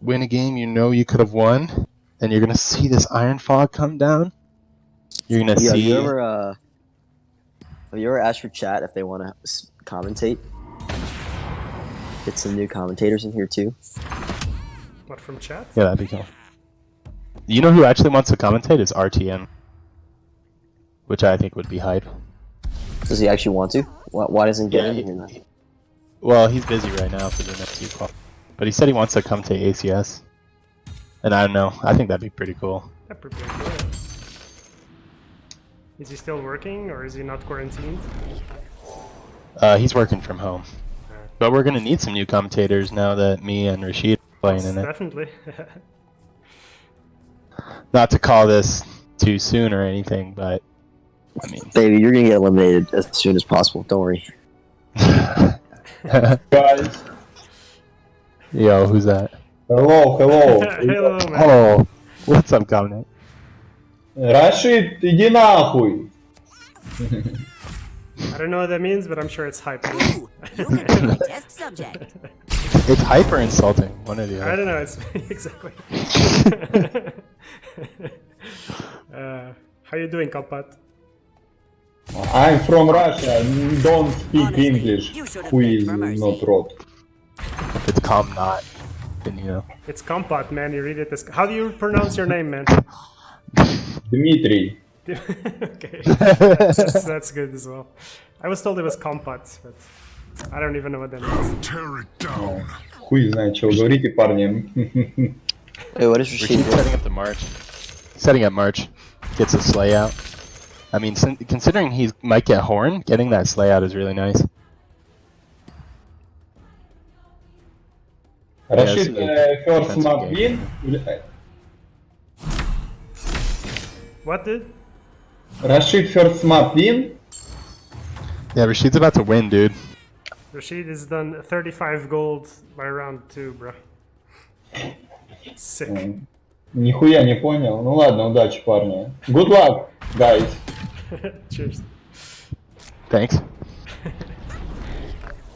win a game you know you could have won, and you're gonna see this iron fog come down. You're gonna Yeah, see. have you ever asked your chat if they want to commentate? Get some new commentators in here too. What, from chat? Yeah, that'd be cool. You know who actually wants to commentate is RTM, which I think would be hype. Does he actually want to? Why doesn't he get Yeah, in here now? Well, he's busy right now for the next few calls, but he said he wants to come to ACS, and I don't know. I think that'd be pretty cool. That'd be pretty cool. Yeah. Is he still working, or is he not quarantined? He's working from home, but we're gonna need some new commentators now that me and Rashid are playing in it. Definitely. Not to call this too soon or anything, but I mean, Baby, you're gonna get eliminated as soon as possible. Don't worry. Guys, yo, who's that? hello. Hello, man. Oh, what's up, Governor? Rashid, иди нахуй. I don't know what that means, but I'm sure it's hype. Ooh, you can be my test subject. It's hyper insulting. One or the I other. don't know. It's exactly. How you doing, Kampat? I'm from Russia. Don't speak Honestly, English. you should have Who begged is for mercy. not rot? If it's calm, not, then you know. It's Kampat, man. You read it as. How do you pronounce your name, man? Dmitry. Okay, that's good as well. I was told it was Kampat, but I don't even know what that means. Tear it down. Хуй знает, что вы говорите, парни. Hey, what is Rashid Rashid's doing? setting up the march. Setting up march. Gets a sleigh out. I mean, considering he might get horn, getting that sleigh out is really nice. Rashid, first defensive map game. win. What, dude? Rashid, first map win. Yeah, Rashid's about to win, dude. Rashid has done 35 gold by round 2, bro. Sick. Нихуя не понял. Ну ладно, удачи, парни. Good luck, guys. Cheers. Thanks.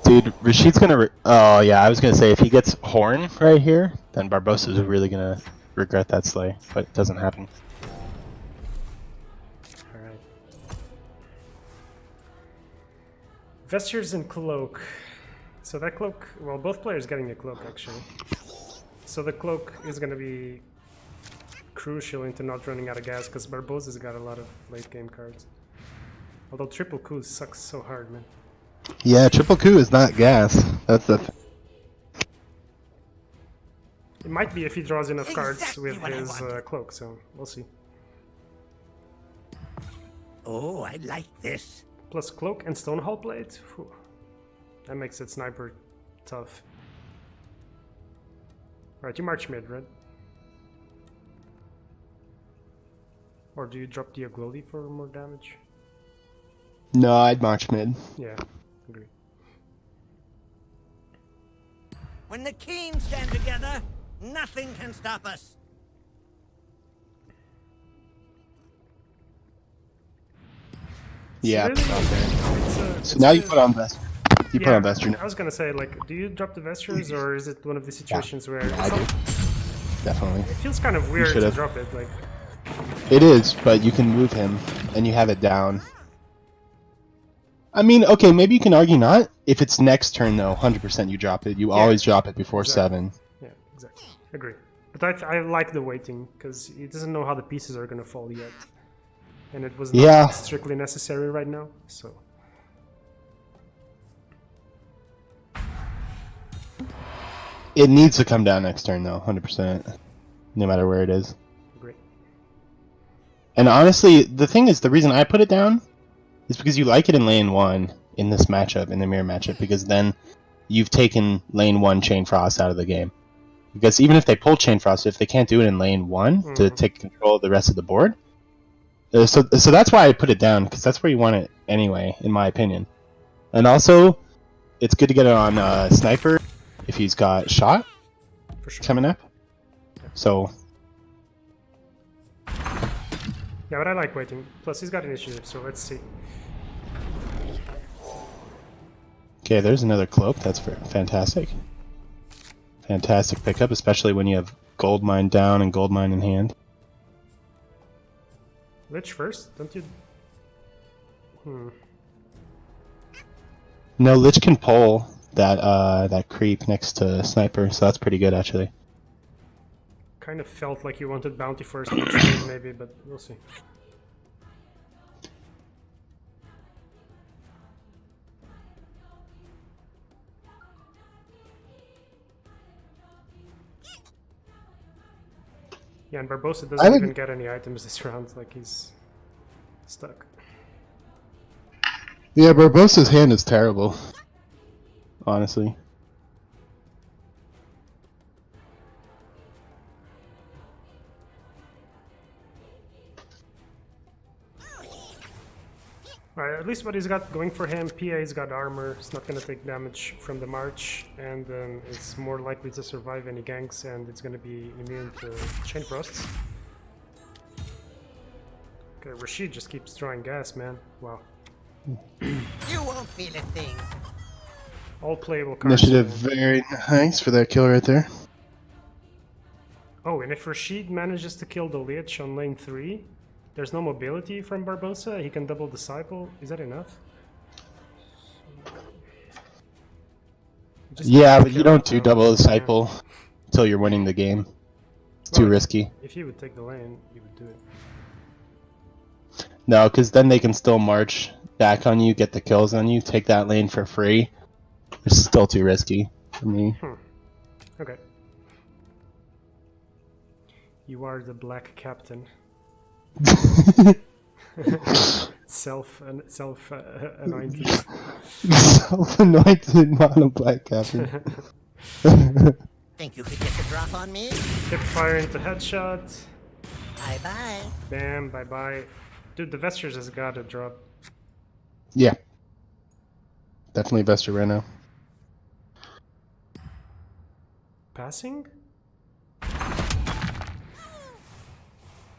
Dude, Rashid's gonna. Oh yeah, I was gonna say if he gets horn right here, then Barbosa's really gonna regret that sleigh, but it doesn't happen. Alright. Vestures and cloak. So that cloak, well, both players getting a cloak actually. So the cloak is gonna be crucial into not running out of gas because Barbosa's got a lot of late game cards. Although triple coup sucks so hard, man. Yeah, triple coup is not gas. That's the. It might be if he draws enough cards Exactly with what I his want. cloak, so we'll see. Oh, I like this. Plus cloak and stone hull blade. Phew. That makes it sniper tough. Alright, you march mid, right? Or do you drop the Agloli for more damage? No, I'd march mid. Yeah, agree. When the keen stand together, nothing can stop us. Yeah. Really? It's So now you good. put on vest. You put Yeah, on vesture now. I was gonna say, like, do you drop the vestures or is it one of the situations where I do. Definitely. it feels kind of weird to should've. drop it? Like, It is, but you can move him, and you have it down. I mean, okay, maybe you can argue not. If it's next turn, though, 100% you drop it. You always drop it before Exactly. 7. yeah, exactly. Agree. But I like the waiting because he doesn't know how the pieces are gonna fall yet, and it was not Yeah. strictly necessary right now. So It needs to come down next turn, though, 100%. No matter where it is. agree. And honestly, the thing is, the reason I put it down is because you like it in lane 1, in this matchup, in the mirror matchup, because then you've taken lane 1 Chain Frost out of the game. Because even if they pull Chain Frost, if they can't do it in lane 1 to take control of the rest of the board, so that's why I put it down, because that's where you want it anyway, in my opinion. And also, it's good to get it on Sniper if he's got shot For sure. coming up. So Yeah, but I like waiting. Plus, he's got initiative, so let's see. okay, there's another cloak. That's fantastic. Fantastic pickup, especially when you have gold mine down and gold mine in hand. Lich first, don't you? No, Lich can pull that creep next to Sniper, so that's pretty good actually. Kind of felt like you wanted bounty first, maybe, but we'll see. Yeah, and Barbosa doesn't even get any items this round, like he's stuck. Yeah, Barbosa's hand is terrible, honestly. Alright, at least what he's got going for him, PA's got armor, it's not going to take damage from the march, and it's more likely to survive any ganks, and it's going to be immune to Chain Frosts. Okay, Rashid just keeps throwing gas, man. Wow. You won't feel a thing. All playable cards. Initiative very nice for that kill right there. Oh, and if Rashid manages to kill the Lich on lane 3, there's no mobility from Barbosa, he can double Disciple. Is that enough? Yeah, but you don't do double Disciple until you're winning the game. It's too risky. If he would take the lane, he would do it. No, because then they can still march back on you, get the kills on you, take that lane for free. It's still too risky for me. Okay. You are the black captain. Self-anointed. Self-anointed mono black captain. Think you could get the drop on me? Hip fire into headshot. Bye-bye. Bam, bye-bye. Dude, the Vestures has got to drop. Yeah. Definitely Vesture right now. Passing?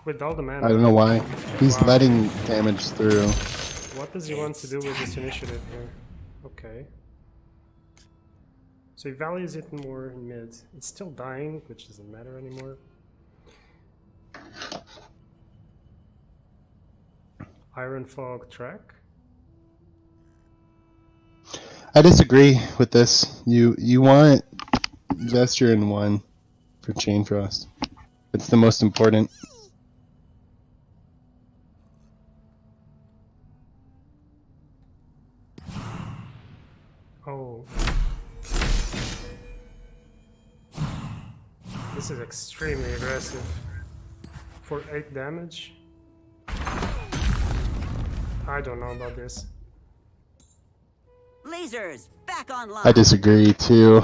With all the mana. I don't know why. He's letting damage through. What does he want to do with this initiative here? Okay. So he values it more in mid. It's still dying, which doesn't matter anymore. Iron Fog track. I disagree with this. You want Vesture in 1 for Chain Frost. It's the most important. Oh. This is extremely aggressive. For 8 damage? I don't know about this. Lasers back online. I disagree too.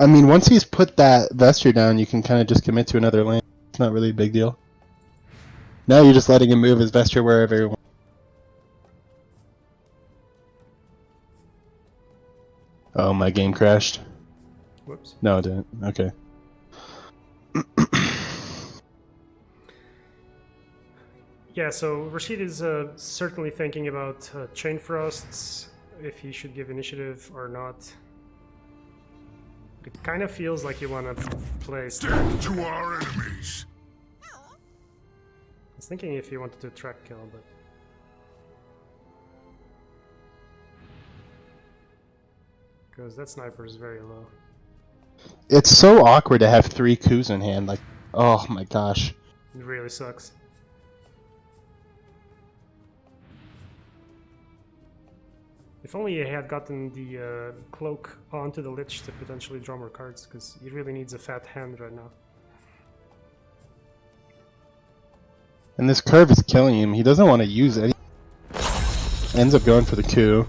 I mean, once he's put that Vesture down, you can kind of just commit to another lane. It's not really a big deal. Now you're just letting him move his Vesture wherever he wants. Oh, my game crashed. Whoops. No, it didn't. Okay. Yeah, so Rashid is certainly thinking about Chain Frosts, if he should give initiative or not. It kind of feels like you want to play... Death to our enemies! I was thinking if you wanted to track kill, but... Because that sniper is very low. It's so awkward to have 3 coups in hand. Like, oh my gosh. It really sucks. If only he had gotten the cloak onto the Lich to potentially draw more cards, because he really needs a fat hand right now. And this curve is killing him. He doesn't want to use any. Ends up going for the coup.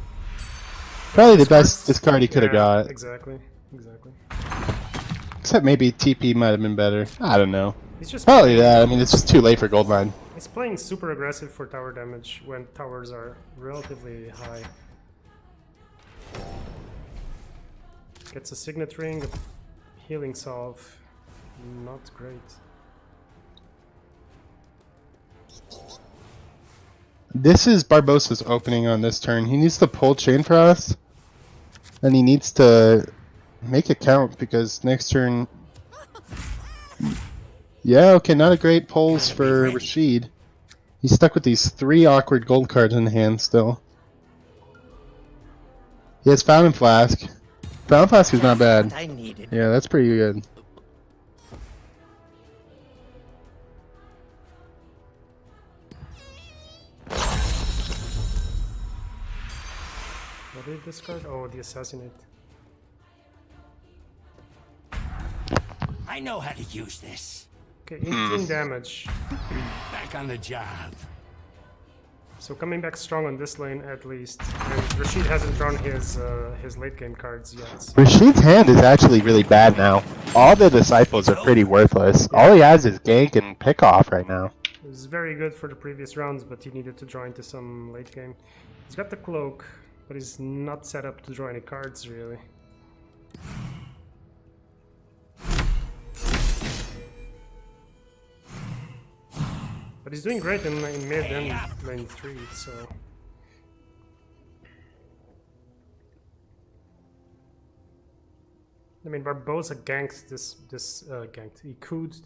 Probably the best discard he could have got. Exactly. Exactly. Except maybe TP might have been better. I don't know. He's just Probably that. I mean, it's just too late for gold mine. He's playing super aggressive for tower damage when towers are relatively high. Gets a signet ring, a healing salve. Not great. This is Barbossa's opening on this turn. He needs to pull chain for us. And he needs to make it count because next turn... Yeah, okay, not a great pulls for Rashid. He's stuck with these 3 awkward gold cards in hand still. He has Fountain Flask. Fountain Flask is not bad. I needed. Yeah, that's pretty good. What did this card? Oh, the Assassinate. I know how to use this. Okay, 18 damage. Back on the job. So coming back strong on this lane at least. And Rashid hasn't drawn his late game cards yet. Rashid's hand is actually really bad now. All the disciples are pretty worthless. All he has is gank and pick off right now. It was very good for the previous rounds, but he needed to draw into some late game. He's got the cloak, but he's not set up to draw any cards really. But he's doing great in mid and lane 3, so... I mean, Barbosa ganked he cooed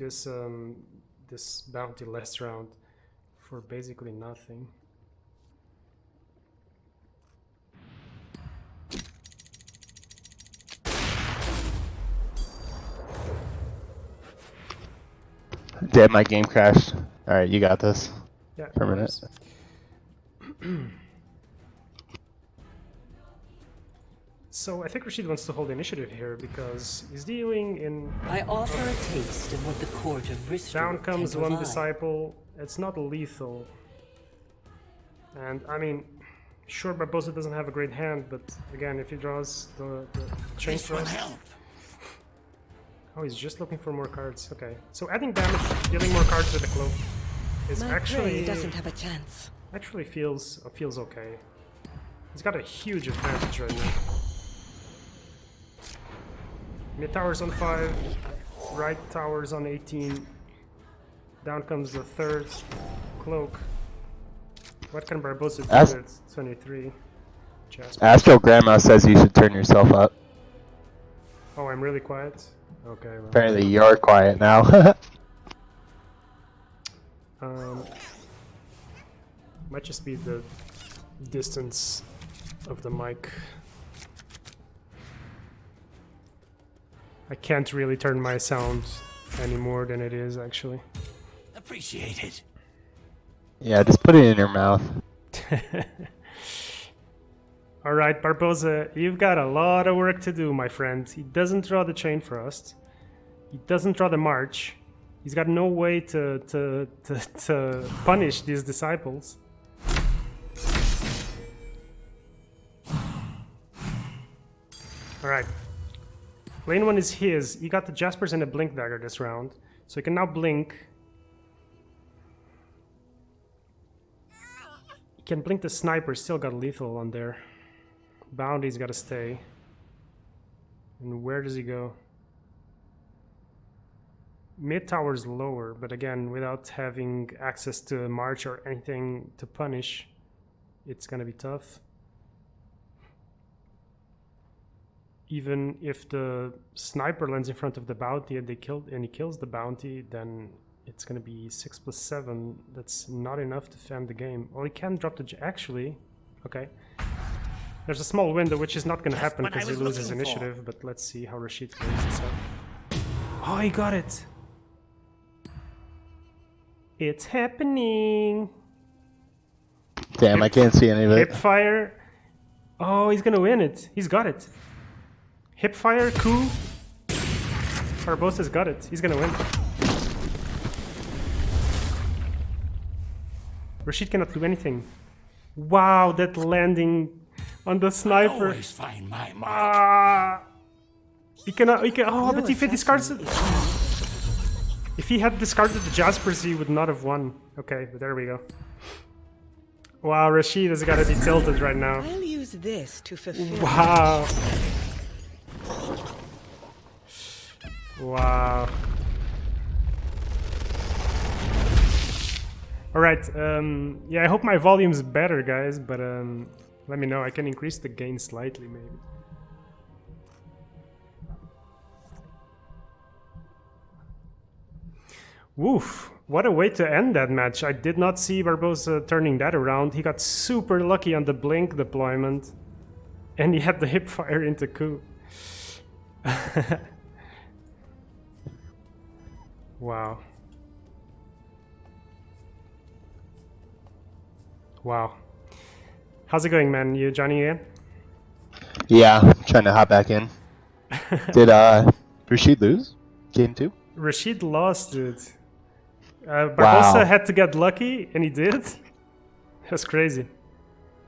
this bounty last round for basically nothing. Damn, my game crashed. Alright, you got this. Yeah, For a minute. So I think Rashid wants to hold initiative here because he's dealing in... I offer a taste of what the court of Rister Down comes can one provide. disciple. It's not lethal. And I mean, sure, Barbosa doesn't have a great hand, but again, if he draws the chain This will thrust... help. Oh, he's just looking for more cards. Okay, so adding damage, dealing more cards with the cloak is My actually prey doesn't have a chance. actually feels okay. He's got a huge advantage right now. Mid tower's on 5, right tower's on 18. Down comes the third cloak. What can Barbosa do with 23? Jasper. Astro Grandma says you should turn yourself up. Oh, I'm really quiet? Okay. Well. Apparently you're quiet now. Might just be the distance of the mic. I can't really turn my sound any more than it is, actually. Appreciate it. Yeah, just put it in your mouth. Alright, Barbosa, you've got a lot of work to do, my friend. He doesn't draw the Chain Frost. He doesn't draw the March. He's got no way to punish these disciples. Alright. Lane 1 is his. He got the Jaspers and a Blink Dagger this round. So he can now blink. He can blink the Sniper, still got lethal on there. Bounty's gotta stay. And where does he go? Mid tower's lower, but again, without having access to March or anything to punish, it's gonna be tough. Even if the Sniper lands in front of the bounty and he kills the bounty, then it's gonna be 6+7. That's not enough to fend the game. Well, he can drop the actually. Okay. There's a small window, which is not gonna happen because he loses initiative. But let's see how Rashid plays this up. Oh, he got it. It's happening. Damn, I can't see any of it. Hipfire. Oh, he's gonna win it. He's got it. Hipfire, coup. Barbosa's got it. He's gonna win. Rashid cannot do anything. Wow, that landing on the sniper. Always find my mark. Ah! He cannot. He can. Oh, but if he discards it. If he had discarded the Jaspers, he would not have won. Okay, but there we go. Wow, Rashid has got to be tilted right now. I'll use this to fulfill. Wow. Wow. Alright, yeah, I hope my volume's better, guys, but let me know. I can increase the gain slightly, maybe. Woof. What a way to end that match. I did not see Barbosa turning that around. He got super lucky on the blink deployment. And he had the hip fire into coup. Wow. Wow. How's it going, man? You joining again? Yeah, trying to hop back in. Did Rashid lose? Game 2? Rashid lost, dude. Barbosa Wow. had to get lucky, and he did. That's crazy.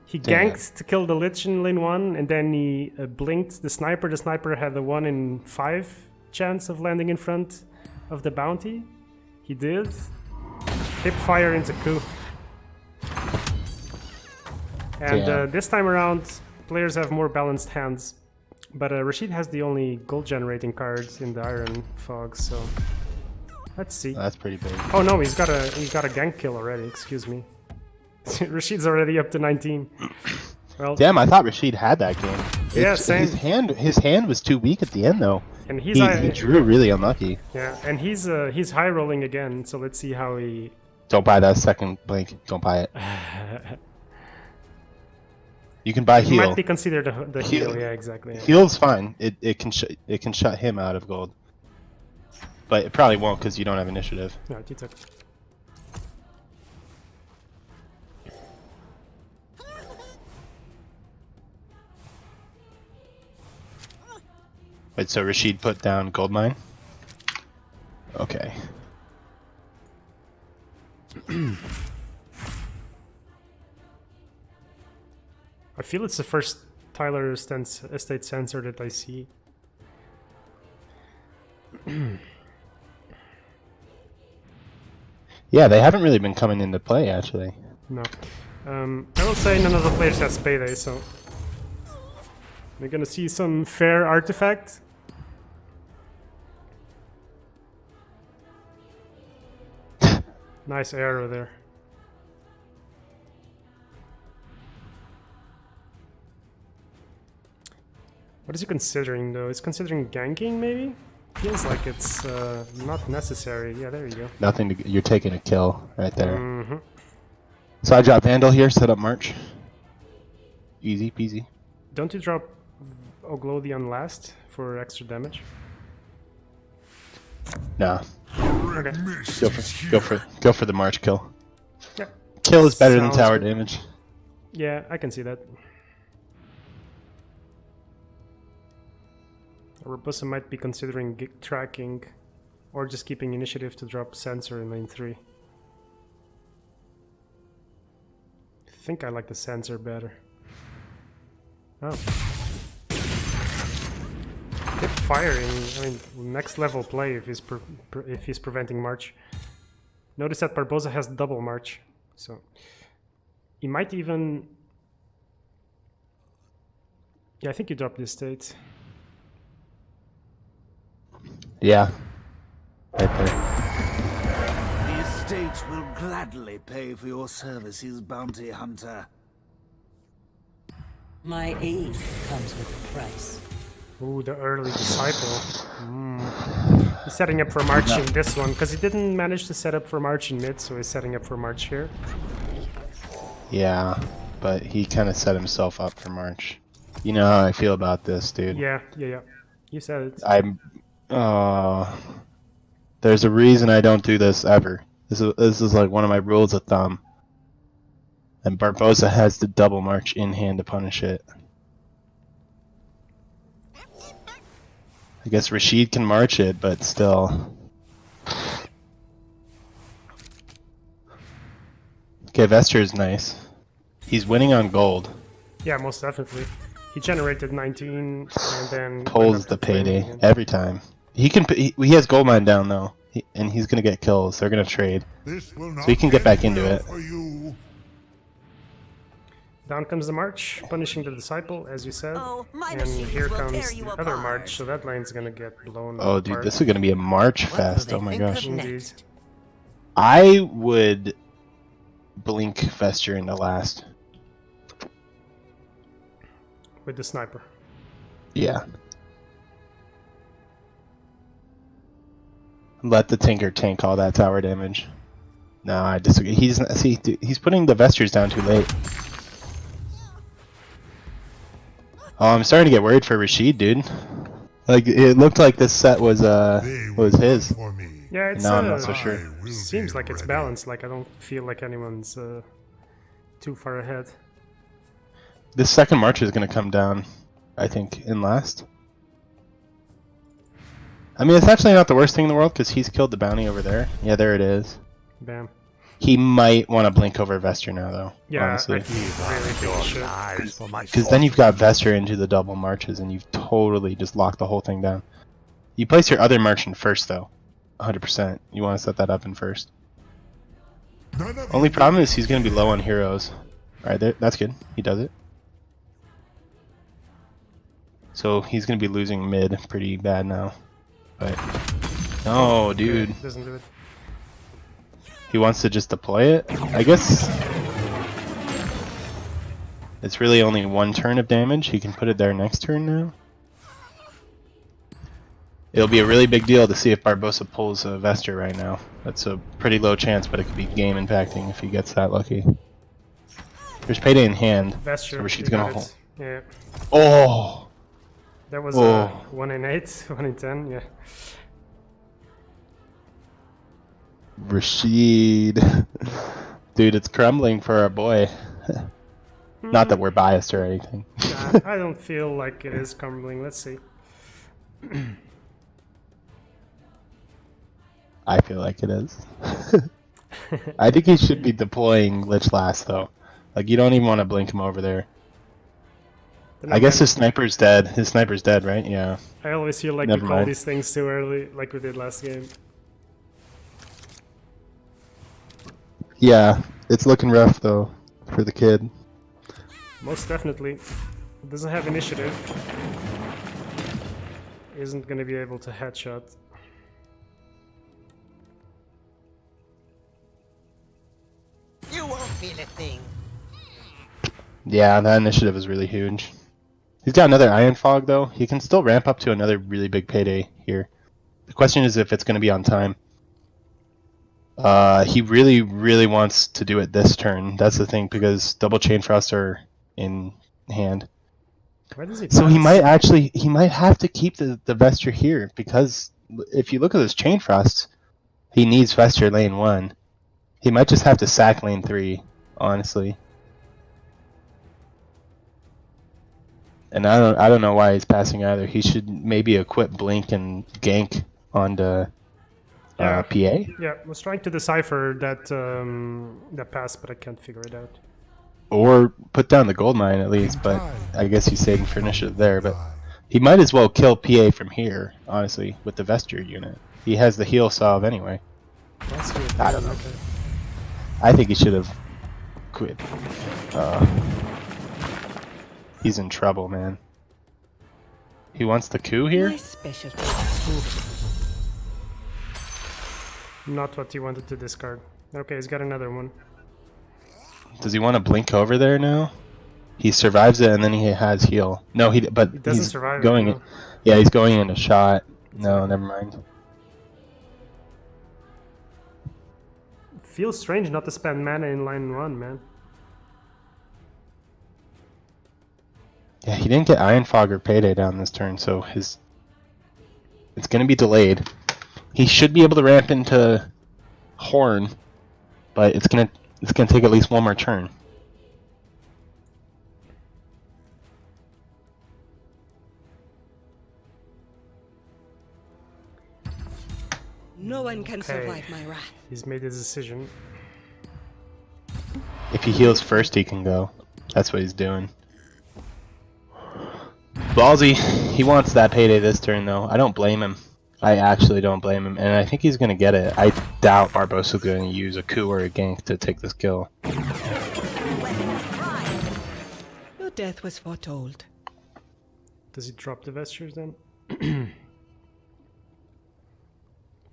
He Damn. ganked to kill the Lich in lane 1, and then he blinked the sniper. The sniper had a 1 in 5 chance of landing in front of the bounty. He did. Hip fire into coup. And Damn. this time around, players have more balanced hands. But Rashid has the only gold generating cards in the Iron Fog, so let's see. That's pretty big. Oh no, he's got a gank kill already. Excuse me. Rashid's already up to 19. Well, Damn, I thought Rashid had that game. Yeah, same. His hand was too weak at the end though. and he's He drew really unlucky. yeah, and he's high rolling again. So let's see how he. Don't buy that second blink. Don't buy it. You can buy He heal. might be considered the Heal. heal. Yeah, exactly. Yeah. Heal's fine. It can shut him out of gold. But it probably won't because you don't have initiative. No, you took. Wait, so Rashid put down gold mine? Okay. I feel it's the first Tyler Estate sensor that I see. Yeah, they haven't really been coming into play actually. No. I will say none of the players has payday, so we're gonna see some fair artifact. Nice arrow there. What is he considering though? He's considering ganking maybe? Feels like it's not necessary. Yeah, there you go. Nothing to. You're taking a kill right there. Mm-hmm. So I drop Vandal here, set up March. Easy peasy. Don't you drop Oglodion last for extra damage? Nah. Okay. Go for the March kill. Yeah. Kill is better than Sounds tower good. damage. Yeah, I can see that. Robusta might be considering tracking or just keeping initiative to drop sensor in lane 3. I think I like the sensor better. Oh. Hip firing, I mean, next level play if he's preventing March. Notice that Barbosa has double March, so he might even. Yeah, I think you drop the estate. Yeah. Right there. The estate will gladly pay for your services, bounty hunter. My aid comes with a price. Ooh, the early disciple. He's setting up for March in this one, because he didn't manage to set up for March in mid, so he's setting up for March here. Yeah, but he kind of set himself up for March. You know how I feel about this, dude. Yeah. You said it. There's a reason I don't do this ever. This is like one of my rules of thumb. And Barbosa has the double March in hand to punish it. I guess Rashid can march it, but still. Okay, Vesture is nice. He's winning on gold. Yeah, most definitely. He generated 19 and then went Pulls up the to 20 payday again. every time. He can. He has gold mine down though, and he's gonna get kills. They're gonna trade, This will so not he can get back end into well it. for you. Down comes the March, punishing the Disciple, as you said. Oh, my And machines here will comes tear you the other apart. March, so that lane's gonna get blown Oh, apart. dude, this is gonna be a March What will fest. they Oh my think of gosh. Indeed. next? I would blink Vesture into last. With the sniper. Yeah. Let the Tinker tank all that tower damage. No, I disagree. He's putting the Vestures down too late. Oh, I'm starting to get worried for Rashid, dude. Like it looked like this set was his. For me. Yeah, it's No, I'm not so sure. I will seems be like it's ready. balanced. Like I don't feel like anyone's too far ahead. This second March is gonna come down, I think, in last. I mean, it's actually not the worst thing in the world because he's killed the bounty over there. Yeah, there it is. Bam. He might want to blink over Vesture now, though. Yeah, honestly. I really think he should. Lives for my Because then you've got Vesture into the double marches, and you've totally just locked the whole thing down. You place your other merchant first, though. 100%. You want to set that up in first. None of Only you problem is he's going to be low on heroes. Alright, that's good. He does it. So he's going to be losing mid pretty bad now. But no, dude. Okay, doesn't do it. He wants to just deploy it? I guess it's really only one turn of damage. He can put it there next turn now. It'll be a really big deal to see if Barbosa pulls a Vesture right now. That's a pretty low chance, but it could be game impacting if he gets that lucky. There's payday in hand. Vesture. So Rashid's you gonna got hold. it. Yeah. Oh! That was Oh. 1 in 8, 1 in 10, yeah. Rashid. Dude, it's crumbling for our boy. Not that we're biased or anything. Nah, I don't feel like it is crumbling. Let's see. I feel like it is. I think he should be deploying Lich last, though. Like, you don't even want to blink him over there. But I guess his sniper's dead. His sniper's dead, right? Yeah. I always feel like Never we call mind. these things too early, like we did last game. Yeah, it's looking rough, though, for the kid. Most definitely. Doesn't have initiative. Isn't gonna be able to headshot. You won't feel a thing. Yeah, that initiative is really huge. He's got another Iron Fog, though. He can still ramp up to another really big payday here. The question is if it's going to be on time. He really, really wants to do it this turn. That's the thing, because double Chain Frost are in hand. Why does he So he pass? might have to keep the Vesture here, because if you look at those Chain Frosts, he needs Vesture lane 1. He might just have to sack lane 3, honestly. And I don't know why he's passing either. He should maybe equip Blink and gank onto Yeah. PA. Yeah, I was trying to decipher that that pass, but I can't figure it out. Or put down the gold mine at least, but I guess he's saving for initiative there. But he might as well kill PA from here, honestly, with the Vesture unit. He has the heal salve anyway. That's good. I don't know. Okay. I think he should have quit. He's in trouble, man. He wants the coup here? My specialty. Not what he wanted to discard. Okay, he's got another one. Does he want to blink over there now? He survives it and then he has heal. No, but He doesn't he's survive it, going no. Yeah, he's going in a shot. No, never mind. Feels strange not to spend mana in line 1, man. Yeah, he didn't get Iron Fog or Payday down this turn, so it's going to be delayed. He should be able to ramp into Horn, but it's gonna take at least one more turn. No one can Okay. survive my wrath. He's made his decision. If he heals first, he can go. That's what he's doing. Ballsy, he wants that payday this turn though. I don't blame him. I actually don't blame him, and I think he's gonna get it. I doubt Barbosa's gonna use a coup or a gank to take this kill. Your death was foretold. Does he drop the vestures then? I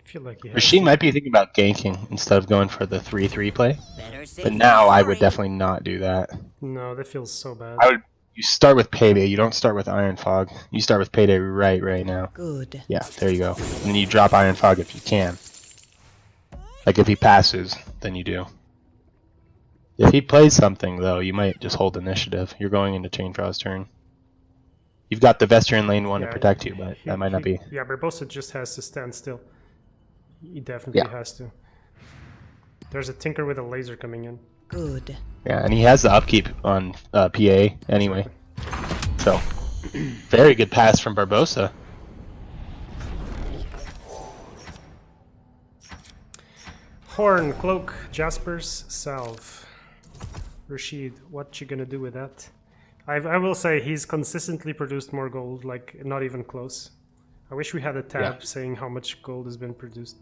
feel like he has Rashid to. might be thinking about ganking instead of going for the 3-3 play. But now I would definitely not do that. No, that feels so bad. You start with payday, you don't start with Iron Fog. You start with payday right now. Good. Yeah, there you go. And then you drop Iron Fog if you can. Like if he passes, then you do. If he plays something though, you might just hold initiative. You're going into Chainfrost's turn. You've got the Vesture in lane 1 to protect you, but that might not be. Yeah, Barbosa just has to stand still. He definitely has to. There's a Tinker with a laser coming in. Good. Yeah, and he has the upkeep on PA anyway. So, very good pass from Barbosa. Horn, Cloak, Jaspers, Salve. Rashid, what you gonna do with that? I will say he's consistently produced more gold, like not even close. I wish we had a tab saying how much gold has been produced.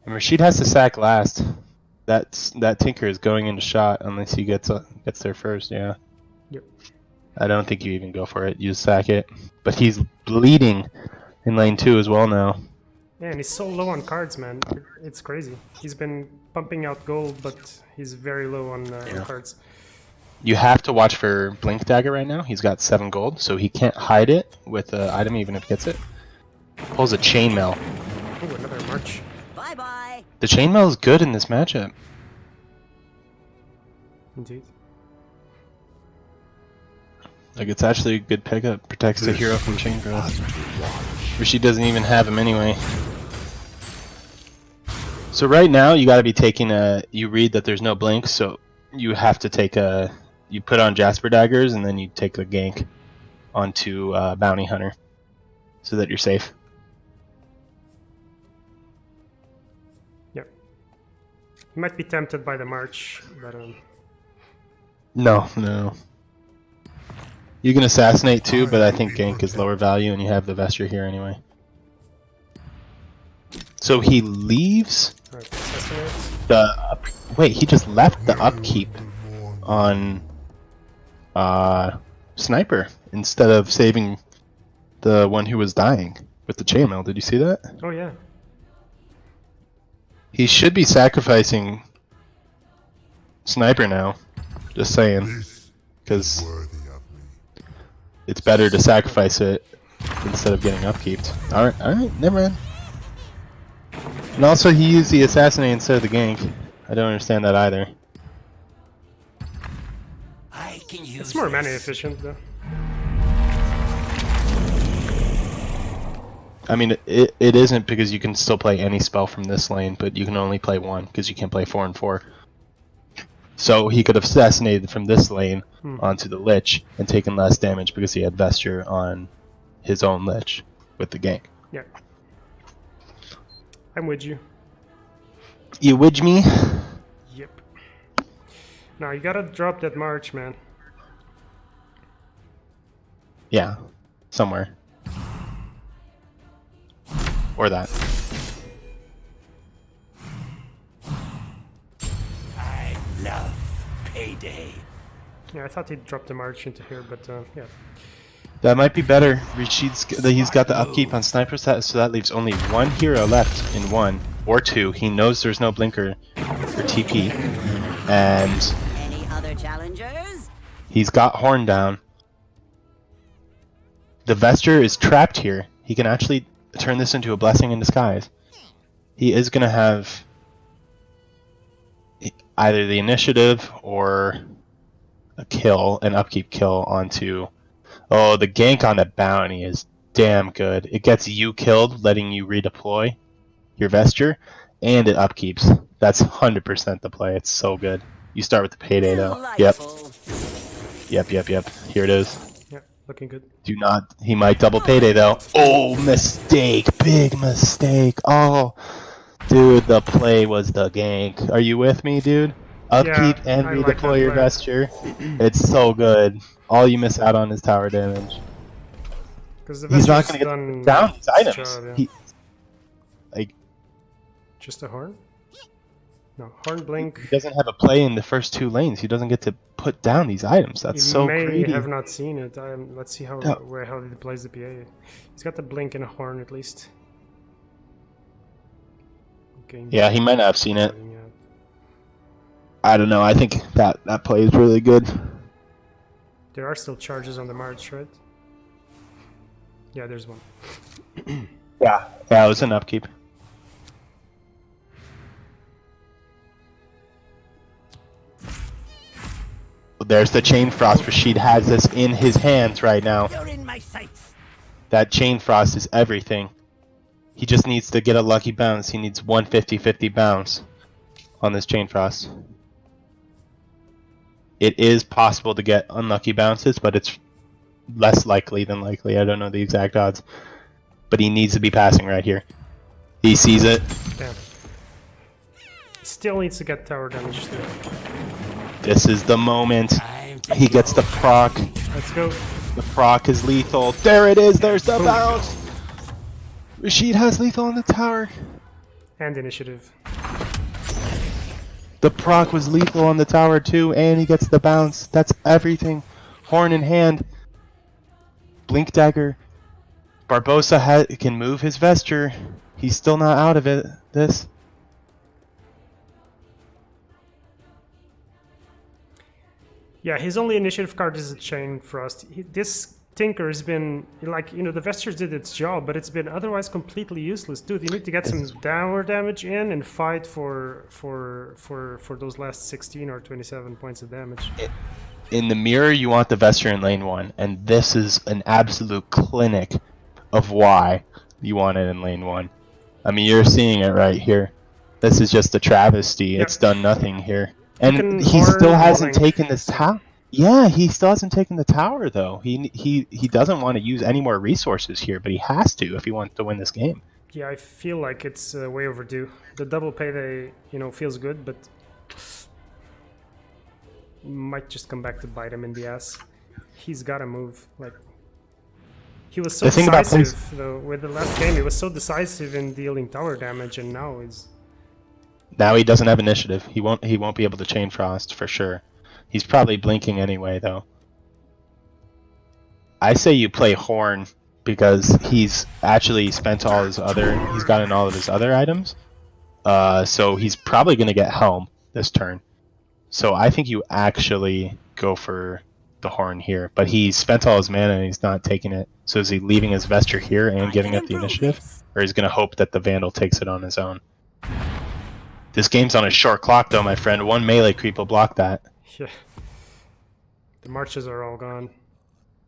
And Rashid has to sack last. That Tinker is going into shot unless he gets there first. Yeah. Yep. I don't think you even go for it. You just sack it. But he's bleeding in lane 2 as well now. Yeah, and he's so low on cards, man. It's crazy. He's been pumping out gold, but he's very low on cards. You have to watch for Blink Dagger right now. He's got 7 gold, so he can't hide it with an item even if he gets it. Pulls a Chainmail. Ooh, another March. Bye-bye. The Chainmail is good in this matchup. Indeed. Like, it's actually a good pickup. Protects the hero from chain growth. Rashid doesn't even have him anyway. So right now, you gotta be taking a... You read that there's no blink, so you have to take a... You put on Jasper Daggers, and then you take a gank onto Bounty Hunter. So that you're safe. Yep. You might be tempted by the March, but... No. You can assassinate too, but I think gank is lower value, and you have the Vesture here anyway. So he leaves the wait. He just left the upkeep on Sniper instead of saving the one who was dying with the chainmail. Did you see that? Oh yeah. He should be sacrificing Sniper now. Just saying, because it's better to sacrifice it instead of getting upkeeped. Alright, never mind. And also he used the assassinate instead of the gank. I don't understand that either. It's more mana efficient though. I mean, it isn't, because you can still play any spell from this lane, but you can only play one, because you can't play 4 and 4. So he could have assassinated from this lane onto the Lich and taken less damage because he had Vesture on his own Lich with the gank. Yeah. I'm with you. You with me? Yep. Now you gotta drop that March, man. Yeah, somewhere. Or that. I love payday. Yeah, I thought he'd drop the March into here, but yeah. That might be better. He's got the upkeep on Sniper set, so that leaves only one hero left in 1 or 2. He knows there's no blinker or TP, and Any other challengers? he's got Horn down. The Vesture is trapped here. He can actually turn this into a blessing in disguise. He is going to have either the initiative or a kill, an upkeep kill onto... Oh, the gank on the bounty is damn good. It gets you killed, letting you redeploy your Vesture, and it upkeeps. That's 100% the play. It's so good. You start with the payday though. Yep. Yep. Here it is. Yeah, looking good. Do not. He might double payday though. Oh, mistake. Big mistake. Oh, dude, the play was the gank. Are you with me, dude? Upkeep Yeah, and I like redeploy that your play. vesture. It's so good. All you miss out on is tower damage. Because the He's not Vester's going to get to done put down these its items. job, yeah. He, like, Just a horn? No, horn blink. he doesn't have a play in the first 2 lanes. He doesn't get to put down these items. That's He so may greedy. have not seen it. Let's see how No. how he plays the PA. He's got the blink and a horn at least. Okay. Yeah, he might not have seen it. Yeah. I don't know. I think that play is really good. There are still charges on the march, right? Yeah, there's one. Yeah, it was an upkeep. There's the Chain Frost. Rashid has this in his hands right now. You're in my sights. That Chain Frost is everything. He just needs to get a lucky bounce. He needs 150-50 bounce on this Chain Frost. It is possible to get unlucky bounces, but it's less likely than likely. I don't know the exact odds. But he needs to be passing right here. He sees it. Damn. Still needs to get tower damage too. This is the moment. He gets the proc. Let's go. The proc is lethal. There it is. There's the bounce. Rashid has lethal on the tower. And initiative. The proc was lethal on the tower too, and he gets the bounce. That's everything. Horn in hand. Blink dagger. Barbosa can move his vesture. He's still not out of it. This. Yeah, his only initiative card is a Chain Frost. This Tinker has been, like, you know, the Vestures did its job, but it's been otherwise completely useless. Dude, you need to get some downward damage in and fight for those last 16 or 27 points of damage. In the mirror, you want the vesture in lane 1, and this is an absolute clinic of why you want it in lane 1. I mean, you're seeing it right here. This is just a travesty. Yep. It's done nothing here. And he horn still hasn't rolling. taken this tower. Yeah, he still hasn't taken the tower though. He doesn't want to use any more resources here, but he has to if he wants to win this game. Yeah, I feel like it's way overdue. The double payday, you know, feels good, but might just come back to bite him in the ass. He's got to move. Like, he was so The thing about decisive though. With the last game, he was so decisive in dealing tower damage, and now he's. Now he doesn't have initiative. He won't be able to Chain Frost for sure. He's probably blinking anyway though. I say you play Horn because he's actually spent all his other he's gotten all of his other items. So he's probably gonna get Helm this turn. So I think you actually go for the Horn here. But he spent all his mana and he's not taking it. So is he leaving his Vesture here and giving up the initiative? Or he's gonna hope that the Vandal takes it on his own? This game's on a short clock though, my friend. 1 melee creep will block that. Yeah. The marches are all gone.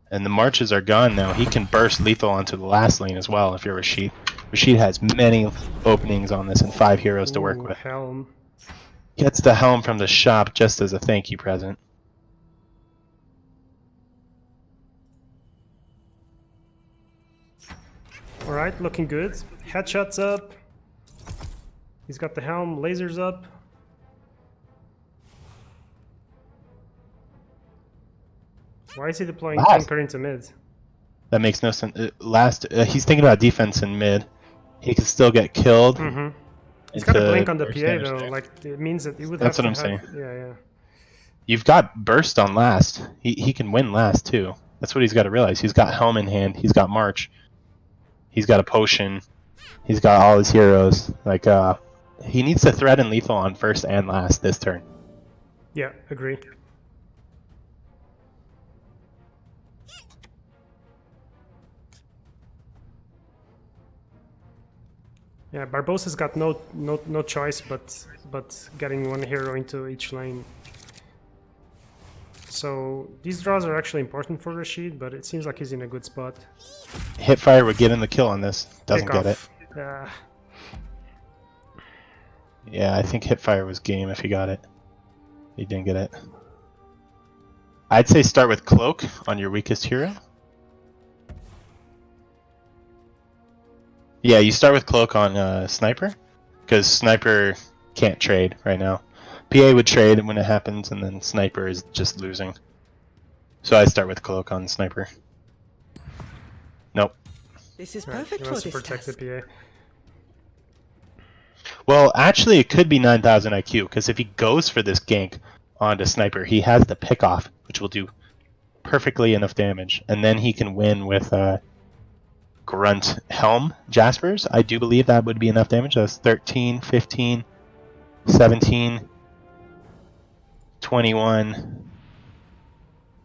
And the marches are gone now. He can burst lethal onto the last lane as well if you're Rashid. Rashid has many openings on this and 5 heroes to work with. Helm. Gets the helm from the shop just as a thank you present. Alright, looking good. Headshots up. He's got the helm, lasers up. Why is he deploying Tinker into mid? That makes no sense. He's thinking about defense in mid. He can still get killed. Mm-hmm. He's got a blink on the burst PA damage though, there. like it means that he would That's have what to I'm have... saying. Yeah, yeah. You've got burst on last. He can win last too. That's what he's got to realize. He's got helm in hand. He's got march. He's got a potion. He's got all his heroes. Like he needs to threaten lethal on first and last this turn. Yeah, agree. Yeah, Barbosa's got no choice but getting one hero into each lane. So these draws are actually important for Rashid, but it seems like he's in a good spot. Hitfire would get him the kill on this. Doesn't Pick get it. off. Yeah, I think Hitfire was game if he got it. He didn't get it. I'd say start with Cloak on your weakest hero. Yeah, you start with Cloak on Sniper, because Sniper can't trade right now. PA would trade when it happens, and then Sniper is just losing. So I start with Cloak on Sniper. Nope. This is Right, perfect he for wants to this protect task. the PA. Well, actually, it could be 9,000 IQ, because if he goes for this gank onto Sniper, he has the pick off, which will do perfectly enough damage, and then he can win with Grunt Helm Jaspers. I do believe that would be enough damage. That's 13, 15, 17, 21,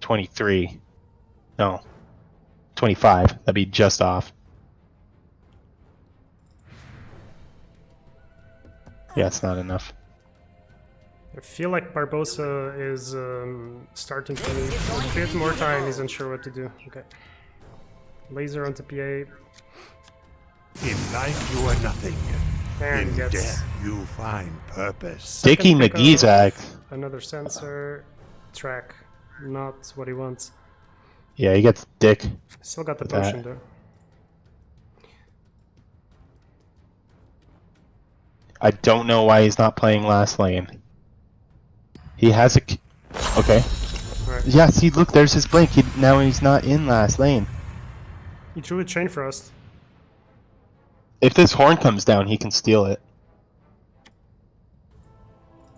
23. No, 25. That'd be just off. Yeah, it's not enough. I feel like Barbosa is starting to need a bit more time. He's unsure what to do. Okay. Laser onto PA. In life you are nothing. And In gets death you find purpose. Dicky pick McGee's off. act. Another sensor. Track. Not what he wants. Yeah, he gets dick. Still got the with that. potion though. I don't know why he's not playing last lane. He has a... Okay. Right. Yeah, see, look, there's his blink. Now he's not in last lane. He drew a chain frost. If this horn comes down, he can steal it.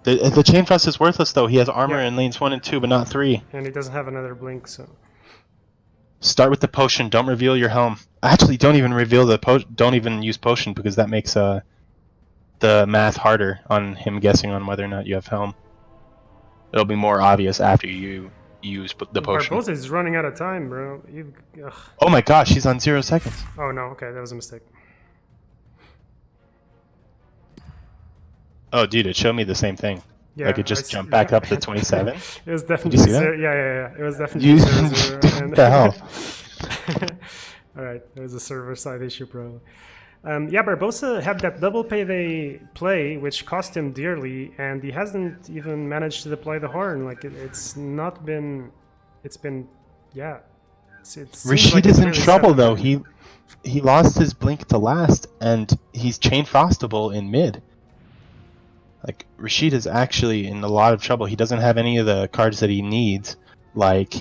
The chain frost is worthless, though. He has armor Yeah. in lanes 1 and 2, but not 3. And he doesn't have another blink, so... Start with the potion. Don't reveal your helm. Actually, don't even reveal the potion. Don't even use potion, because that makes the math harder on him guessing on whether or not you have helm. It'll be more obvious after you use the potion. Barbosa is running out of time, bro. Ugh. Oh my gosh, he's on 0 seconds. Oh no, okay, that was a mistake. Oh, dude, it showed me the same thing. Yeah, Like it just jumped back up to 27. It was Did definitely you see that? zero. Yeah. It was definitely You, 0-0. what the hell? Alright, it was a server side issue, probably. Yeah, Barbosa had that double payday play, which cost him dearly, and he hasn't even managed to deploy the horn. Like it's not been. It's been, yeah. Rashid is in trouble though. He lost his blink to last, and he's chain frostable in mid. Like Rashid is actually in a lot of trouble. He doesn't have any of the cards that he needs, like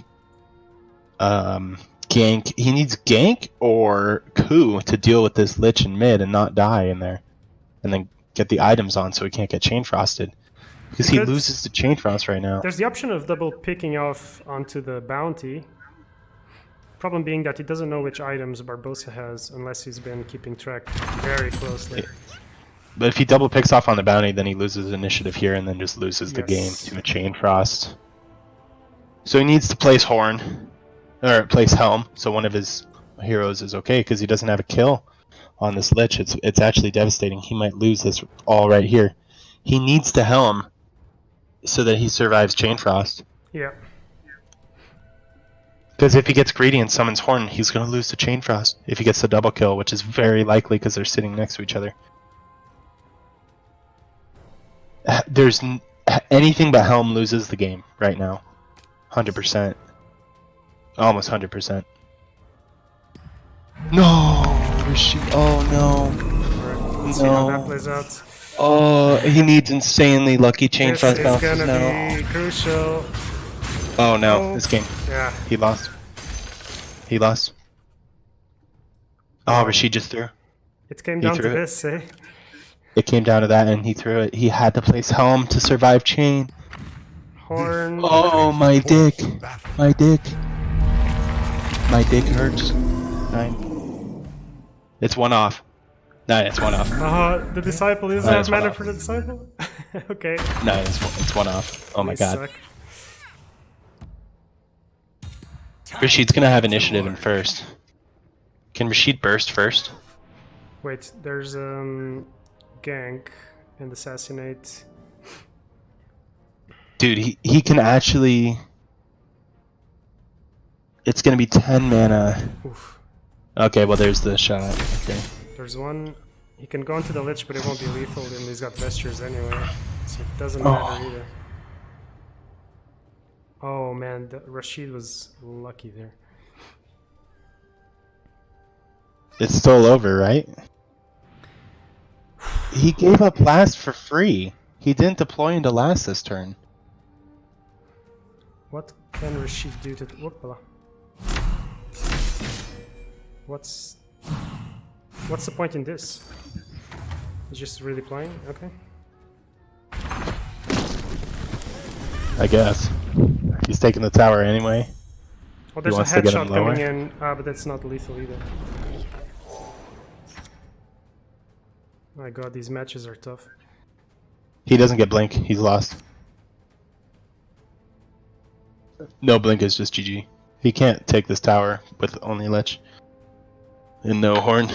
gank. He needs gank or coup to deal with this lich in mid and not die in there, and then get the items on so he can't get chain frosted. Because he loses to chain frost right now. There's the option of double picking off onto the bounty. Problem being that he doesn't know which items Barbosa has unless he's been keeping track very closely. But if he double picks off on the bounty, then he loses initiative here and then just loses the game Yes. to a chain frost. So he needs to place horn, or place helm, so one of his heroes is okay because he doesn't have a kill on this lich. It's actually devastating. He might lose this all right here. He needs to helm so that he survives chain frost. Yeah. Because if he gets greedy and summons horn, he's going to lose to chain frost if he gets the double kill, which is very likely because they're sitting next to each other. There's anything but helm loses the game right now. 100%. Almost 100%. No! Rashid. Oh no. Let's see how that plays out. Oh, he needs insanely lucky chain This frost is bounces gonna now. be crucial. Oh no, Oh. this game. Yeah. He lost. He lost. Oh, Rashid just threw. It came He down to threw it. this, eh? It came down to that and he threw it. He had to place helm to survive chain. Horn. Oh, my dick. My dick. My dick hurts. 9. It's one off. No, it's one off. The disciple is No, not it's one mana off. for the disciple? Okay. No, it's one off. Oh my These god. suck. Rashid's gonna have initiative in first. Can Rashid burst first? Wait, there's gank and assassinate. Dude, he can actually... It's gonna be 10 mana. Oof. Okay, well there's the shot. Okay. There's one. He can go into the lich, but it won't be lethal, and he's got vestures anyway, so it doesn't Oh. matter either. Oh man, Rashid was lucky there. It's still over, right? He gave up last for free. He didn't deploy into last this turn. What can Rashid do to... Whoopala. What's the point in this? He's just really playing? Okay. I guess. He's taking the tower anyway. Well, there's a wants to get him headshot coming lower? in, but that's not lethal either. My god, these matches are tough. He doesn't get blink. He's lost. No blink is just GG. He can't take this tower with only Lich. And no horn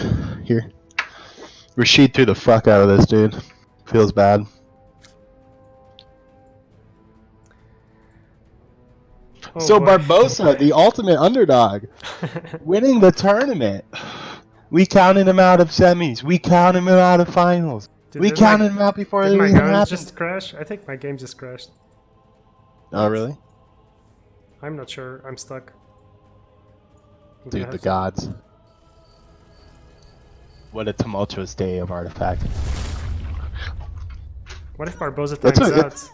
here. Rashid threw the fuck out of this, dude. Feels bad. Oh So boy. Barbosa, the ultimate underdog, winning the tournament. We counted him out of semis. We counted him out of finals. Dude, We did counted him out before Did it my even game happened. just crash? I think my game just crashed. Oh, really? I'm not sure. I'm stuck. I'm gonna Dude, have the to- gods. What a tumultuous day of Artifact. What if Barbosa That's times what- out?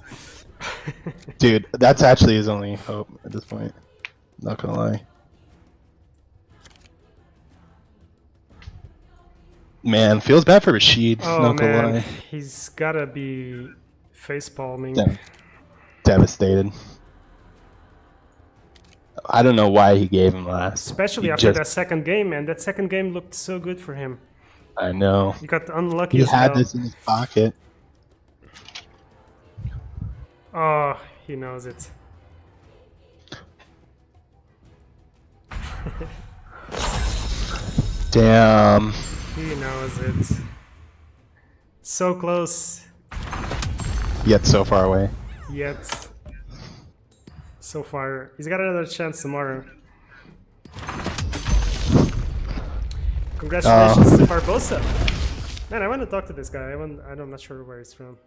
Dude, that's actually his only hope at this point. Not gonna lie. Man, feels bad for Rashid. Oh Not gonna man, lie. he's gotta be face palming. Yeah. Devastated. I don't know why he gave him last. Especially He after just- that second game, man. That second game looked so good for him. I know. He got unlucky He as had well. this in his pocket. Oh, he knows it. Damn. He knows it. So close, Yet so far away. yet so far. He's got another chance tomorrow. Congratulations to Barbosa. Man, I want to talk to this guy. I'm not sure where he's from.